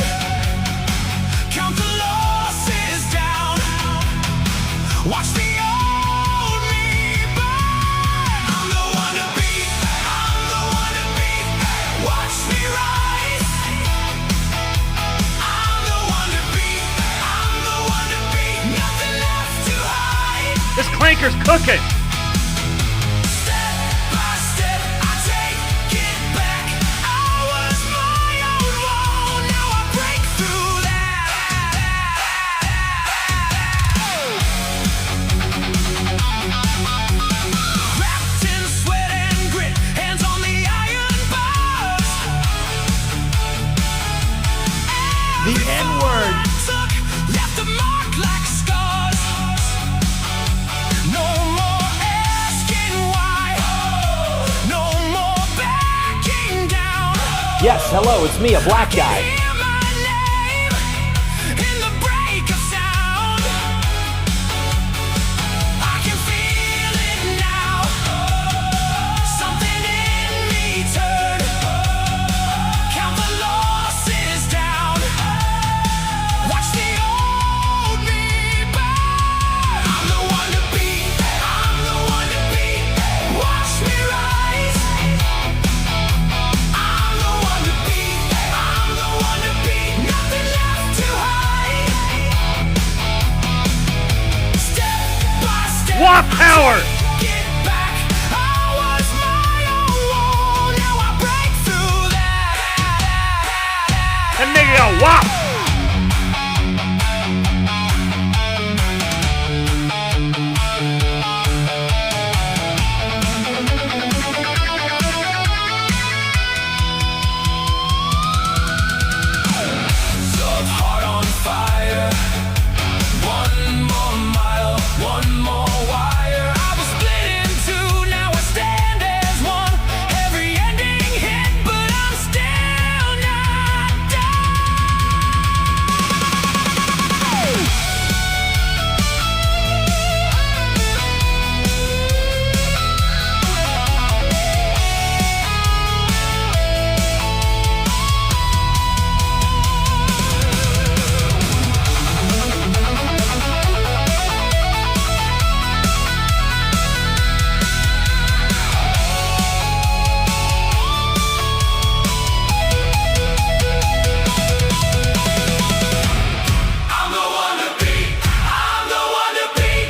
Count the losses down. Watch the old me burn. I'm the one to beat. I'm the one to beat. Watch me rise. I'm the one to beat. I'm the one to beat. Nothing left to hide. This clanker's cooking. Step by step, I take it back. I was my own wall. Now I break through that. Wrapped in sweat and grit, hands on the iron bars. The N-word. Took left a mark like scars. No more asking why. No more backing down. Yes, hello, it's me, a black guy. Hear my name in the break of sound. I can feel it now. Something in me turn. Count the losses down. Watch the old me burn. I'm the one to beat. I'm the one to beat. Watch me rise. I'm the one to beat. I'm the one to beat. Nothing left to hide. Step by step. Walk power. Get back. I was my own wall. Now I break through that. That nigga got wop. Love heart on fire. One more mile, one more wire. I was split in two, now I stand as one. Every ending hit, but I'm still not I'm the one to beat. I'm the one to beat.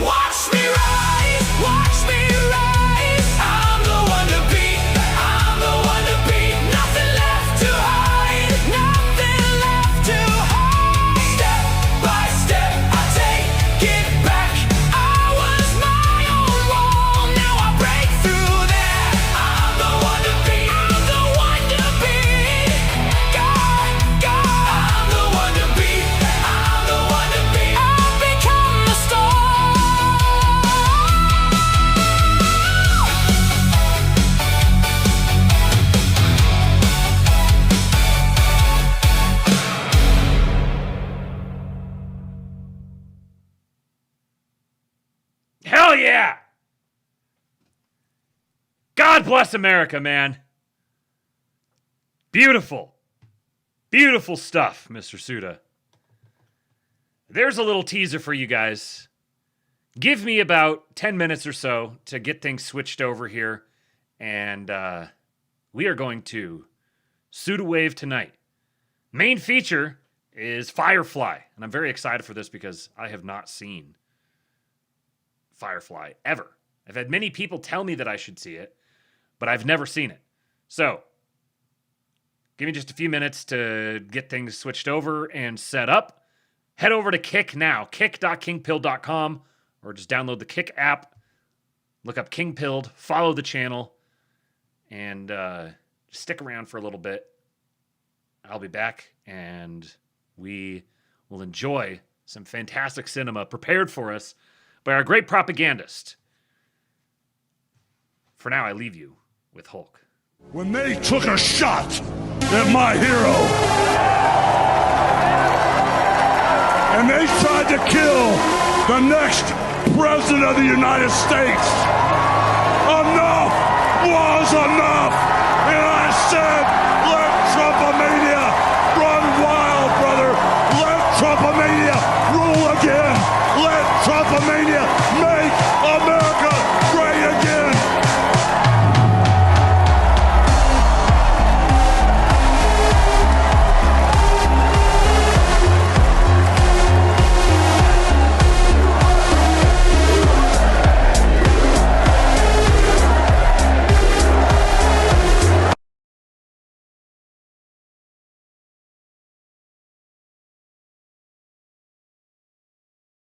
Watch me rise. Watch me rise. I'm the one to beat. I'm the one to beat. Nothing left to hide. Nothing left to hide. Step by step, I take it back. I was my own wall. Now I break through that. I'm the one to beat. I'm the one to beat. God, I'm the one to beat. I'm the one to beat. I've become the star. Hell yeah. God bless America, man. Beautiful. Beautiful stuff, Mr. Suda. There's a little teaser for you guys. Give me about 10 minutes or so to get things switched over here. And we are going to Suda Wave tonight. Main feature is Firefly. And I'm very excited for this because I have not seen Firefly ever. I've had many people tell me that I should see it, but I've never seen it. So, give me just a few minutes to get things switched over and set up. Head over to Kick now, kick.kingpill.com. or just download the Kick app, look up King Pilled, follow the channel, and stick around for a little bit. I'll be back, and we will enjoy some fantastic cinema prepared for us by our great propagandist. For now, I leave you with Hulk. When they took a shot at my hero, and they tried to kill the next president of the United States, enough was enough. And I said, let Trumpomania run wild, brother. Let Trumpomania rule again. Let Trumpomania